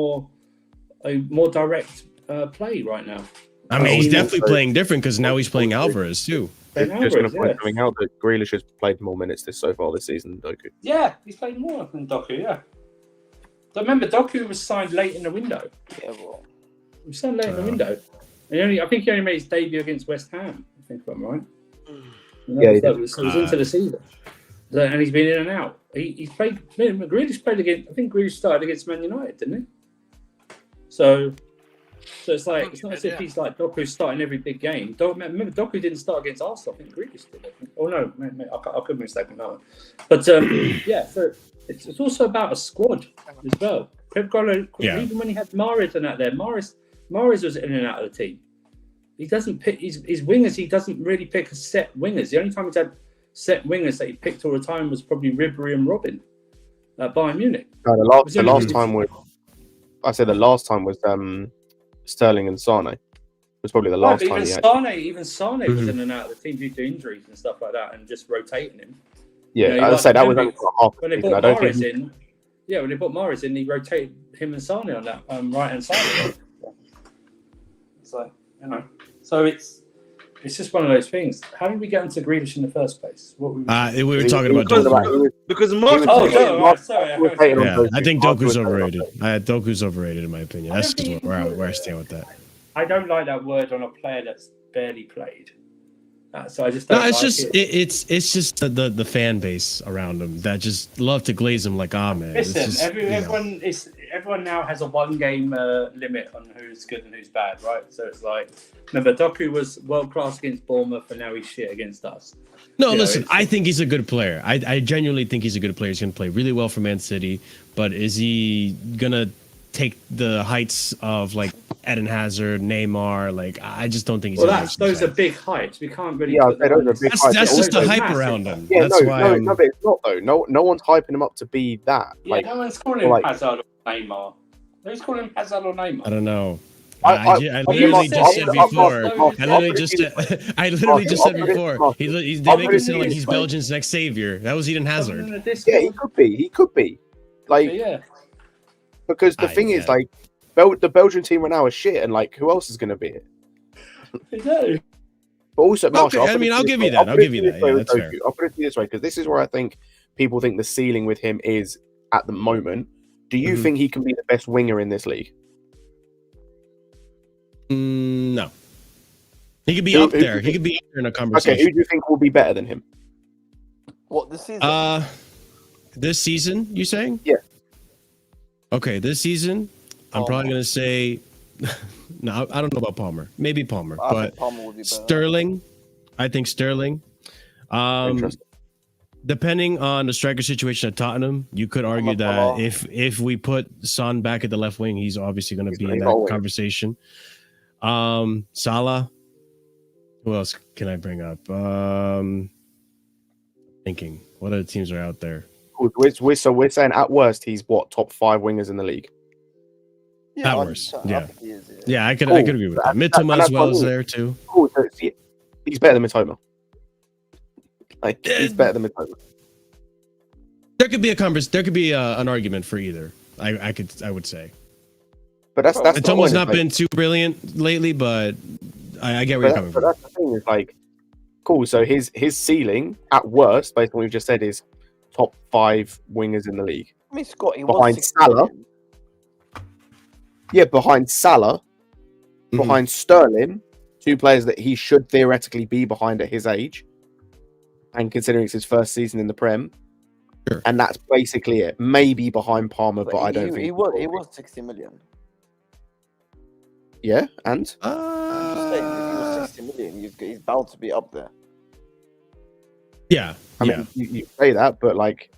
Speaker 7: a more direct play right now.
Speaker 1: I mean, he's definitely playing different because now he's playing Alvarez too.
Speaker 5: Just going to point something out that Grealish has played more minutes so far this season than Doku.
Speaker 7: Yeah, he's played more than Doku. Yeah. So remember, Doku was signed late in the window.
Speaker 9: Yeah, well.
Speaker 7: He was signed late in the window. And I think he only made his debut against West Ham. I think I'm right. It was into the season, and he's been in and out. He's played. Grealish played against. I think Grealish started against Man United, didn't he? So it's like it's not as if he's like Doku starting every big game. Remember, Doku didn't start against Arsenal. I think Grealish did. Oh no, I could be mistaken that one. But yeah, so it's also about a squad as well. Pep Guardiola, even when he had Mahrez and that there, Mahrez was in and out of the team. He doesn't pick his wingers. He doesn't really pick a set wingers. The only time he's had set wingers that he picked all the time was probably Ribery and Robin at Bayern Munich.
Speaker 5: No, the last time was Sterling and Sane. It was probably the last time.
Speaker 7: Even Sane was in and out of the team due to injuries and stuff like that, and just rotating him.
Speaker 5: Yeah, I'd say that was only for half.
Speaker 7: When they put Mahrez in, when they put Mahrez in, he rotated him and Sane on that right hand side. It's like, so it's just one of those things. How did we get into Grealish in the first place? What we
Speaker 1: were talking about Doku.
Speaker 3: Because Mark.
Speaker 7: Sorry.
Speaker 1: I think Doku's overrated. Doku's overrated in my opinion. That's just where I stand with that.
Speaker 7: I don't like that word on a player that's barely played. So I just don't
Speaker 1: it's just the fan base around him that just love to glaze him like man.
Speaker 7: Listen, everyone now has a 1 game limit on who's good and who's bad, right? So it's like, remember, Doku was world class against Bournemouth, and now he's shit against us.
Speaker 1: No, listen, I think he's a good player. I genuinely think he's a good player. He's going to play really well for Man City, but is he going to take the heights of like Eden Hazard, Neymar? Like, I just don't think he's.
Speaker 7: Well, those are big heights. We can't really.
Speaker 5: Yeah, those are big heights.
Speaker 1: That's just the hype around him.
Speaker 5: Yeah,
Speaker 1: that's
Speaker 5: why. No, but it's not though. No one's hyping him up to be that.
Speaker 7: Yeah, no one's calling him Hazard or Neymar. Who's calling him Hazard or Neymar?
Speaker 1: I don't know.
Speaker 5: I
Speaker 1: literally just said before. I literally just said before. They make him sound like he's Belgium's next savior. That was Eden Hazard.
Speaker 5: Yeah, he could be. Like, because the thing is, like, the Belgian team right now is shit, and like, who else is going to be it?
Speaker 7: But
Speaker 5: also, Marshall,
Speaker 1: I'll give you that. Yeah, that's fair.
Speaker 5: I'll put it this way, because this is where I think people think the ceiling with him is at the moment. Do you think he can be the best winger in this league?
Speaker 1: No. He could be up there. He could be up there in a conversation.
Speaker 5: Okay, who do you think will be better than him?
Speaker 9: What, this season?
Speaker 1: This season, you saying?
Speaker 5: Yeah.
Speaker 1: Okay, this season, I'm probably going to say... No, I don't know about Palmer. Maybe Palmer. But
Speaker 9: Palmer would be better.
Speaker 1: Sterling. I think Sterling.
Speaker 5: Interesting.
Speaker 1: depending on the striker situation at Tottenham, you could argue that if we put Son back at the left wing, he's obviously going to be in that conversation. Salah. Who else can I bring up? Thinking, what other teams are out there?
Speaker 5: So we're saying at worst he's what, top 5 wingers in the league?
Speaker 1: Yeah, at worst. Yeah. I could agree with that. Mitoma as well is there too.
Speaker 5: Cool. So he's better than Mitoma. Like, he's better than Mitoma.
Speaker 1: There could be an argument for either. I would say.
Speaker 5: But that's
Speaker 1: Mitoma's not been too brilliant lately, but I get where you're coming from.
Speaker 5: That's the thing, is like, cool. So his ceiling at worst, based on what we've just said, is top 5 wingers in the league.
Speaker 9: I mean, Scott, he
Speaker 5: behind
Speaker 9: was
Speaker 5: Salah. Yeah, behind Salah, behind Sterling, 2 players that he should theoretically be behind at his age, and considering it's his first season in the Prem.
Speaker 1: Sure.
Speaker 5: And that's basically it. Maybe behind Palmer, but I don't think
Speaker 9: he was 60 million.
Speaker 5: Yeah, and
Speaker 9: If he was 60 million, he's bound to be up there.
Speaker 1: Yeah,
Speaker 5: I mean, you say that, but like,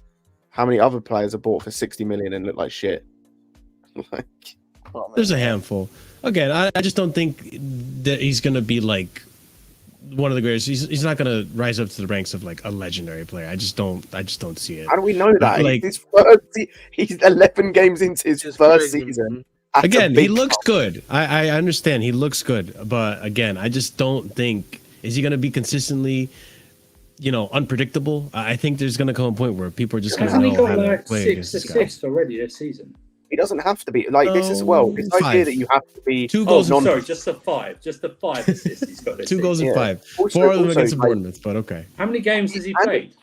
Speaker 5: how many other players are bought for 60 million and look like shit? Like,
Speaker 1: there's a handful. Again, I just don't think that he's gonna be like one of the greatest. He's not gonna rise up to the ranks of like a legendary player. I just don't see it.
Speaker 5: How do we know that?
Speaker 1: Like,
Speaker 5: he's 11 games into his first season.
Speaker 1: Again, he looks good. I understand he looks good, but again, I just don't think is he gonna be consistently, unpredictable. I think there's gonna come a point where people are just gonna know how to play against this guy.
Speaker 7: 6 assists already this season.
Speaker 5: He doesn't have to be like this as well. This idea that you have to be
Speaker 1: 2 goals.
Speaker 7: Sorry, just the 5 assists he's got this
Speaker 1: 2 goals and 5.
Speaker 5: Also,
Speaker 1: 4 of them against Bournemouth, but okay.
Speaker 7: How many games has he played?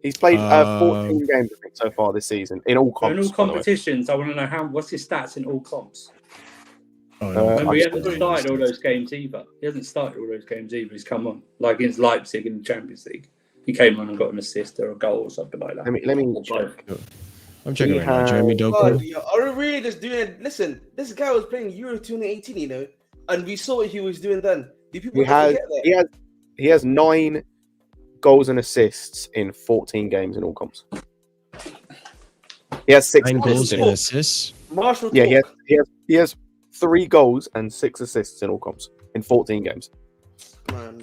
Speaker 5: He's played 14 games, I think, so far this season in all comps.
Speaker 7: In all competitions, I want to know what's his stats in all comps.
Speaker 1: Oh,
Speaker 7: he hasn't started all those games either. He's come on, like against Leipzig in the Champions League. He came on and got an assist or a goal or something like that.
Speaker 5: Let me check.
Speaker 1: I'm checking right now. Jeremy Doku.
Speaker 3: Are we really just doing it? Listen, this guy was playing Euro 2018, and we saw what he was doing then. Do people forget that?
Speaker 5: He has 9 goals and assists in 14 games in all comps. He has 6
Speaker 1: goals and assists.
Speaker 3: Marshall.
Speaker 5: Yeah, he has 3 goals and 6 assists in all comps in 14 games.
Speaker 3: Man,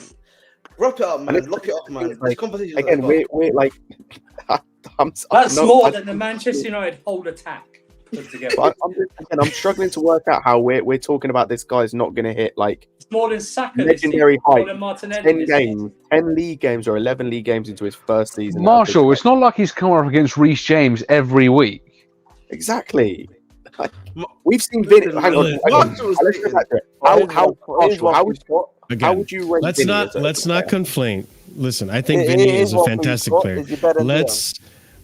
Speaker 3: wrap it up, man. Lock it up, man.
Speaker 5: Like,
Speaker 3: this competition
Speaker 5: again, we're like,
Speaker 7: that's more than the Manchester United whole attack put together.
Speaker 5: I'm struggling to work out how we're talking about this guy's not going to hit like
Speaker 7: it's more than Saka,
Speaker 5: legendary height.
Speaker 7: 10
Speaker 5: games, 10 league games or 11 league games into his first season.
Speaker 4: Marshall, it's not like he's coming up against Reece James every week.
Speaker 5: Exactly. Like, we've seen Vin. Hang on. Let's go back to it. How would you rate
Speaker 1: let's not conflate. Listen, I think Vinny is a fantastic player.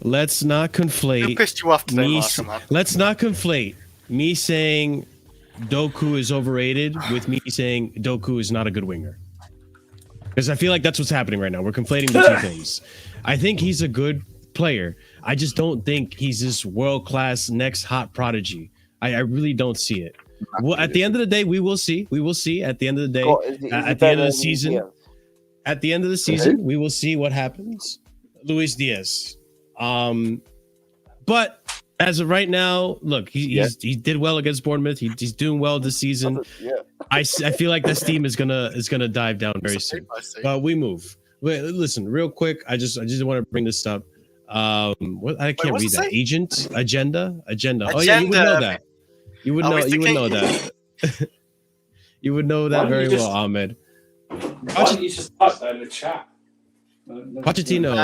Speaker 1: Let's not conflate.
Speaker 2: Who pissed you off today, Marshall?
Speaker 1: Let's not conflate me saying Doku is overrated with me saying Doku is not a good winger. Because I feel like that's what's happening right now. We're conflating the 2 things. I think he's a good player. I just don't think he's this world-class next hot prodigy. I really don't see it. Well, at the end of the day, we will see. We will see at the end of the day. At the end of the season. At the end of the season, we will see what happens. Luis Diaz. But as of right now, look, he did well against Bournemouth. He's doing well this season. I feel like this team is gonna dive down very soon. But we move. Wait, listen, real quick. I just want to bring this up. I can't read that. Agenda. Oh yeah, you would know that. You would know that. You would know that very well, Ahmed.
Speaker 7: Why don't you just type that in the chat?
Speaker 1: Pochettino.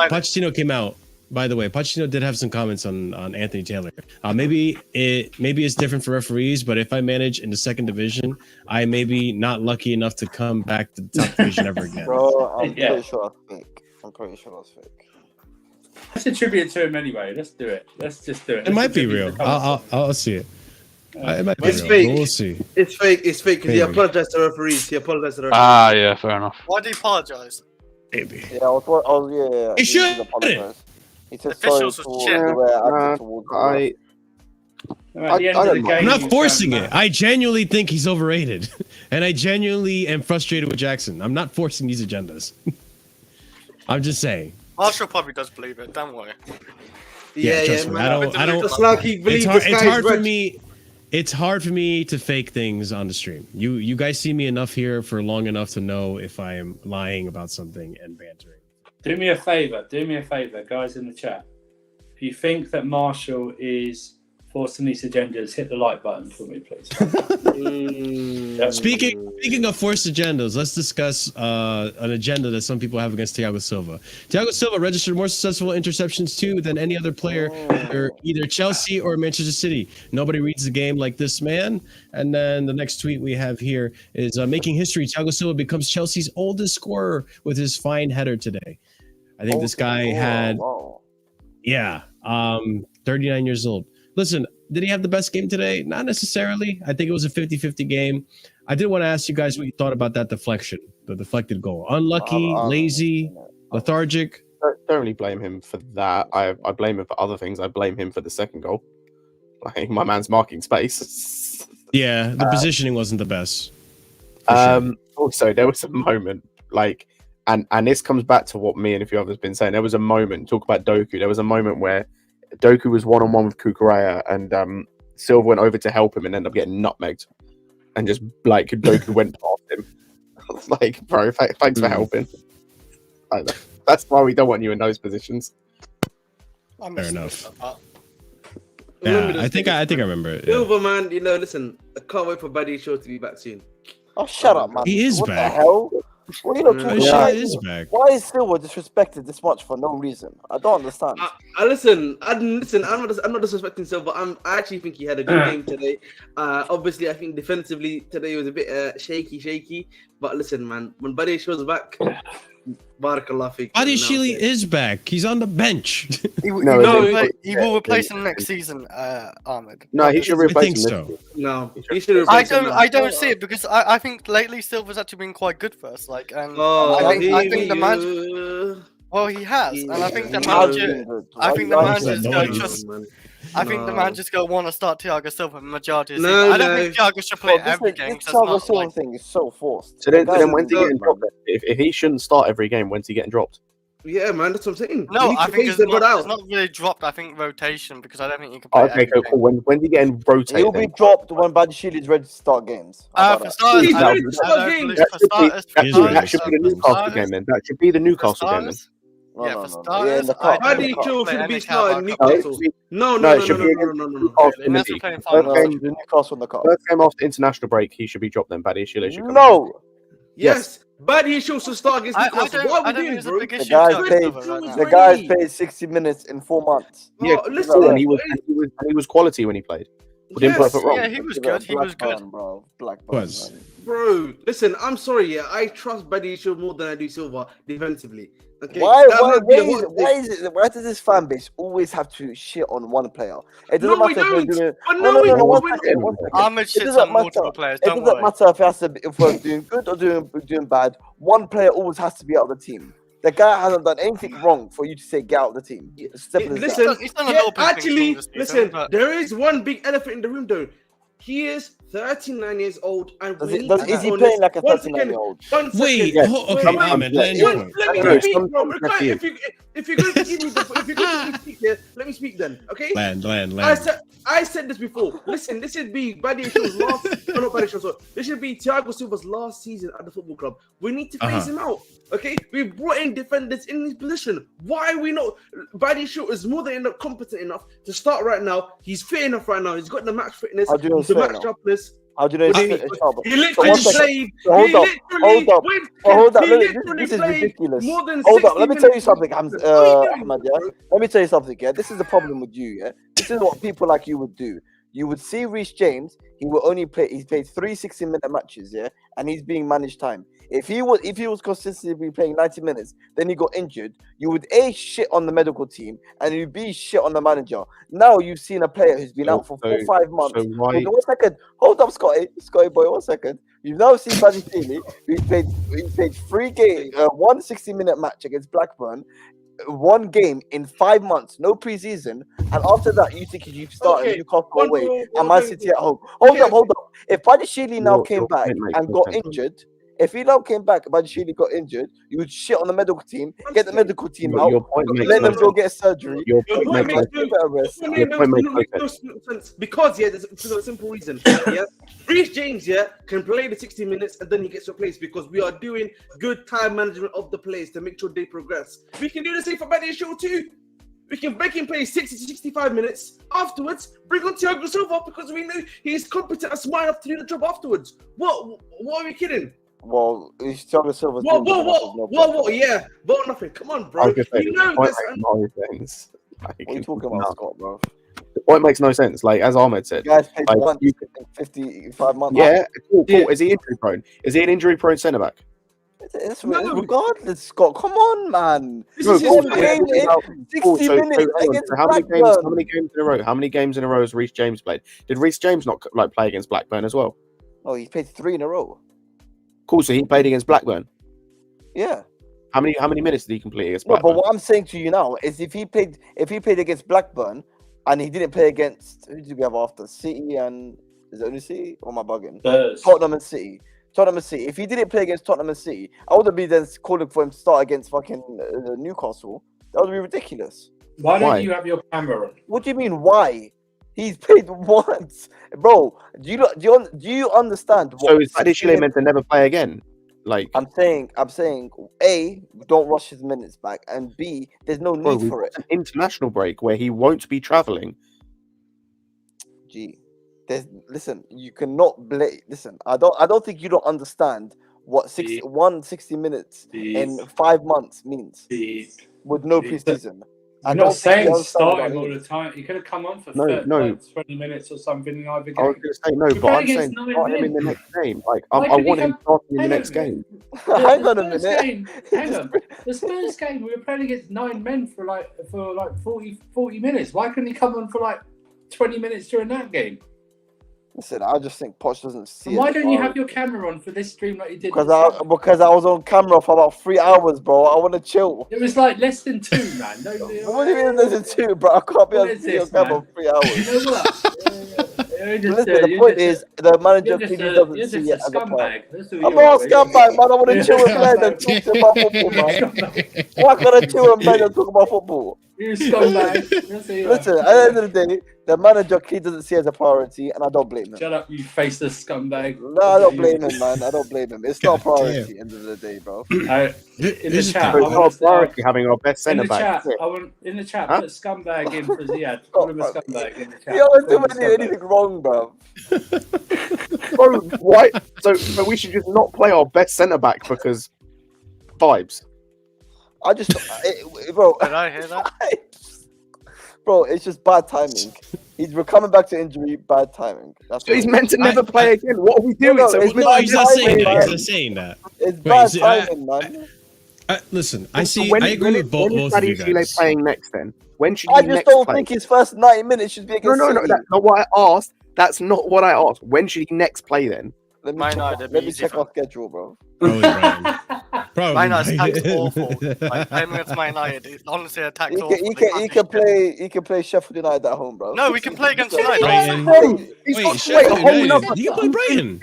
Speaker 1: Pochettino came out. By the way, Pochettino did have some comments on Anthony Taylor. Maybe it's different for referees, but if I manage in the 2nd division, I may be not lucky enough to come back to the top division ever again.
Speaker 9: Bro, I'm pretty sure that's fake.
Speaker 7: Let's attribute it to him anyway. Let's do it. Let's just do it.
Speaker 1: It might be real. I'll see it. It might be
Speaker 3: it's
Speaker 1: real.
Speaker 3: fake.
Speaker 1: We'll see.
Speaker 3: It's fake because he apologized to referees.
Speaker 4: Yeah, fair enough.
Speaker 2: Why do you apologize?
Speaker 1: Maybe.
Speaker 9: Yeah,
Speaker 1: He should.
Speaker 9: He said
Speaker 2: Officials
Speaker 9: sorry
Speaker 2: was shit.
Speaker 1: I'm not forcing it. I genuinely think he's overrated, and I genuinely am frustrated with Jackson. I'm not forcing these agendas. I'm just saying.
Speaker 2: Marshall probably does believe it. Don't worry.
Speaker 1: Trust me. I don't.
Speaker 3: Just like he believes
Speaker 1: It's hard for me. It's hard for me to fake things on the stream. You guys see me enough here for long enough to know if I am lying about something and bantering.
Speaker 7: Do me a favor, guys in the chat. If you think that Marshall is forcing these agendas, hit the like button for me, please.
Speaker 1: Speaking of forced agendas, let's discuss an agenda that some people have against Thiago Silva. Thiago Silva registered more successful interceptions too than any other player for either Chelsea or Manchester City. Nobody reads the game like this man. And then the next tweet we have here is making history. Thiago Silva becomes Chelsea's oldest scorer with his fine header today. I think this guy had, 39 years old. Listen, did he have the best game today? Not necessarily. I think it was a 50-50 game. I did want to ask you guys what you thought about that deflection, the deflected goal. Unlucky, lazy, lethargic.
Speaker 5: Don't really blame him for that. I blame him for other things. I blame him for the second goal. Like, my man's marking space.
Speaker 1: Yeah, the positioning wasn't the best.
Speaker 5: Also, there was a moment, like, and this comes back to what me and a few others have been saying. There was a moment, talk about Doku, there was a moment where Doku was one-on-one with Kukurea, and Silva went over to help him and ended up getting nutmegged. And just, like, Doku went past him. I was like, bro, thanks for helping. That's why we don't want you in those positions.
Speaker 1: Fair enough. Yeah, I think I remember it.
Speaker 3: Silva, man, listen, I can't wait for Buddy Show to be back soon.
Speaker 9: Oh, shut up, man.
Speaker 1: He is
Speaker 9: what
Speaker 1: back.
Speaker 9: The hell? What are you not talking about?
Speaker 1: Is back.
Speaker 9: Why is Silva disrespected this much for no reason? I don't understand.
Speaker 3: Listen. I'm not disrespecting Silva. I actually think he had a good game today. Obviously, I think defensively today was a bit shaky. But listen, man, when Buddy Show's back, barakallah fik.
Speaker 1: Buddy Shili is back. He's on the bench.
Speaker 2: He will replace him next season, Ahmed.
Speaker 5: No, he should replace him.
Speaker 1: So.
Speaker 3: No, he should replace him.
Speaker 2: I don't see it because I think lately Silva's actually been quite good for us. Like, and I think the manager. Well, he has, and I think the manager. I think the manager's going to want to start Thiago Silva for the majority of the season. I don't think Thiago should play every game.
Speaker 9: This Thiago Silva thing is so forced.
Speaker 5: So then when's he getting dropped? If he shouldn't start every game, when's he getting dropped?
Speaker 3: Yeah, man, that's what I'm saying.
Speaker 2: No, I think it's not really dropped. I think rotation, because I don't think you can play
Speaker 5: okay, cool. When's he getting rotated?
Speaker 9: He'll be dropped when Badishili is ready to start games.
Speaker 5: That should be the Newcastle game then. That should be the Newcastle game then.
Speaker 2: For starters,
Speaker 3: Buddy Show should be starting Newcastle. No.
Speaker 5: First game after international break, he should be dropped then. Buddy Show should come.
Speaker 9: No.
Speaker 3: Yes, Buddy Show should start against Newcastle. What are we doing, bro?
Speaker 9: The guy's played 60 minutes in 4 months.
Speaker 5: Yeah, listen, and he was quality when he played. Didn't put it wrong.
Speaker 2: Yeah, he was good. He was good,
Speaker 9: bro.
Speaker 3: Bro, listen, I'm sorry, I trust Buddy Show more than I do Silva defensively. Okay?
Speaker 9: Why does this fan base always have to shit on one player? It doesn't matter if they're doing.
Speaker 2: Ahmed shits on multiple players.
Speaker 9: It doesn't matter if we're doing good or doing bad. One player always has to be out of the team. The guy hasn't done anything wrong for you to say get out of the team.
Speaker 3: Listen, there is one big elephant in the room though. He is 39 years old, and
Speaker 9: is he playing like a 39-year-old?
Speaker 1: Wait, okay, Ahmed, land your point.
Speaker 3: If you're going to give me speak here, let me speak then, okay?
Speaker 1: Land.
Speaker 3: I said this before. Listen, this should be Buddy Show's last. Not Buddy Show. Sorry. This should be Thiago Silva's last season at the football club. We need to phase him out. Okay, we brought in defenders in his position. Why are we not? Buddy Show is more than enough, competent enough to start right now. He's fit enough right now. He's got the match fitness, the match sharpness.
Speaker 9: How do you know he's
Speaker 3: He literally played.
Speaker 9: Hold up. This is ridiculous. Hold up. Let me tell you something, Ahmed. Let me tell you something. Yeah, this is the problem with you. Yeah, this is what people like you would do. You would see Reece James. He will only play. He's played 3 60-minute matches. Yeah, and he's being managed time. If he was consistently playing 90 minutes, then he got injured, you would A, shit on the medical team, and you'd B, shit on the manager. Now you've seen a player who's been out for 4 or 5 months.
Speaker 5: So why...
Speaker 9: Hold on 1 second. Hold up, Scotty boy, 1 second. You've now seen Buddy Feely, who's played 3 games, 1 60-minute match against Blackburn, 1 game in 5 months, no preseason, and after that you think you've started Newcastle away and Man City at home. Hold up. If Buddy Feely now came back and got injured, If he now came back, Bajashvili got injured, you would shit on the medical team, get the medical team out,
Speaker 5: Your point makes
Speaker 9: let
Speaker 5: no
Speaker 9: them go
Speaker 5: sense.
Speaker 9: get surgery.
Speaker 5: Your point
Speaker 3: Your
Speaker 5: makes no
Speaker 3: point
Speaker 5: sense.
Speaker 3: makes no sense because there's a simple reason. Yeah, Reece James can play the 60 minutes and then he gets replaced because we are doing good time management of the players to make sure they progress. We can do the same for Managerial too. We can break him play 60 to 65 minutes. Afterwards, bring on Thiago Silva because we know he's competent and smart enough to do the job afterwards. What are we kidding?
Speaker 9: Well, it's Thiago Silva's
Speaker 3: Whoa, yeah. Vote nothing. Come on, bro. You know this.
Speaker 5: No sense.
Speaker 9: What are you talking about, Scott, bro?
Speaker 5: The point makes no sense. Like, as Ahmed said,
Speaker 9: guys paid
Speaker 5: like,
Speaker 9: once in 55 months.
Speaker 5: Yeah, cool. Is he injury prone? Is he an injury prone centre back?
Speaker 9: It's regardless, Scott. Come on, man.
Speaker 3: This is
Speaker 9: one game in 60 minutes against
Speaker 5: how many
Speaker 9: Blackburn.
Speaker 5: games in a row? How many games in a row has Reece James played? Did Reece James not play against Blackburn as well?
Speaker 9: Oh, he played 3 in a row.
Speaker 5: Cool. So he played against Blackburn.
Speaker 9: Yeah.
Speaker 5: How many minutes did he complete against
Speaker 9: No,
Speaker 5: Blackburn?
Speaker 9: but what I'm saying to you now is if he played against Blackburn and he didn't play against, who did we have after? City and is it only City? Or am I bugging? Tottenham and City. If he didn't play against Tottenham and City, I wouldn't be then calling for him to start against fucking Newcastle. That would be ridiculous.
Speaker 7: Why don't you have your camera on?
Speaker 9: What do you mean? Why? He's played once, bro. Do you understand?
Speaker 5: So is Badiashile meant to never play again? Like
Speaker 9: I'm saying, A, don't rush his minutes back, and B, there's no need for it.
Speaker 5: An international break where he won't be travelling.
Speaker 9: Gee. Listen, you cannot blame. Listen, I don't think you don't understand what 60 minutes in 5 months means with no preseason.
Speaker 7: I'm not saying starting all the time. He could have come on for 20 minutes or something in either game.
Speaker 5: I was going to say no, but I'm saying start him in the next game. Like I want him starting in the next game.
Speaker 9: Hang on a minute.
Speaker 7: Hang on. The Spurs game, we were playing against 9 men for 40 minutes. Why couldn't he come on for 20 minutes during that game?
Speaker 9: Listen, I just think Poch doesn't see.
Speaker 7: Why don't you have your camera on for this stream like you did?
Speaker 9: Because I was on camera for about 3 hours, bro. I want to chill.
Speaker 7: It was like less than 2, man.
Speaker 9: What do you mean less than 2, bro? I can't be on camera for 3 hours.
Speaker 7: You know what?
Speaker 9: Listen, the point is, the manager clearly doesn't see it as a
Speaker 7: scumbag.
Speaker 9: I'm not a scumbag, man. I want to chill with Ben and talk about football, man. Why can't I chill with Ben and talk about football?
Speaker 7: You scumbag.
Speaker 9: Listen, at the end of the day, the manager clearly doesn't see it as a priority, and I don't blame him.
Speaker 7: Shut up, you faceless scumbag.
Speaker 9: No, I don't blame him, man. I don't blame him. It's not a priority at the end of the day, bro.
Speaker 7: In the chat,
Speaker 5: it's not a priority having our best centre back.
Speaker 7: In the chat, put scumbag in for Ziad. Call him a scumbag in the chat.
Speaker 9: You don't do anything wrong, bro.
Speaker 5: Bro, why? So we should just not play our best centre back because vibes.
Speaker 9: Bro.
Speaker 2: Did I hear that?
Speaker 9: Bro, it's just bad timing. He's coming back to injury, bad timing.
Speaker 5: So he's meant to never play again. What are we doing?
Speaker 9: No,
Speaker 1: he's not saying that. He's not saying that.
Speaker 9: It's bad timing, man.
Speaker 1: Listen, I agree with both of you guys.
Speaker 5: Playing next then? When should
Speaker 9: I just don't think his first 90 minutes should be against
Speaker 5: No, that's not what I asked. That's not what I asked. When should he next play then?
Speaker 9: Let me check our schedule, bro.
Speaker 1: Probably Brighton. Probably.
Speaker 2: Man United's attack's awful. Like playing against Man United, honestly, attack's awful.
Speaker 9: He can play Sheffield United at home, bro.
Speaker 2: No, we can play against United.
Speaker 1: You can play Brighton.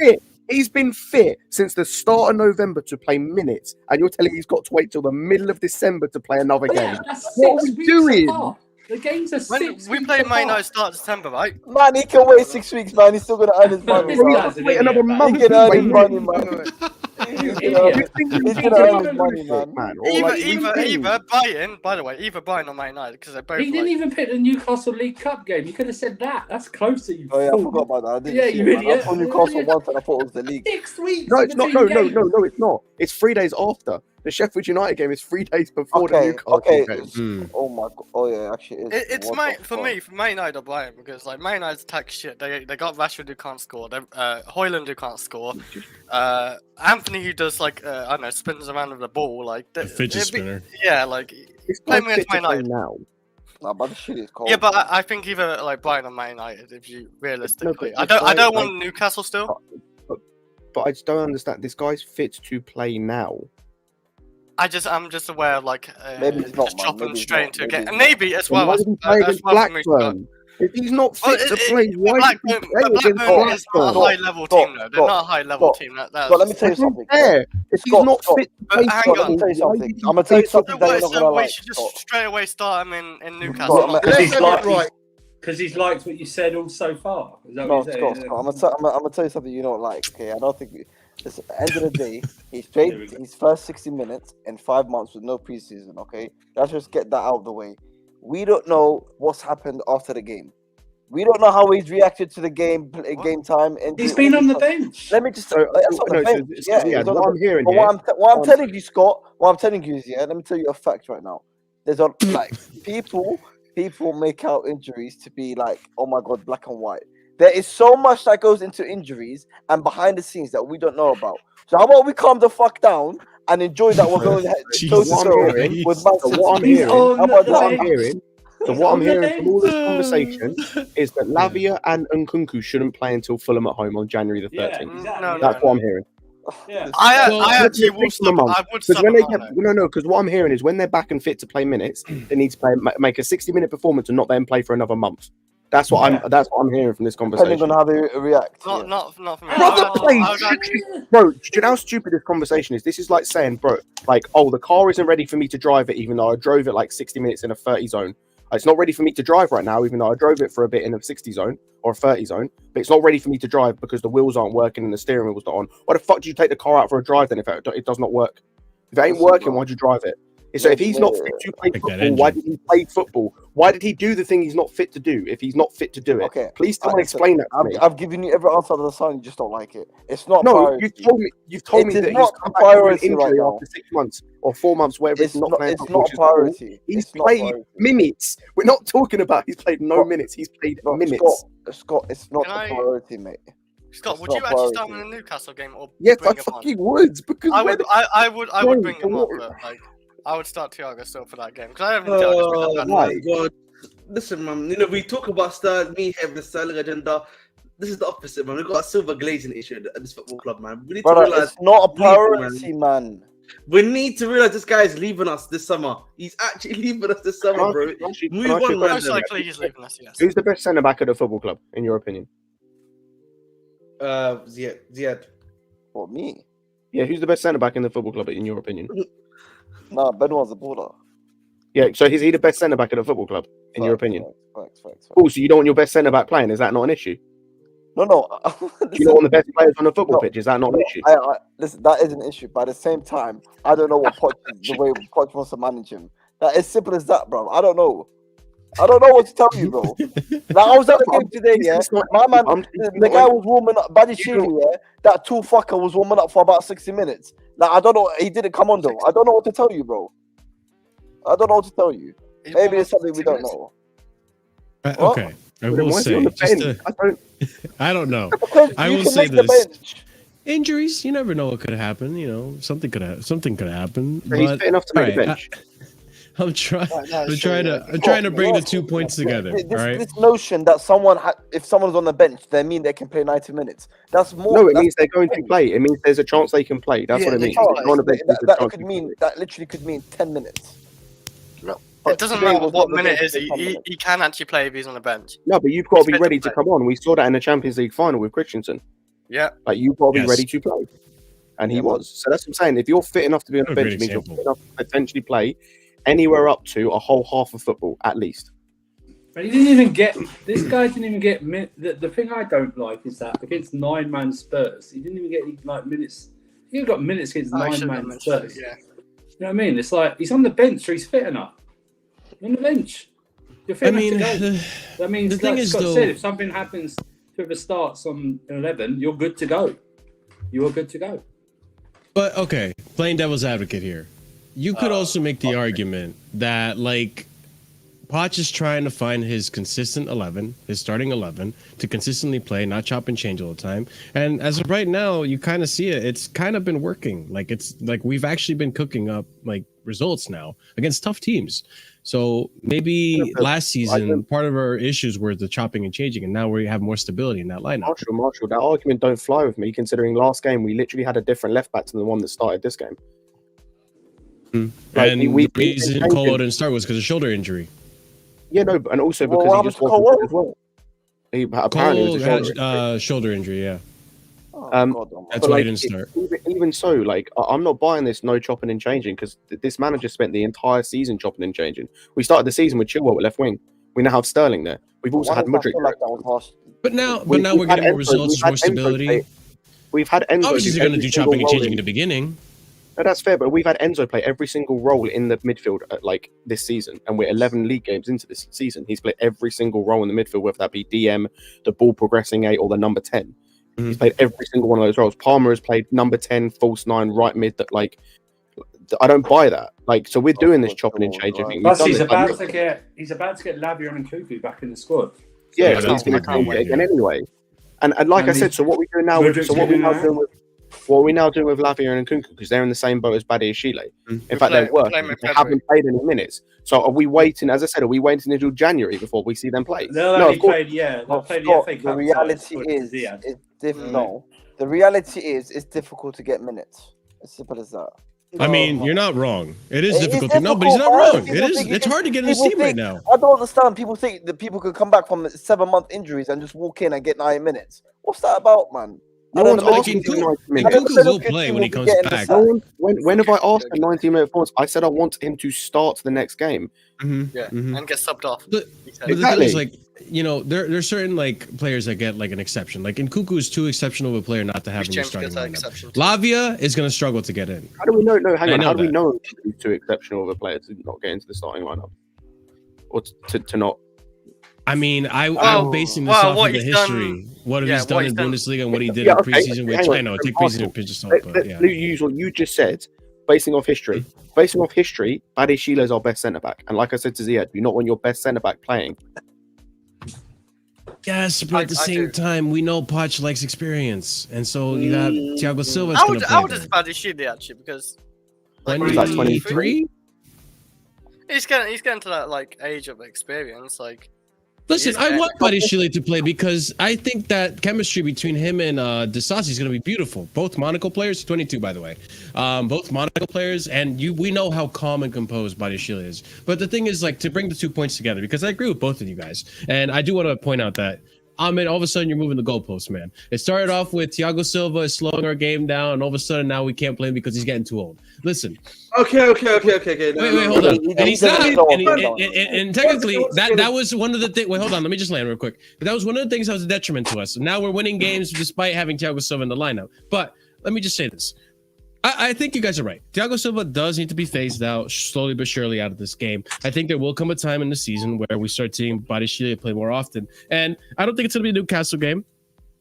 Speaker 5: He's been fit since the start of November to play minutes, and you're telling me he's got to wait till the middle of December to play another game.
Speaker 7: What are we doing? The games are 6
Speaker 2: we play Man United start December, right?
Speaker 9: Man, he can wait 6 weeks, man. He's still gonna earn his money.
Speaker 5: Wait another month.
Speaker 9: He can earn his money, man. He's gonna earn his money, man.
Speaker 2: Either Bayern, by the way, either Bayern or Man United, because they're both.
Speaker 7: He didn't even pick the Newcastle League Cup game. You could have said that. That's closer. You.
Speaker 9: Oh yeah, I forgot about that. I didn't
Speaker 7: you
Speaker 9: see
Speaker 7: idiot.
Speaker 9: I saw Newcastle once and I thought it was the league.
Speaker 7: 6 weeks.
Speaker 5: No, it's not. No, it's not. It's 3 days after. The Sheffield United game is 3 days before the Newcastle game.
Speaker 9: Oh my god. Oh yeah, actually,
Speaker 2: it's for Man United or Bayern, because like Man United's attack shit. They got Rashford who can't score. Hoyland who can't score. Anthony who does I don't know, spins around with the ball like
Speaker 1: a fidget spinner.
Speaker 2: Yeah, like
Speaker 5: it's
Speaker 2: playing against Man United
Speaker 5: now.
Speaker 9: Nah, but the shit is cold.
Speaker 2: Yeah, but I think either like Bayern or Man United. If you realistically, I don't want Newcastle still.
Speaker 5: But I just don't understand. This guy's fit to play now.
Speaker 2: I'm just aware of
Speaker 9: maybe he's not,
Speaker 2: just drop him
Speaker 9: maybe
Speaker 2: straight
Speaker 9: not,
Speaker 2: into a
Speaker 9: maybe
Speaker 2: game. Maybe as well.
Speaker 5: Why did he play against Blackburn? If he's not fit to play, why
Speaker 2: Blackburn,
Speaker 5: did he play
Speaker 2: but
Speaker 5: against
Speaker 2: Blackburn is not a
Speaker 5: Blackburn?
Speaker 2: high-level team, though. They're not a high-level team. That's
Speaker 9: let me tell you something.
Speaker 5: If he's not fit to play
Speaker 2: hang
Speaker 9: Scott,
Speaker 2: on.
Speaker 9: let me tell you
Speaker 5: why
Speaker 9: something.
Speaker 5: did he
Speaker 9: I'm gonna tell you
Speaker 5: play
Speaker 9: something that you're not
Speaker 2: So
Speaker 9: gonna
Speaker 2: we
Speaker 9: like.
Speaker 2: should just straight away start him in
Speaker 9: Scott,
Speaker 2: Newcastle.
Speaker 9: I'm-
Speaker 7: Because
Speaker 6: Let's
Speaker 7: he's
Speaker 6: have it right.
Speaker 7: because he's liked what you said all so far. Is that
Speaker 9: No,
Speaker 7: what you're saying?
Speaker 9: Scott, I'm gonna tell you something you don't like. Okay, I don't think. Listen, at the end of the day, he's played his first 60 minutes in 5 months with no preseason. Okay, let's just get that out of the way. We don't know what's happened after the game. We don't know how he's reacted to the game time. And
Speaker 7: He's been on the bench.
Speaker 9: Let me just.
Speaker 5: So,
Speaker 9: That's on the bench.
Speaker 5: he's
Speaker 9: on
Speaker 5: what
Speaker 9: the
Speaker 5: I'm
Speaker 9: bench.
Speaker 5: hearing
Speaker 9: But
Speaker 5: here.
Speaker 9: what I'm telling you, Scott. What I'm telling you is, let me tell you a fact right now. There's a like people make out injuries to be like, oh my god, black and white. There is so much that goes into injuries and behind the scenes that we don't know about. So how about we calm the fuck down and enjoy that we're going toe to toe with Man City?
Speaker 5: What I'm hearing,
Speaker 9: How about
Speaker 5: what I'm
Speaker 9: that?
Speaker 5: hearing, so what I'm hearing from all this conversation is that Lavia and Nkunku shouldn't play until Fulham at home on January the 13th. That's what I'm hearing.
Speaker 7: Yeah.
Speaker 2: I actually will stop. I would stop
Speaker 5: when
Speaker 2: him
Speaker 5: they
Speaker 2: on
Speaker 5: get,
Speaker 2: there.
Speaker 5: no, because what I'm hearing is when they're back and fit to play minutes, they need to play, make a 60-minute performance and not then play for another month. That's what I'm hearing from this conversation.
Speaker 9: Depending on how they react.
Speaker 2: Not for me.
Speaker 5: Bro, do you know how stupid this conversation is? This is like saying, bro, like, oh, the car isn't ready for me to drive it, even though I drove it like 60 minutes in a 30 zone. It's not ready for me to drive right now, even though I drove it for a bit in a 60 zone or a 30 zone. But it's not ready for me to drive because the wheels aren't working and the steering wheel's not on. Why the fuck do you take the car out for a drive then if it does not work? If it ain't working, why'd you drive it? So if he's not fit to play football, why did he play football? Why did he do the thing he's not fit to do if he's not fit to do it?
Speaker 9: Okay.
Speaker 5: Please someone explain that to me.
Speaker 9: I've given you every answer under the sun. You just don't like it. It's not.
Speaker 5: No,
Speaker 9: priority.
Speaker 5: you've told me
Speaker 9: It is
Speaker 5: that he's
Speaker 9: not
Speaker 5: come back from an
Speaker 9: priority right
Speaker 5: injury
Speaker 9: now.
Speaker 5: after 6 months or 4 months, whatever.
Speaker 9: It's not.
Speaker 5: playing
Speaker 9: It's
Speaker 5: football,
Speaker 9: not
Speaker 5: which is cool.
Speaker 9: priority.
Speaker 5: He's
Speaker 9: It's not
Speaker 5: played
Speaker 9: priority.
Speaker 5: minutes. We're not talking about he's played no minutes. He's played minutes.
Speaker 9: Scott, it's not
Speaker 2: Can
Speaker 9: the
Speaker 2: I-
Speaker 9: priority, mate.
Speaker 2: Scott,
Speaker 9: It's
Speaker 2: would you
Speaker 9: not
Speaker 2: actually start
Speaker 9: priority.
Speaker 2: him in the Newcastle game or
Speaker 5: Yes,
Speaker 2: bring
Speaker 5: I
Speaker 2: him on?
Speaker 5: fucking would because
Speaker 2: I would bring him
Speaker 5: Bro,
Speaker 2: on, but like I would start Thiago still for that game because I haven't Thiago's been that
Speaker 3: Oh
Speaker 2: bad.
Speaker 3: my god. Listen, man, we talk about me having the styling agenda. This is the opposite, man. We've got a silver glazing issue at this football club, man. We need to
Speaker 9: Brother,
Speaker 3: realize
Speaker 9: it's not a priority, man.
Speaker 3: we need to realize this guy is leaving us this summer. He's actually leaving us this summer, bro. Move on, man.
Speaker 2: Most likely he's leaving us. Yes.
Speaker 5: Who's the best centre back at the football club, in your opinion?
Speaker 3: Ziad.
Speaker 9: What, me?
Speaker 5: Yeah, who's the best centre back in the football club, in your opinion?
Speaker 9: Nah, Benoit's a baller.
Speaker 5: Yeah, so is he the best centre back at the football club, in your opinion?
Speaker 9: Facts.
Speaker 5: Cool, so you don't want your best centre back playing? Is that not an issue?
Speaker 9: No.
Speaker 5: Do you not want the best players on the football pitch? Is that not an issue?
Speaker 9: Listen, that is an issue, but at the same time, I don't know what the way Poch wants to manage him. That is simple as that, bro. I don't know. I don't know what to tell you, bro. Like, I was at the game today, yeah. My man, the guy was warming up. Badiashile, yeah. That tool fucker was warming up for about 60 minutes. Like, I don't know. He didn't come on though. I don't know what to tell you, bro. I don't know what to tell you. Maybe it's something we don't know.
Speaker 1: Okay, I will say. I don't know. I will say this. Injuries, you never know what could happen. You know, something could happen.
Speaker 5: But he's fit enough to make the bench.
Speaker 1: I'm trying to bring the 2 points together. All right.
Speaker 9: This notion that if someone's on the bench, they mean they can play 90 minutes. That's more.
Speaker 5: No, it means they're going to play. It means there's a chance they can play. That's what it means.
Speaker 9: That literally could mean 10 minutes.
Speaker 2: No. It doesn't matter what minute is. He can actually play if he's on the bench.
Speaker 5: No, but you've got to be ready to come on. We saw that in the Champions League final with Christensen.
Speaker 2: Yeah.
Speaker 5: Like, you've got to be ready to play. And he was. So that's what I'm saying. If you're fit enough to be on the bench, it means you're fit enough to potentially play anywhere up to a whole half of football, at least.
Speaker 7: But he didn't even get. This guy didn't even get. The thing I don't like is that against 9-man Spurs, he didn't even get like minutes. He got minutes against 9-man Spurs.
Speaker 2: Yeah.
Speaker 7: You know what I mean? It's like he's on the bench, so he's fit enough. On the bench, you're fit enough to go. That means,
Speaker 1: the thing
Speaker 7: like
Speaker 1: is,
Speaker 7: Scott
Speaker 1: though,
Speaker 7: said, if something happens, whoever starts on 11, you're good to go. You are good to go.
Speaker 1: But okay, playing devil's advocate here. You could also make the argument that, like, Poch is trying to find his consistent 11, his starting 11, to consistently play, not chop and change all the time. And as of right now, you kind of see it. It's kind of been working. Like, it's like we've actually been cooking up like results now against tough teams. So maybe last season, part of our issues were the chopping and changing, and now we have more stability in that lineup.
Speaker 5: Marshall, that argument don't fly with me, considering last game we literally had a different left back to the one that started this game.
Speaker 1: Like, and the reason Colo didn't start was because of shoulder injury.
Speaker 5: Yeah, no, and also
Speaker 9: Well,
Speaker 5: because
Speaker 9: what
Speaker 5: he
Speaker 9: happened
Speaker 5: just
Speaker 9: to
Speaker 5: wasn't
Speaker 9: Cole?
Speaker 5: good as well. He apparently
Speaker 1: Cole
Speaker 5: was a
Speaker 1: had
Speaker 5: shoulder.
Speaker 1: shoulder injury. Yeah,
Speaker 9: Oh,
Speaker 5: Um,
Speaker 9: God, oh my
Speaker 1: that's
Speaker 5: But
Speaker 1: why he
Speaker 5: like,
Speaker 1: didn't start.
Speaker 5: even so, like I'm not buying this no chopping and changing because this manager spent the entire season chopping and changing. We started the season with Chilwell at left wing. We now have Sterling there. We've also
Speaker 9: Why
Speaker 5: had
Speaker 9: does that
Speaker 5: Mudryk.
Speaker 9: feel like that was harsh?
Speaker 1: But now
Speaker 5: We've
Speaker 1: we're
Speaker 5: had
Speaker 1: getting more
Speaker 5: Enzo-
Speaker 1: results,
Speaker 5: we've
Speaker 1: more
Speaker 5: had Enzo
Speaker 1: stability.
Speaker 5: play- We've had Enzo.
Speaker 1: Obviously, they're going to do chopping and changing in the beginning.
Speaker 5: No, that's fair, but we've had Enzo play every single role in the midfield like this season, and we're 11 league games into this season. He's played every single role in the midfield, whether that be DM, the ball progressing 8, or the number 10. He's played every single one of those roles. Palmer has played number 10, false 9, right mid. That like, I don't buy that. Like, so we're doing this chopping and changing thing. We've
Speaker 7: Plus,
Speaker 5: done
Speaker 7: he's
Speaker 5: this,
Speaker 7: about to get Lavia and Cuckoo back in the squd.
Speaker 5: yeah,
Speaker 1: Yeah,
Speaker 5: so he's going to
Speaker 1: that's
Speaker 5: do it again anyway. And like I said, so what we do now? So what we now do with Lavia and Nkunku, because they're in the same boat as Badiashile. In fact, they're worse. They haven't played any minutes. So are we waiting? As I said, are we waiting until January before we see them play?
Speaker 7: They'll play the FA Cup.
Speaker 9: The reality is, the reality is, it's difficult to get minutes. As simple as that.
Speaker 1: I mean, you're not wrong. It is difficult. No, but
Speaker 9: difficult,
Speaker 1: he's not
Speaker 9: man.
Speaker 1: wrong.
Speaker 9: People
Speaker 1: It's hard to get in this
Speaker 9: people
Speaker 1: team right
Speaker 9: think-
Speaker 1: now.
Speaker 9: I don't understand. People think that people can come back from 7-month injuries and just walk in and get 9 minutes. What's that about, man?
Speaker 5: No one's asking for 90 minutes.
Speaker 1: Nkunku will play when he comes back.
Speaker 5: When have I asked for 90-minute performance? I said I want him to start the next game.
Speaker 2: And get subbed off.
Speaker 1: But the thing is, like, you know, there's certain like players that get like an exception. Like Nkunku is too exceptional of a player not to have him in your starting lineup. Lavia is going to struggle to get in.
Speaker 5: How do we know? No, hang on. How do we
Speaker 1: that.
Speaker 5: know he's too exceptional of a player to not get into the starting lineup, or to not?
Speaker 1: I mean, I'm basing this off of the history. What he's done in Bundesliga and what he did in preseason, which I know, take preseason pitch aside, but yeah.
Speaker 5: Use what you just said, basing off history. Basing off history, Badiashile is our best centre back, and like I said to Ziad, you not want your best centre back playing.
Speaker 1: Yes, but at the same time, we know Poch likes experience, and so you got Thiago Silva.
Speaker 2: How old is Badiashile actually? Because
Speaker 5: he's like 23.
Speaker 2: He's getting to that like age of experience, like.
Speaker 1: Listen, I want Badiashile to play because I think that chemistry between him and Disasi is going to be beautiful. Both Monaco players, 22 by the way, both Monaco players, and we know how calm and composed Badiashile is. But the thing is, like, to bring the 2 points together, because I agree with both of you guys, and I do want to point out that Ahmed, all of a sudden you're moving the goalposts, man. It started off with Thiago Silva is slowing our game down, and all of a sudden now we can't play him because he's getting too old. Listen.
Speaker 3: Okay.
Speaker 1: Wait, hold on. And he's not. And technically, that was one of the things. Wait, hold on. Let me just land real quick. But that was one of the things that was a detriment to us. Now we're winning games despite having Thiago Silva in the lineup. But let me just say this. I think you guys are right. Thiago Silva does need to be phased out slowly but surely out of this game. I think there will come a time in the season where we start seeing Badiashile play more often. And I don't think it's going to be a Newcastle game.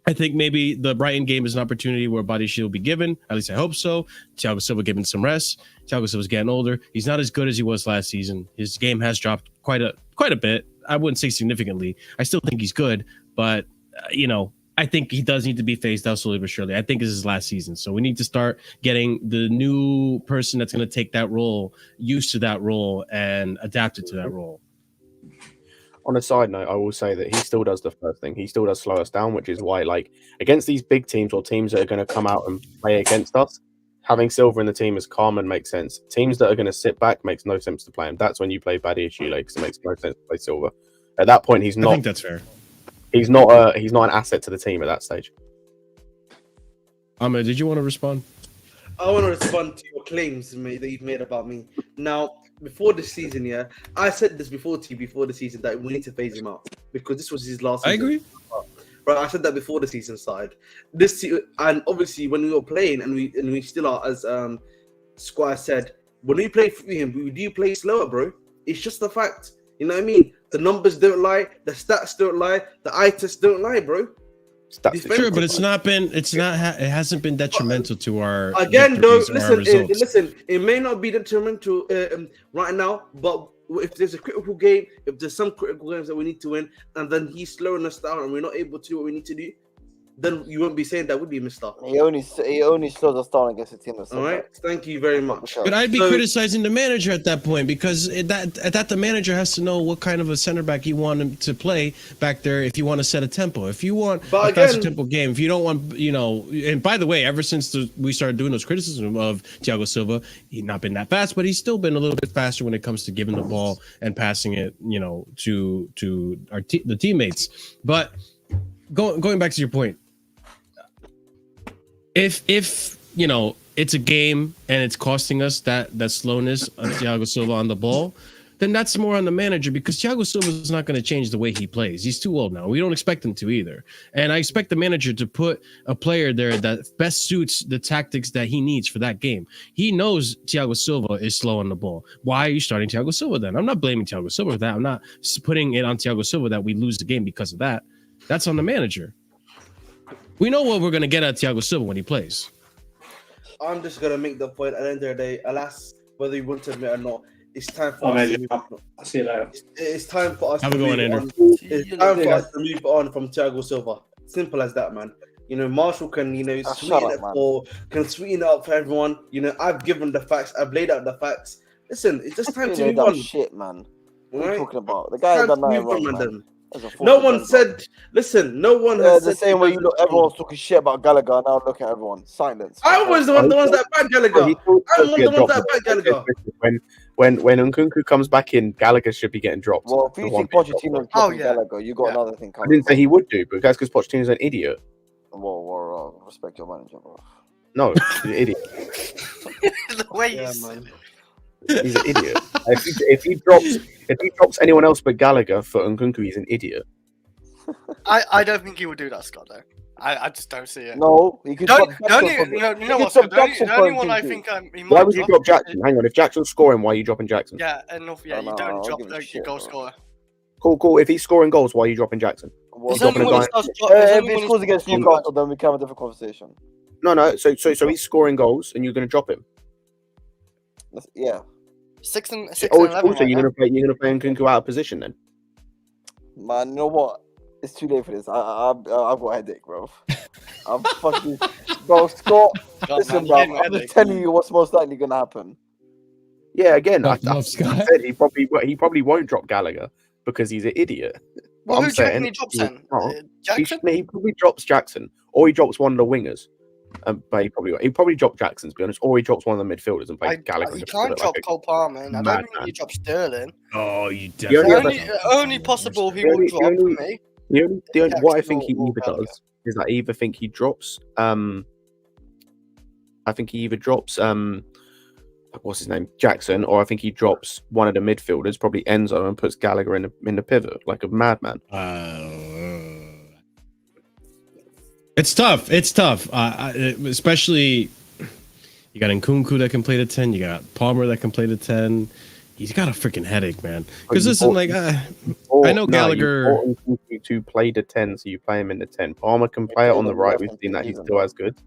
Speaker 1: I think maybe the Brighton game is an opportunity where Badiashile will be given. At least I hope so. Thiago Silva given some rest. Thiago Silva's getting older. He's not as good as he was last season. His game has dropped quite a bit. I wouldn't say significantly. I still think he's good, but I think he does need to be phased out slowly but surely. I think this is his last season. So we need to start getting the new person that's going to take that role used to that role and adapted to that role.
Speaker 5: On a side note, I will say that he still does the first thing. He still does slow us down, which is why, like, against these big teams or teams that are going to come out and play against us, having Silva in the team is calm and makes sense. Teams that are going to sit back makes no sense to play him. That's when you play Badiashile because it makes no sense to play Silva. At that point, he's not.
Speaker 1: I think that's fair.
Speaker 5: He's not an asset to the team at that stage.
Speaker 1: Ahmed, did you want to respond?
Speaker 3: I want to respond to your claims that you've made about me. Now, before the season, I said this before the season that we need to phase him out because this was his last season.
Speaker 1: I agree.
Speaker 3: Right, I said that before the season started. And obviously when we were playing and we still are, as Squire said, when we play for him, we do play slower, bro. It's just the fact. You know what I mean? The numbers don't lie, the stats don't lie, the eye tests don't lie, bro.
Speaker 1: Sure, but it hasn't been detrimental to our
Speaker 3: again though.
Speaker 1: Results.
Speaker 3: Listen, it may not be detrimental right now, but if there's a critical game, if there's some critical games that we need to win, and then he's slowing us down and we're not able to do what we need to do, then you won't be saying that, would be, Mister.
Speaker 9: He only slows us down against a team that's
Speaker 3: all right. Thank you very much.
Speaker 1: But I'd be criticizing the manager at that point, because the manager has to know what kind of a center back you want him to play back there. If you want to set a tempo, if you want a faster tempo game, if you don't want, and by the way, ever since we started doing those criticisms of Thiago Silva, he's not been that fast, but he's still been a little bit faster when it comes to giving the ball and passing it, to the teammates. But going back to your point, if it's a game and it's costing us that slowness of Thiago Silva on the ball, then that's more on the manager, because Thiago Silva is not going to change the way he plays. He's too old now. We don't expect him to either. And I expect the manager to put a player there that best suits the tactics that he needs for that game. He knows Thiago Silva is slow on the ball. Why are you starting Thiago Silva then? I'm not blaming Thiago Silva for that. I'm not putting it on Thiago Silva that we lose the game because of that. That's on the manager. We know what we're going to get at Thiago Silva when he plays.
Speaker 3: I'm just going to make the point at the end of the day, alas, whether you want to admit or not, it's time for us to move on.
Speaker 7: I'll see you later.
Speaker 3: It's time for us
Speaker 1: to
Speaker 3: move on. It's time for us to move on from Thiago Silva. Simple as that, man. Marshall can, sweeten it it up for everyone. I've given the facts. I've laid out the facts. Listen, it's just time to move on.
Speaker 9: Shit, man. What are you talking about? The
Speaker 3: It's
Speaker 9: guy
Speaker 3: time
Speaker 9: done
Speaker 3: to
Speaker 9: nothing
Speaker 3: move
Speaker 9: wrong,
Speaker 3: on,
Speaker 9: man.
Speaker 3: man. No one said. Listen, no one has
Speaker 9: the
Speaker 3: said
Speaker 9: same way everyone's talking shit about Gallagher. Now look at everyone. Silence.
Speaker 3: I was the ones that backed Gallagher. I'm the ones that backed Gallagher.
Speaker 5: When Nkunku comes back in, Gallagher should be getting dropped.
Speaker 9: Well, if you see Pochettino dropping Gallagher, you got another thing coming.
Speaker 5: I didn't say he would do, but that's because Pochettino's an idiot.
Speaker 9: Well, respect your manager, bro.
Speaker 5: No, he's an idiot.
Speaker 2: The way you said
Speaker 5: it. He's an idiot. If he drops anyone else but Gallagher for Nkunku, he's an idiot.
Speaker 2: I don't think he would do that, Scott. Though I just don't see it.
Speaker 9: No, he could.
Speaker 2: You know what? The only one I think he might.
Speaker 5: Why would you drop Jackson? Hang on, if Jackson's scoring, why are you dropping Jackson?
Speaker 2: Yeah, enough. Yeah, you don't drop your goal scorer.
Speaker 5: Cool. If he's scoring goals, why are you dropping Jackson?
Speaker 9: If he scores against Newcastle, then we can have a different conversation.
Speaker 5: No. So he's scoring goals, and you're going to drop him.
Speaker 9: Yeah.
Speaker 2: 6 and
Speaker 5: 11. So you're going to play Nkunku out of position then?
Speaker 9: Man, you know what? It's too late for this. I've got a headache, bro. I'm fucking, bro. Scott, listen, bro. I'm just telling you what's most likely gonna happen.
Speaker 5: Yeah, again, I said he probably won't drop Gallagher because he's an idiot.
Speaker 2: Well, who do you reckon he drops then? Jackson?
Speaker 5: He probably drops Jackson, or he drops one of the wingers. But he probably drop Jackson, to be honest, or he drops one of the midfielders and plays Gallagher.
Speaker 2: He can't drop Cole Palmer, and I don't think he drops Sterling.
Speaker 1: Oh, you definitely.
Speaker 2: Only possible he will drop for me.
Speaker 5: What I think he either does is I either think he drops. I think he either drops. What's his name? Jackson, or I think he drops one of the midfielders, probably Enzo, and puts Gallagher in the pivot like a madman.
Speaker 1: It's tough. Especially you got Nkunku that can play the 10. You got Palmer that can play the 10. He's got a freaking headache, man. Because listen, I know Gallagher
Speaker 5: to play the 10, so you play him in the 10. Palmer can play it on the right. We've seen that he's still as good.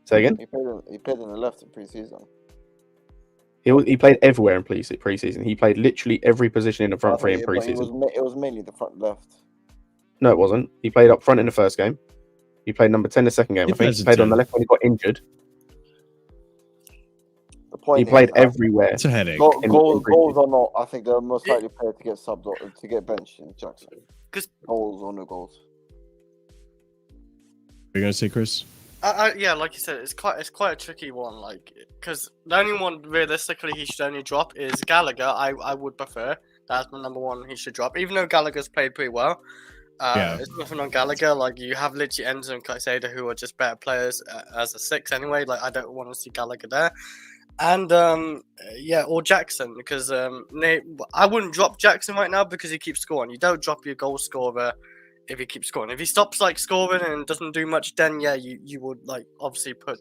Speaker 5: Say again.
Speaker 9: He played on the left in pre-season.
Speaker 5: He played everywhere in pre-season. He played literally every position in the front three in pre-season.
Speaker 9: It was mainly the front left.
Speaker 5: No, it wasn't. He played up front in the first game. He played number 10 the second game. I think he played on the left when he got injured. He played everywhere.
Speaker 1: It's a headache.
Speaker 9: Goals or not, I think they're most likely player to get subbed or to get benched in Jackson. Goals or no goals.
Speaker 1: Are you gonna say, Chris?
Speaker 2: Yeah, like you said, it's quite a tricky one. Because the only one realistically he should only drop is Gallagher. I would prefer that's my number one. He should drop, even though Gallagher's played pretty well. It's nothing on Gallagher. You have literally Enzo and Caicedo, who are just better players as a 6 anyway. I don't want to see Gallagher there. And or Jackson, because I wouldn't drop Jackson right now because he keeps scoring. You don't drop your goal scorer if he keeps scoring. If he stops scoring and doesn't do much, then you would obviously put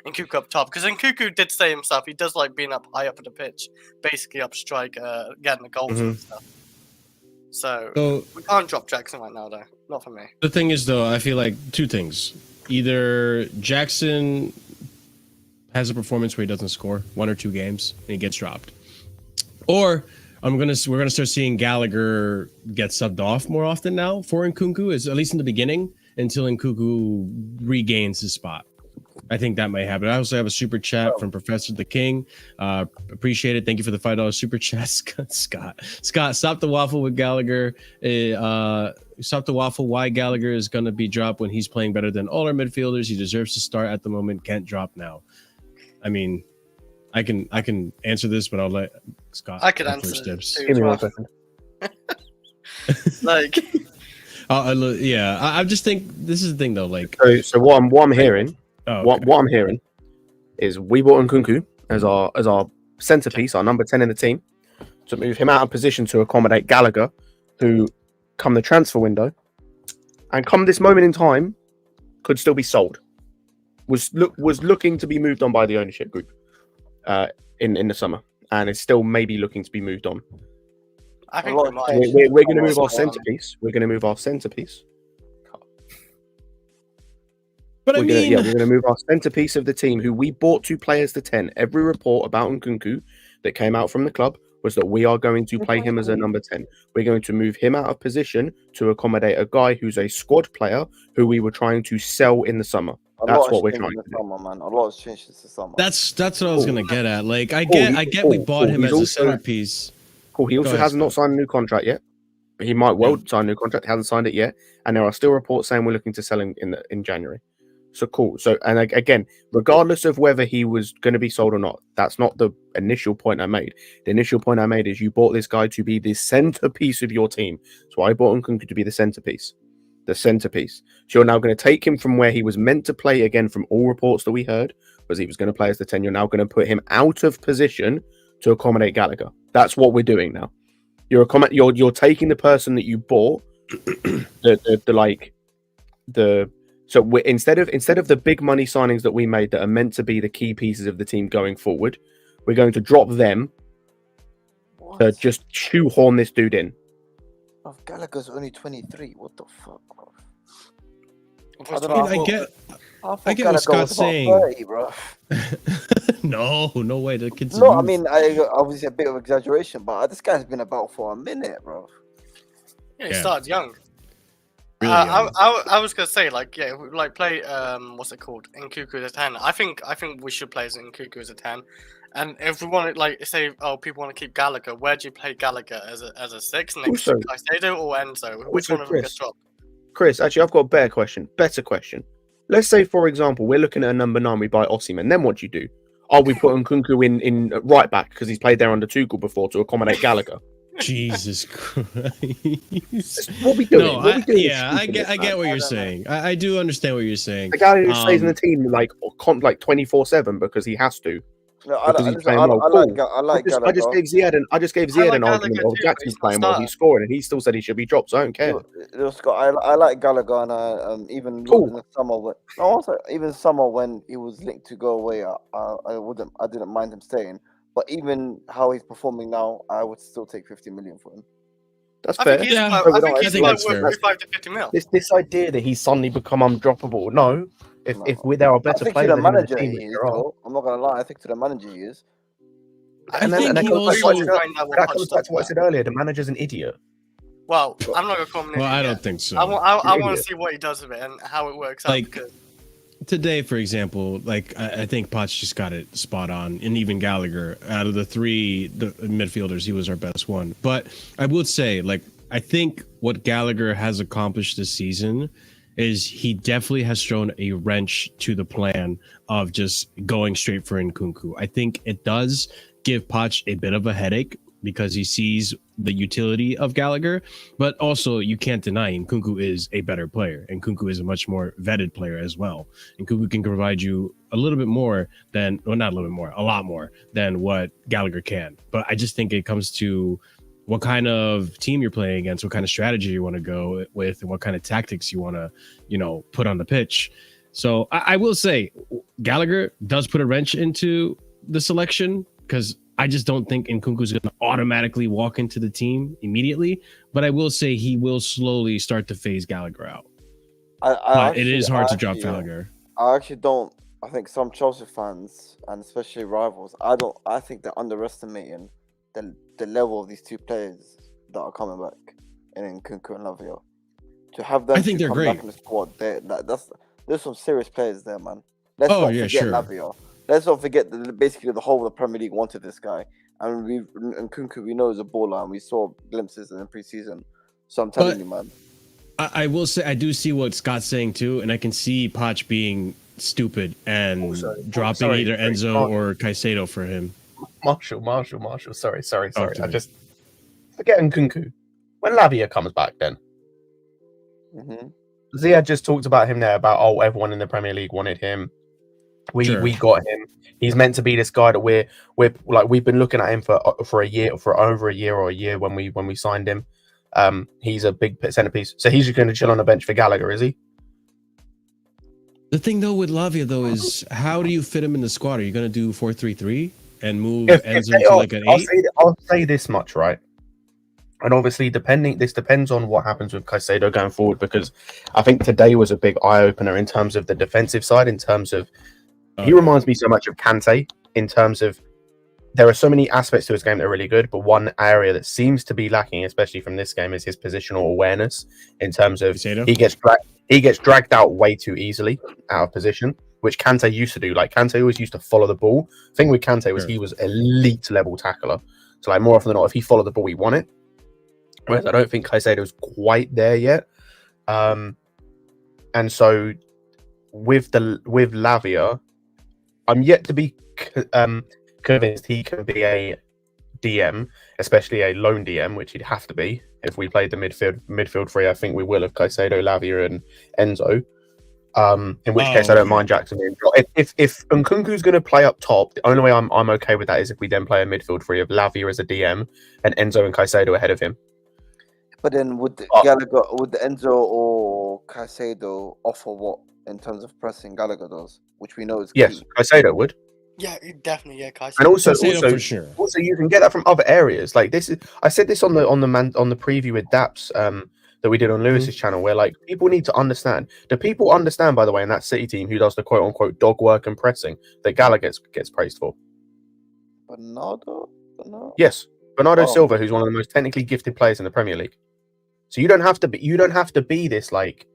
Speaker 2: Nkunku up top, because Nkunku did say himself he does like being up high up at the pitch, basically up strike, getting the goals and stuff. So we can't drop Jackson right now, though. Not for me.
Speaker 1: The thing is, though, I feel like two things: either Jackson has a performance where he doesn't score 1 or 2 games and he gets dropped, or we're gonna start seeing Gallagher get subbed off more often now for Nkunku, at least in the beginning, until Nkunku regains his spot. I think that might happen. I also have a super chat from Professor the King. Appreciate it. Thank you for the $5 super chat, Scott. Stop the waffle with Gallagher. Stop the waffle. Why Gallagher is going to be dropped when he's playing better than all our midfielders? He deserves to start at the moment. Can't drop now. I mean, I can answer this, but I'll let Scott.
Speaker 2: I can answer
Speaker 5: this. Give me 1 second.
Speaker 2: Like,
Speaker 1: yeah, I just think this is the thing though. Like,
Speaker 5: so what I'm hearing, what I'm hearing, is we bought Nkunku as our centerpiece, our number 10 in the team, to move him out of position to accommodate Gallagher, who, come the transfer window, and come this moment in time, could still be sold. Was looking to be moved on by the ownership group in the summer, and is still maybe looking to be moved on.
Speaker 2: I think
Speaker 5: we're going to move our centerpiece. We're going to move our centerpiece.
Speaker 1: But
Speaker 5: we're going to move our centerpiece of the team, who we bought to play as the 10. Every report about Nkunku that came out from the club was that we are going to play him as a number 10. We're going to move him out of position to accommodate a guy who's a squad player who we were trying to sell in the summer. That's what we're trying to do.
Speaker 9: Man. A lot has changed since the summer.
Speaker 1: That's what I was gonna get at. Like, I get we bought him as a centerpiece.
Speaker 5: Cool. He also has not signed a new contract yet. He might well sign a new contract. He hasn't signed it yet, and there are still reports saying we're looking to sell him in January. So cool. So, and again, regardless of whether he was going to be sold or not, that's not the initial point I made. The initial point I made is you bought this guy to be the centerpiece of your team. So I bought Nkunku to be the centerpiece. The centerpiece. So you're now going to take him from where he was meant to play, again, from all reports that we heard, was he was going to play as the 10. You're now going to put him out of position to accommodate Gallagher. That's what we're doing now. You're taking the person that you bought, So instead of the big money signings that we made that are meant to be the key pieces of the team going forward, we're going to drop them to just shoehorn this dude in.
Speaker 9: Oh, Gallagher's only 23. What the fuck, bro?
Speaker 1: I get what Scott's saying.
Speaker 9: 30, bro.
Speaker 1: No way. The kid's
Speaker 9: no. I mean, obviously a bit of exaggeration, but this guy's been about for a minute, bro.
Speaker 2: Yeah, he started young.
Speaker 1: Really
Speaker 2: I was gonna say, like, yeah, like play what's it called, Nkunku as a 10. I think we should play as Nkunku as a 10. And if we want to, like, say, people want to keep Gallagher, where do you play Gallagher as a 6 next to Caicedo or Enzo? Which one of them gets dropped?
Speaker 5: Chris, actually, I've got a better question. Let's say, for example, we're looking at a number 9. We buy Osimhen. Then what do you do? Oh, we put Nkunku in right back because he's played there under Tuchel before to accommodate Gallagher.
Speaker 1: Jesus Christ!
Speaker 5: What we doing?
Speaker 1: No, I get what you're saying. I do understand what you're saying.
Speaker 5: The guy who stays in the team like 24/7 because he has to.
Speaker 9: No, I like Gallagher.
Speaker 5: I just gave Ziad an argument of Jackson's playing well. He's scoring, and he still said he should be dropped. So I don't care.
Speaker 9: I like Gallagher, and even in the summer when he was linked to go away, I didn't mind him staying. But even how he's performing now, I would still take 50 million for him.
Speaker 5: That's fair.
Speaker 2: I think he's worth 45 to 50 mil.
Speaker 5: This idea that he's suddenly become undroppable. No. If there are better players
Speaker 9: than manager, he is, though. I'm not gonna lie. I think to the manager, he is.
Speaker 5: And that comes back to what I said earlier. The manager's an idiot.
Speaker 2: Well, I'm not gonna call him.
Speaker 1: Well, I don't think so.
Speaker 2: I want to see what he does with it and how it works out. Because
Speaker 1: today, for example, like I think Poch just got it spot on, and even Gallagher, out of the 3 midfielders, he was our best one. But I would say, like, I think what Gallagher has accomplished this season is he definitely has thrown a wrench to the plan of just going straight for Nkunku. I think it does give Poch a bit of a headache because he sees the utility of Gallagher, but also you can't deny Nkunku is a better player. Nkunku is a much more vetted player as well. Nkunku can provide you a little bit more than, well, not a little bit more, a lot more than what Gallagher can. But I just think it comes to what kind of team you're playing against, what kind of strategy you want to go with, and what kind of tactics you want to, put on the pitch. So I will say Gallagher does put a wrench into the selection because I just don't think Nkunku is going to automatically walk into the team immediately. But I will say he will slowly start to phase Gallagher out. But it is hard to drop Gallagher.
Speaker 9: I actually don't. I think some Chelsea fans, and especially rivals, I think they're underestimating the level of these 2 players that are coming back in Nkunku and Lavia. To have them
Speaker 1: I think
Speaker 9: to
Speaker 1: they're
Speaker 9: come
Speaker 1: great.
Speaker 9: back in the squad, there's some serious players there, man. Let's
Speaker 1: Oh,
Speaker 9: not
Speaker 1: yeah,
Speaker 9: forget
Speaker 1: sure.
Speaker 9: Lavia. Let's not forget that basically the whole of the Premier League wanted this guy, and Nkunku we know is a baller, and we saw glimpses in the preseason. So I'm telling you, man.
Speaker 1: I will say I do see what Scott's saying too, and I can see Poch being stupid and dropping either Enzo or Caicedo for him.
Speaker 5: Marshall. Sorry.
Speaker 1: Okay.
Speaker 5: I just forget Nkunku. When Lavia comes back, then Zia just talked about him there. About everyone in the Premier League wanted him. We got him. He's meant to be this guy that we've been looking at him for over a year when we signed him. He's a big centerpiece. So he's just going to chill on the bench for Gallagher, is he?
Speaker 1: The thing though with Lavia though is how do you fit him in the squad? Are you going to do 4-3-3 and move Enzo to like an 8?
Speaker 5: I'll say this much, right? And obviously, this depends on what happens with Caicedo going forward, because I think today was a big eye opener in terms of the defensive side. In terms of, he reminds me so much of Kante. In terms of, there are so many aspects to his game that are really good, but one area that seems to be lacking, especially from this game, is his positional awareness. In terms of, he gets dragged out way too easily out of position, which Kante used to do. Like Kante always used to follow the ball. The thing with Kante was he was elite level tackler. So like more often than not, if he followed the ball, he won it. Whereas I don't think Caicedo's quite there yet. And so with Lavia, I'm yet to be convinced he can be a DM, especially a lone DM, which he'd have to be if we played the midfield three. I think we will, of Caicedo, Lavia, and Enzo. In which case, I don't mind Jackson. If Nkunku's going to play up top, the only way I'm okay with that is if we then play a midfield three of Lavia as a DM and Enzo and Caicedo ahead of him.
Speaker 9: But then would Gallagher, would Enzo or Caicedo offer what in terms of pressing Gallagher does, which we know is key.
Speaker 5: Yes, Caicedo would.
Speaker 2: Yeah, definitely. Yeah, Caicedo.
Speaker 5: And also,
Speaker 1: for sure.
Speaker 5: Also, you can get that from other areas. Like this is, I said this on the preview with Daps that we did on Lewis's channel, where like people need to understand. Do people understand, by the way, in that City team who does the quote unquote dog work and pressing that Gallagher gets praised for?
Speaker 9: Bernardo?
Speaker 5: Yes, Bernardo Silva, who's one of the most technically gifted players in the Premier League. So you don't have to be this like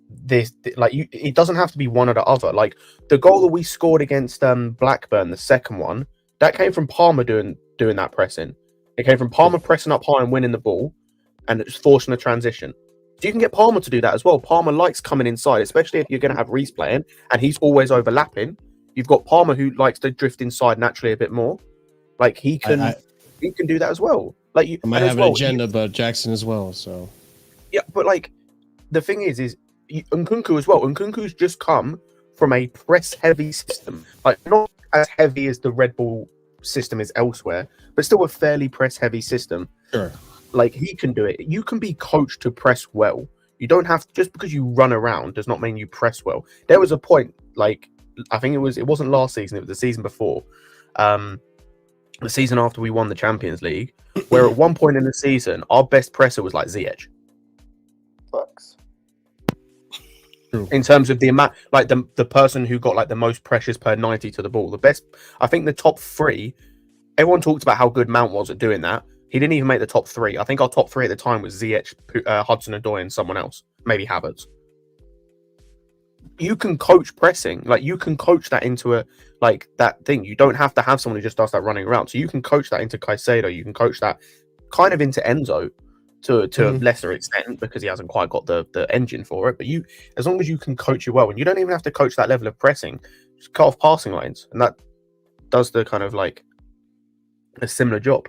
Speaker 5: this like you. It doesn't have to be one or the other. Like the goal that we scored against Blackburn, the second one, that came from Palmer doing that pressing. It came from Palmer pressing up high and winning the ball, and it's forcing a transition. So you can get Palmer to do that as well. Palmer likes coming inside, especially if you're going to have Reece playing, and he's always overlapping. You've got Palmer who likes to drift inside naturally a bit more. Like he can do that as well. Like you
Speaker 1: I might have an agenda, but Jackson as well. So
Speaker 5: yeah, but like the thing is Nkunku as well. Nkunku's just come from a press-heavy system, like not as heavy as the Red Bull system is elsewhere, but still a fairly press-heavy system.
Speaker 1: Sure,
Speaker 5: like he can do it. You can be coached to press well. You don't have to, just because you run around does not mean you press well. There was a point, like I think it wasn't last season, it was the season before. The season after we won the Champions League, where at one point in the season, our best presser was like Ziyech.
Speaker 9: Facts.
Speaker 5: In terms of the amount, like the person who got like the most pressures per 90 to the ball. The best, I think the top three, everyone talked about how good Mount was at doing that. He didn't even make the top three. I think our top three at the time was Ziyech, Hudson-Odoi, and someone else, maybe Havertz. You can coach pressing, like you can coach that into a like that thing. You don't have to have someone who just does that running around. So you can coach that into Caicedo. You can coach that kind of into Enzo to a lesser extent because he hasn't quite got the engine for it. But you, as long as you can coach it well, and you don't even have to coach that level of pressing, just cut off passing lanes, and that does the kind of like a similar job.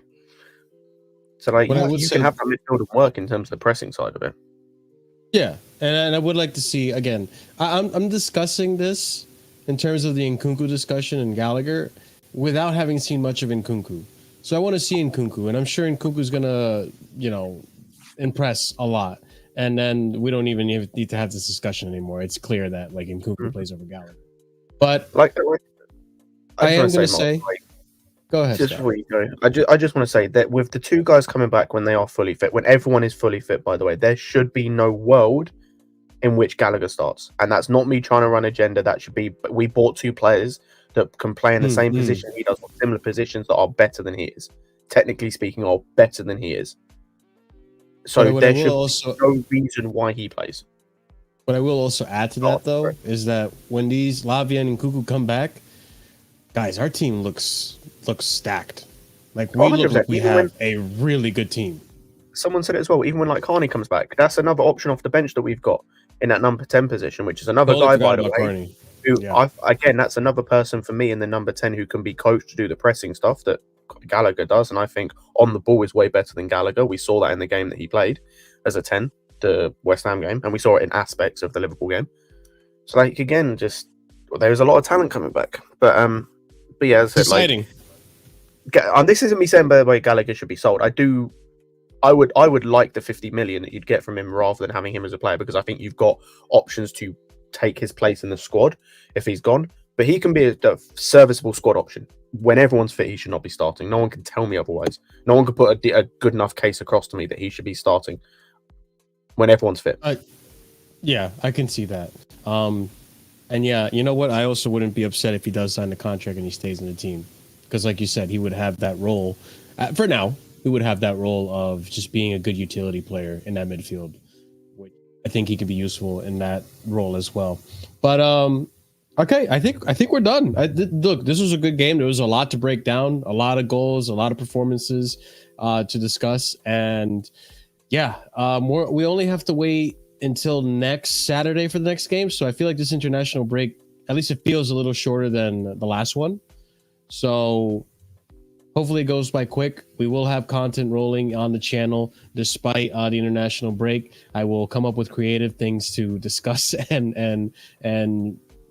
Speaker 5: So like you can have that midfield work in terms of the pressing side of it.
Speaker 1: Yeah, and I would like to see again. I'm discussing this in terms of the Nkunku discussion and Gallagher without having seen much of Nkunku. So I want to see Nkunku, and I'm sure Nkunku's gonna, impress a lot. And then we don't even need to have this discussion anymore. It's clear that like Nkunku plays over Gallagher. But
Speaker 5: like
Speaker 1: I am going to say, go ahead.
Speaker 5: Just before you go, I just want to say that with the two guys coming back when they are fully fit, when everyone is fully fit, by the way, there should be no world in which Gallagher starts. And that's not me trying to run agenda. That should be, we bought two players that can play in the same position he does, or similar positions that are better than he is. Technically speaking, are better than he is. So there should be no reason why he plays.
Speaker 1: But I will also add to that, though, is that when these Lavia and Kuku come back, guys, our team looks stacked. Like, we look like we have a really good team.
Speaker 5: Someone said it as well, even when like Carney comes back, that's another option off the bench that we've got in that number 10 position, which is another guy, by the way. Again, that's another person for me in the number 10 who can be coached to do the pressing stuff that Gallagher does. And I think on the ball is way better than Gallagher. We saw that in the game that he played as a 10, the West Ham game, and we saw it in aspects of the Liverpool game. So, like, again, just there's a lot of talent coming back. But yeah, as I said,
Speaker 1: exciting.
Speaker 5: And this isn't me saying, by the way, Gallagher should be sold. I would like the 50 million that you'd get from him rather than having him as a player, because I think you've got options to take his place in the squad if he's gone. But he can be a serviceable squad option. When everyone's fit, he should not be starting. No one can tell me otherwise. No one can put a good enough case across to me that he should be starting when everyone's fit.
Speaker 1: Yeah, I can see that. And yeah, you know what? I also wouldn't be upset if he does sign the contract and he stays in the team. Because like you said, he would have that role. For now, he would have that role of just being a good utility player in that midfield. Which I think he could be useful in that role as well. But okay, I think we're done. Look, this was a good game. There was a lot to break down, a lot of goals, a lot of performances to discuss. And yeah, we only have to wait until next Saturday for the next game. So I feel like this international break, at least it feels a little shorter than the last one. So hopefully it goes by quick. We will have content rolling on the channel despite the international break. I will come up with creative things to discuss and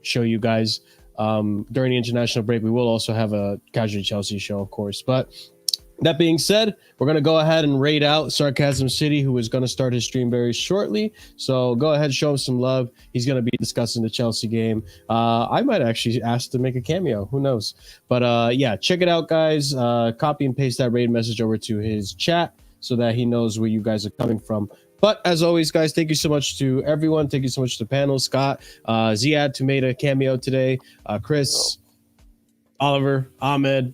Speaker 1: show you guys during the international break. We will also have a Casually Chelsea show, of course. But that being said, we're going to go ahead and raid out Sarcasm City, who is going to start his stream very shortly. So go ahead, show him some love. He's going to be discussing the Chelsea game. I might actually ask to make a cameo. Who knows? But yeah, check it out, guys. Copy and paste that raid message over to his chat so that he knows where you guys are coming from. But as always, guys, thank you so much to everyone. Thank you so much to the panel. Scott, Ziad, who made a cameo today. Chris, Oliver, Ahmed.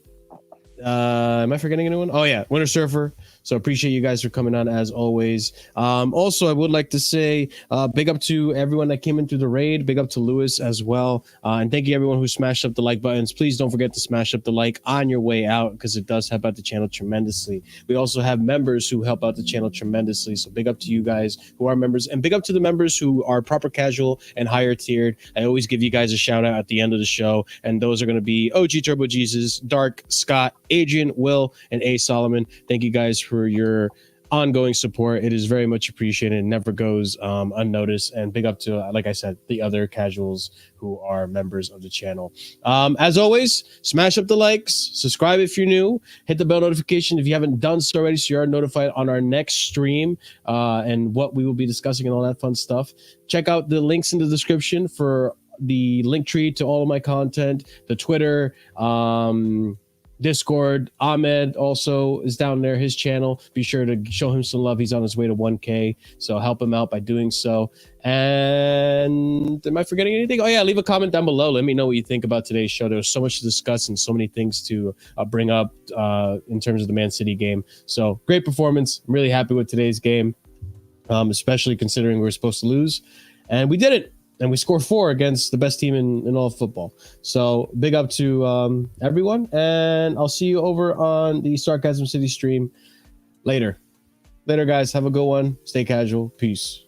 Speaker 1: Am I forgetting anyone? Oh yeah, Winter Surfer. So appreciate you guys for coming on as always. Also, I would like to say big up to everyone that came in through the raid. Big up to Lewis as well. And thank you everyone who smashed up the like buttons. Please don't forget to smash up the like on your way out because it does help out the channel tremendously. We also have members who help out the channel tremendously. So big up to you guys who are members, and big up to the members who are proper casual and higher tiered. I always give you guys a shout out at the end of the show. And those are going to be OG Turbo Jesus, Dark, Scott, Adrian, Will, and A. Solomon. Thank you guys for your ongoing support. It is very much appreciated. It never goes unnoticed. And big up to, like I said, the other casuals who are members of the channel. As always, smash up the likes, subscribe if you're new, hit the bell notification if you haven't done so already so you are notified on our next stream and what we will be discussing and all that fun stuff. Check out the links in the description for the link tree to all of my content, the Twitter, Discord. Ahmed also is down there, his channel. Be sure to show him some love. He's on his way to 1K, so help him out by doing so. And am I forgetting anything? Oh yeah, leave a comment down below. Let me know what you think about today's show. There was so much to discuss and so many things to bring up in terms of the Man City game. So great performance. I'm really happy with today's game, especially considering we were supposed to lose, and we did it. And we scored 4 against the best team in all of football. So big up to everyone. And I'll see you over on the Sarcasm City stream later. Later, guys. Have a good one. Stay casual. Peace.